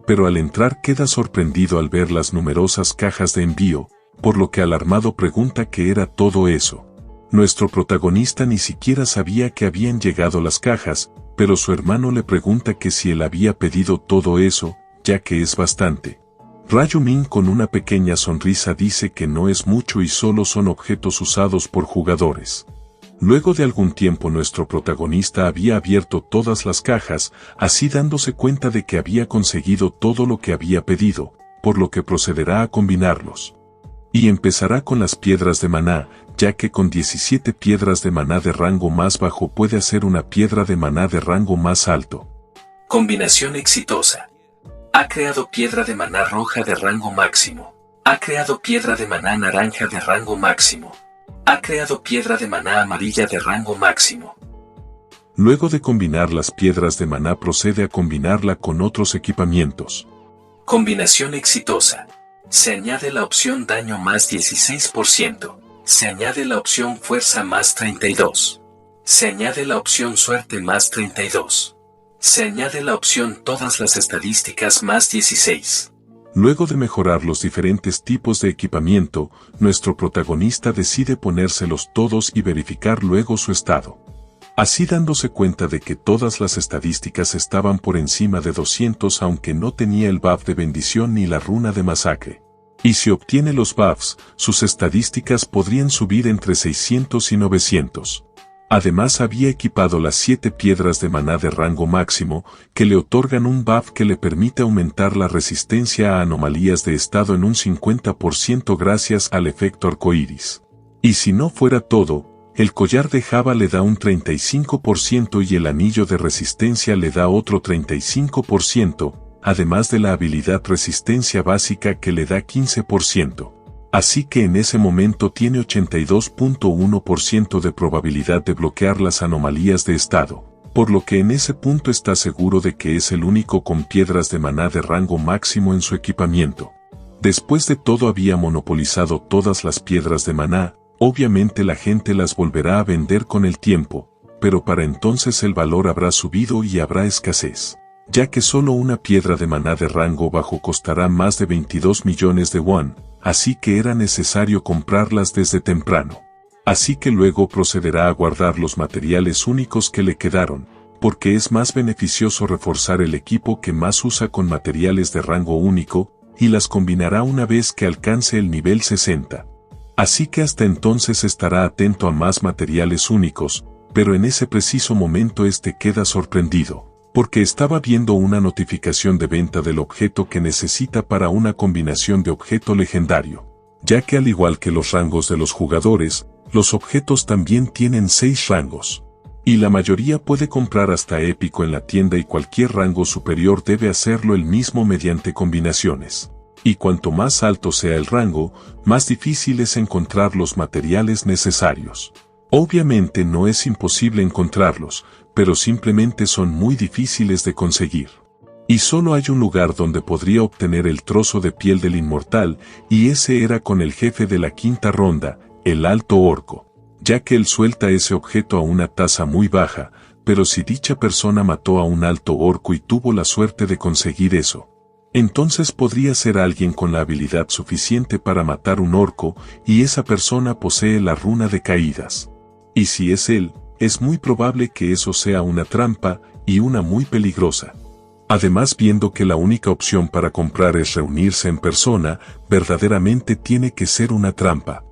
Pero al entrar queda sorprendido al ver las numerosas cajas de envío, por lo que alarmado pregunta qué era todo eso. Nuestro protagonista ni siquiera sabía que habían llegado las cajas, pero su hermano le pregunta que si él había pedido todo eso, ya que es bastante. Ra-Yu-min con una pequeña sonrisa dice que no es mucho y solo son objetos usados por jugadores. Luego de algún tiempo nuestro protagonista había abierto todas las cajas, así dándose cuenta de que había conseguido todo lo que había pedido, por lo que procederá a combinarlos. Y empezará con las piedras de maná, ya que con 17 piedras de maná de rango más bajo puede hacer una piedra de maná de rango más alto. Combinación exitosa. Ha creado piedra de maná roja de rango máximo. Ha creado piedra de maná naranja de rango máximo. Ha creado piedra de maná amarilla de rango máximo. Luego de combinar las piedras de maná procede a combinarla con otros equipamientos. Combinación exitosa. Se añade la opción daño más 16%. Se añade la opción fuerza más 32. Se añade la opción suerte más 32. Se añade la opción todas las estadísticas más 16. Luego de mejorar los diferentes tipos de equipamiento, nuestro protagonista decide ponérselos todos y verificar luego su estado. Así dándose cuenta de que todas las estadísticas estaban por encima de 200 aunque no tenía el buff de bendición ni la runa de masacre. Y si obtiene los buffs, sus estadísticas podrían subir entre 600 y 900. Además había equipado las 7 piedras de maná de rango máximo, que le otorgan un buff que le permite aumentar la resistencia a anomalías de estado en un 50% gracias al efecto arcoíris. Y si no fuera todo, el collar de Java le da un 35% y el anillo de resistencia le da otro 35%, además de la habilidad resistencia básica que le da 15%. Así que en ese momento tiene 82.1% de probabilidad de bloquear las anomalías de estado, por lo que en ese punto está seguro de que es el único con piedras de maná de rango máximo en su equipamiento. Después de todo había monopolizado todas las piedras de maná, obviamente la gente las volverá a vender con el tiempo, pero para entonces el valor habrá subido y habrá escasez, ya que solo una piedra de maná de rango bajo costará más de 22 millones de won, así que era necesario comprarlas desde temprano. Así que luego procederá a guardar los materiales únicos que le quedaron, porque es más beneficioso reforzar el equipo que más usa con materiales de rango único, y las combinará una vez que alcance el nivel 60. Así que hasta entonces estará atento a más materiales únicos, pero en ese preciso momento queda sorprendido, porque estaba viendo una notificación de venta del objeto que necesita para una combinación de objeto legendario, ya que al igual que los rangos de los jugadores, los objetos también tienen 6 rangos. Y la mayoría puede comprar hasta épico en la tienda y cualquier rango superior debe hacerlo el mismo mediante combinaciones. Y cuanto más alto sea el rango, más difícil es encontrar los materiales necesarios. Obviamente no es imposible encontrarlos, pero simplemente son muy difíciles de conseguir. Y solo hay un lugar donde podría obtener el trozo de piel del inmortal, y ese era con el jefe de la quinta ronda, el Alto Orco, ya que él suelta ese objeto a una tasa muy baja, pero si dicha persona mató a un Alto Orco y tuvo la suerte de conseguir eso, entonces podría ser alguien con la habilidad suficiente para matar un orco, y esa persona posee la runa de caídas. Y si es él, es muy probable que eso sea una trampa, y una muy peligrosa. Además, viendo que la única opción para comprar es reunirse en persona, verdaderamente tiene que ser una trampa.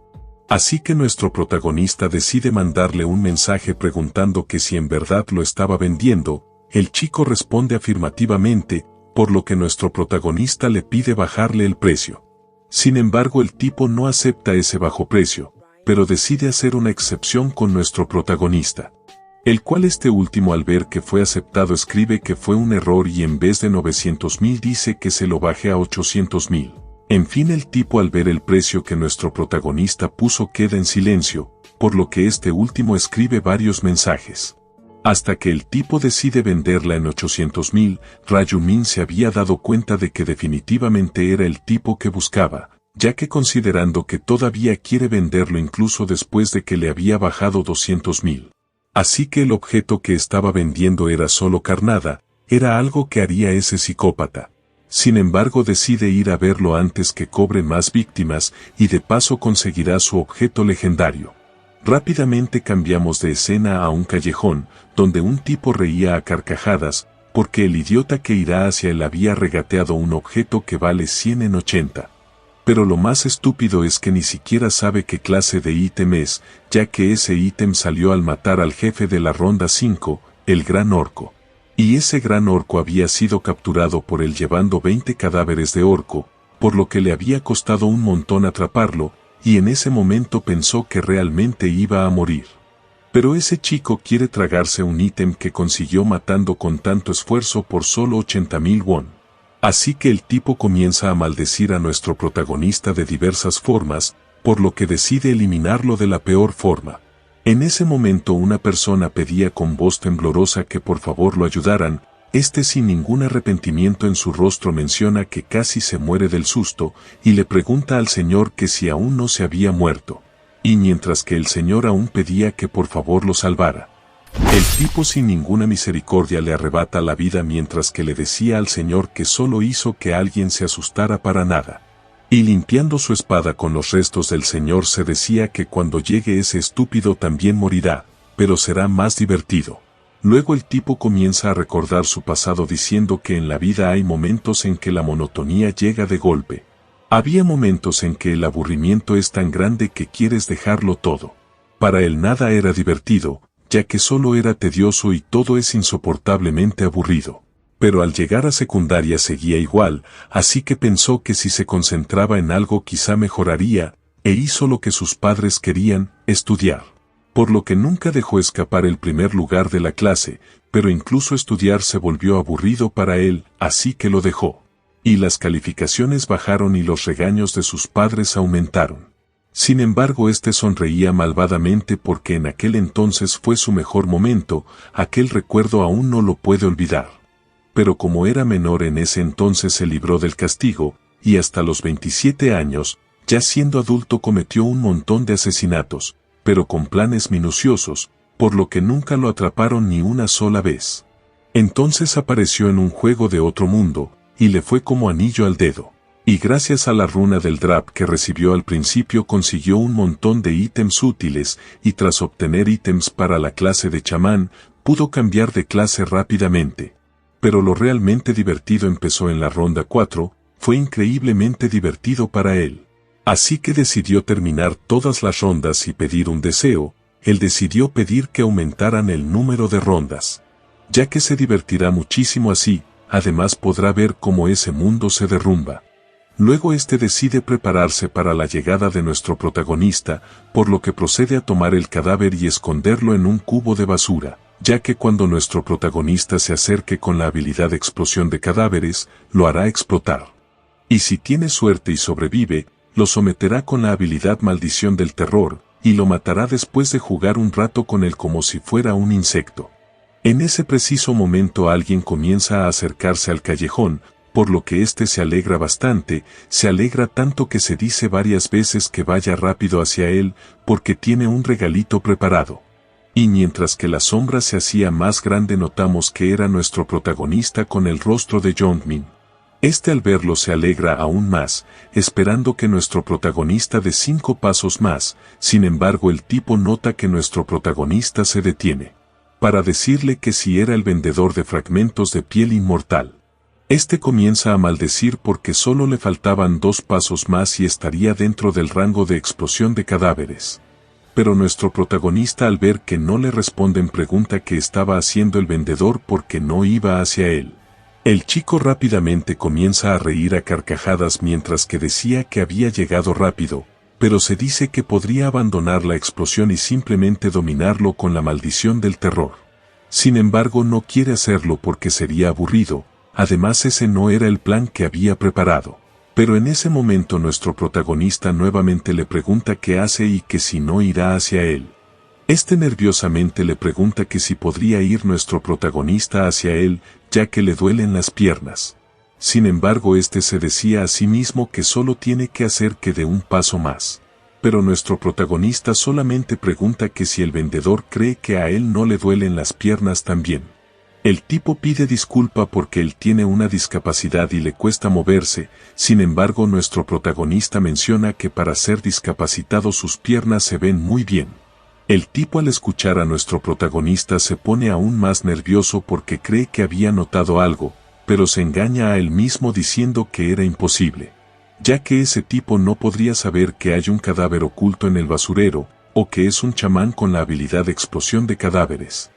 Así que nuestro protagonista decide mandarle un mensaje preguntando que si en verdad lo estaba vendiendo. El chico responde afirmativamente, por lo que nuestro protagonista le pide bajarle el precio. Sin embargo, el tipo no acepta ese bajo precio, pero decide hacer una excepción con nuestro protagonista, el cual último al ver que fue aceptado escribe que fue un error y en vez de 900.000 dice que se lo baje a 800.000. En fin, el tipo al ver el precio que nuestro protagonista puso queda en silencio, por lo que último escribe varios mensajes. Hasta que el tipo decide venderla en 800.000, Rayumin se había dado cuenta de que definitivamente era el tipo que buscaba, ya que considerando que todavía quiere venderlo incluso después de que le había bajado 200.000. Así que el objeto que estaba vendiendo era solo carnada, era algo que haría ese psicópata. Sin embargo, decide ir a verlo antes que cobre más víctimas y de paso conseguirá su objeto legendario. Rápidamente cambiamos de escena a un callejón, donde un tipo reía a carcajadas, porque el idiota que irá hacia él había regateado un objeto que vale 100 en 80. Pero lo más estúpido es que ni siquiera sabe qué clase de ítem es, ya que ese ítem salió al matar al jefe de la ronda 5, el Gran Orco. Y ese Gran Orco había sido capturado por él llevando 20 cadáveres de orco, por lo que le había costado un montón atraparlo, y en ese momento pensó que realmente iba a morir. Pero ese chico quiere tragarse un ítem que consiguió matando con tanto esfuerzo por solo 80.000 won. Así que el tipo comienza a maldecir a nuestro protagonista de diversas formas, por lo que decide eliminarlo de la peor forma. En ese momento una persona pedía con voz temblorosa que por favor lo ayudaran. Sin ningún arrepentimiento en su rostro menciona que casi se muere del susto, y le pregunta al señor que si aún no se había muerto. Y mientras que el señor aún pedía que por favor lo salvara, el tipo sin ninguna misericordia le arrebata la vida mientras que le decía al señor que solo hizo que alguien se asustara para nada. Y limpiando su espada con los restos del señor se decía que cuando llegue ese estúpido también morirá, pero será más divertido. Luego el tipo comienza a recordar su pasado diciendo que en la vida hay momentos en que la monotonía llega de golpe. Había momentos en que el aburrimiento es tan grande que quieres dejarlo todo. Para él nada era divertido, ya que solo era tedioso y todo es insoportablemente aburrido. Pero al llegar a secundaria seguía igual, así que pensó que si se concentraba en algo quizá mejoraría, e hizo lo que sus padres querían, estudiar. Por lo que nunca dejó escapar el primer lugar de la clase, pero incluso estudiar se volvió aburrido para él, así que lo dejó. Y las calificaciones bajaron y los regaños de sus padres aumentaron. Sin embargo, sonreía malvadamente porque en aquel entonces fue su mejor momento, aquel recuerdo aún no lo puede olvidar. Pero como era menor en ese entonces se libró del castigo, y hasta los 27 años, ya siendo adulto cometió un montón de asesinatos, pero con planes minuciosos, por lo que nunca lo atraparon ni una sola vez. Entonces apareció en un juego de otro mundo, y le fue como anillo al dedo. Y gracias a la runa del Drap que recibió al principio consiguió un montón de ítems útiles, y tras obtener ítems para la clase de chamán, pudo cambiar de clase rápidamente. Pero lo realmente divertido empezó en la ronda 4, fue increíblemente divertido para él. Así que decidió terminar todas las rondas y pedir un deseo. Él decidió pedir que aumentaran el número de rondas, ya que se divertirá muchísimo así, además podrá ver cómo ese mundo se derrumba. Luego decide prepararse para la llegada de nuestro protagonista, por lo que procede a tomar el cadáver y esconderlo en un cubo de basura, ya que cuando nuestro protagonista se acerque con la habilidad de explosión de cadáveres, lo hará explotar. Y si tiene suerte y sobrevive, lo someterá con la habilidad maldición del terror, y lo matará después de jugar un rato con él como si fuera un insecto. En ese preciso momento alguien comienza a acercarse al callejón, por lo que se alegra bastante, se alegra tanto que se dice varias veces que vaya rápido hacia él, porque tiene un regalito preparado. Y mientras que la sombra se hacía más grande notamos que era nuestro protagonista con el rostro de Jongmin. Al verlo se alegra aún más, esperando que nuestro protagonista dé 5 pasos más, sin embargo el tipo nota que nuestro protagonista se detiene, para decirle que si era el vendedor de fragmentos de piel inmortal. Comienza a maldecir porque solo le faltaban 2 pasos más y estaría dentro del rango de explosión de cadáveres. Pero nuestro protagonista al ver que no le responden pregunta qué estaba haciendo el vendedor porque no iba hacia él. El chico rápidamente comienza a reír a carcajadas mientras que decía que había llegado rápido, pero se dice que podría abandonar la explosión y simplemente dominarlo con la maldición del terror. Sin embargo no quiere hacerlo porque sería aburrido, además ese no era el plan que había preparado. Pero en ese momento nuestro protagonista nuevamente le pregunta qué hace y que si no irá hacia él. Nerviosamente le pregunta que si podría ir nuestro protagonista hacia él, ya que le duelen las piernas. Sin embargo se decía a sí mismo que solo tiene que hacer que dé un paso más. Pero nuestro protagonista solamente pregunta que si el vendedor cree que a él no le duelen las piernas también. El tipo pide disculpa porque él tiene una discapacidad y le cuesta moverse, sin embargo nuestro protagonista menciona que para ser discapacitado sus piernas se ven muy bien. El tipo al escuchar a nuestro protagonista se pone aún más nervioso porque cree que había notado algo, pero se engaña a él mismo diciendo que era imposible, ya que ese tipo no podría saber que hay un cadáver oculto en el basurero, o que es un chamán con la habilidad de explosión de cadáveres.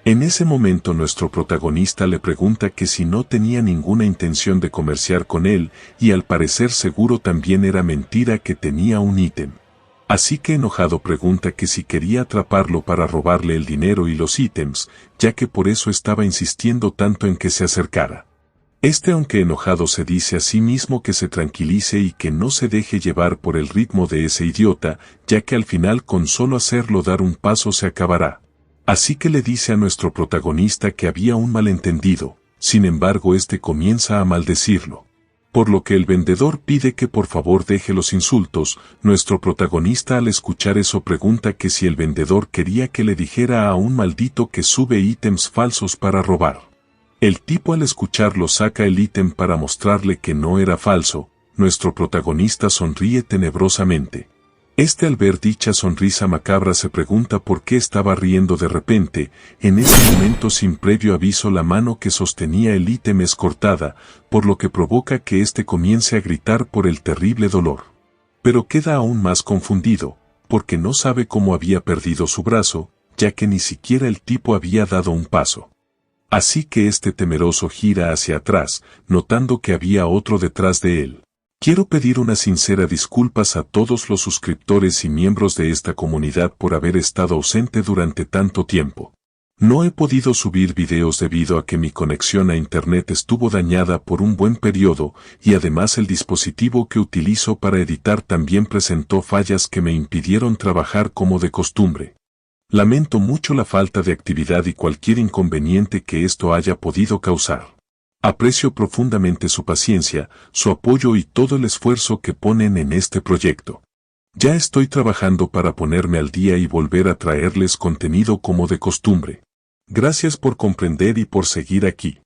En ese momento nuestro protagonista le pregunta que si no tenía ninguna intención de comerciar con él, y al parecer seguro también era mentira que tenía un ítem. Así que enojado pregunta que si quería atraparlo para robarle el dinero y los ítems, ya que por eso estaba insistiendo tanto en que se acercara. Aunque enojado se dice a sí mismo que se tranquilice y que no se deje llevar por el ritmo de ese idiota, ya que al final con solo hacerlo dar un paso se acabará. Así que le dice a nuestro protagonista que había un malentendido, sin embargo comienza a maldecirlo. Por lo que el vendedor pide que por favor deje los insultos, nuestro protagonista al escuchar eso pregunta que si el vendedor quería que le dijera a un maldito que sube ítems falsos para robar. El tipo al escucharlo saca el ítem para mostrarle que no era falso, nuestro protagonista sonríe tenebrosamente. Al ver dicha sonrisa macabra se pregunta por qué estaba riendo de repente, en ese momento sin previo aviso la mano que sostenía el ítem es cortada, por lo que provoca que comience a gritar por el terrible dolor. Pero queda aún más confundido, porque no sabe cómo había perdido su brazo, ya que ni siquiera el tipo había dado un paso. Así que temeroso gira hacia atrás, notando que había otro detrás de él. Quiero pedir una sincera disculpas a todos los suscriptores y miembros de esta comunidad por haber estado ausente durante tanto tiempo. No he podido subir videos debido a que mi conexión a internet estuvo dañada por un buen periodo y además el dispositivo que utilizo para editar también presentó fallas que me impidieron trabajar como de costumbre. Lamento mucho la falta de actividad y cualquier inconveniente que esto haya podido causar. Aprecio profundamente su paciencia, su apoyo y todo el esfuerzo que ponen en este proyecto. Ya estoy trabajando para ponerme al día y volver a traerles contenido como de costumbre. Gracias por comprender y por seguir aquí.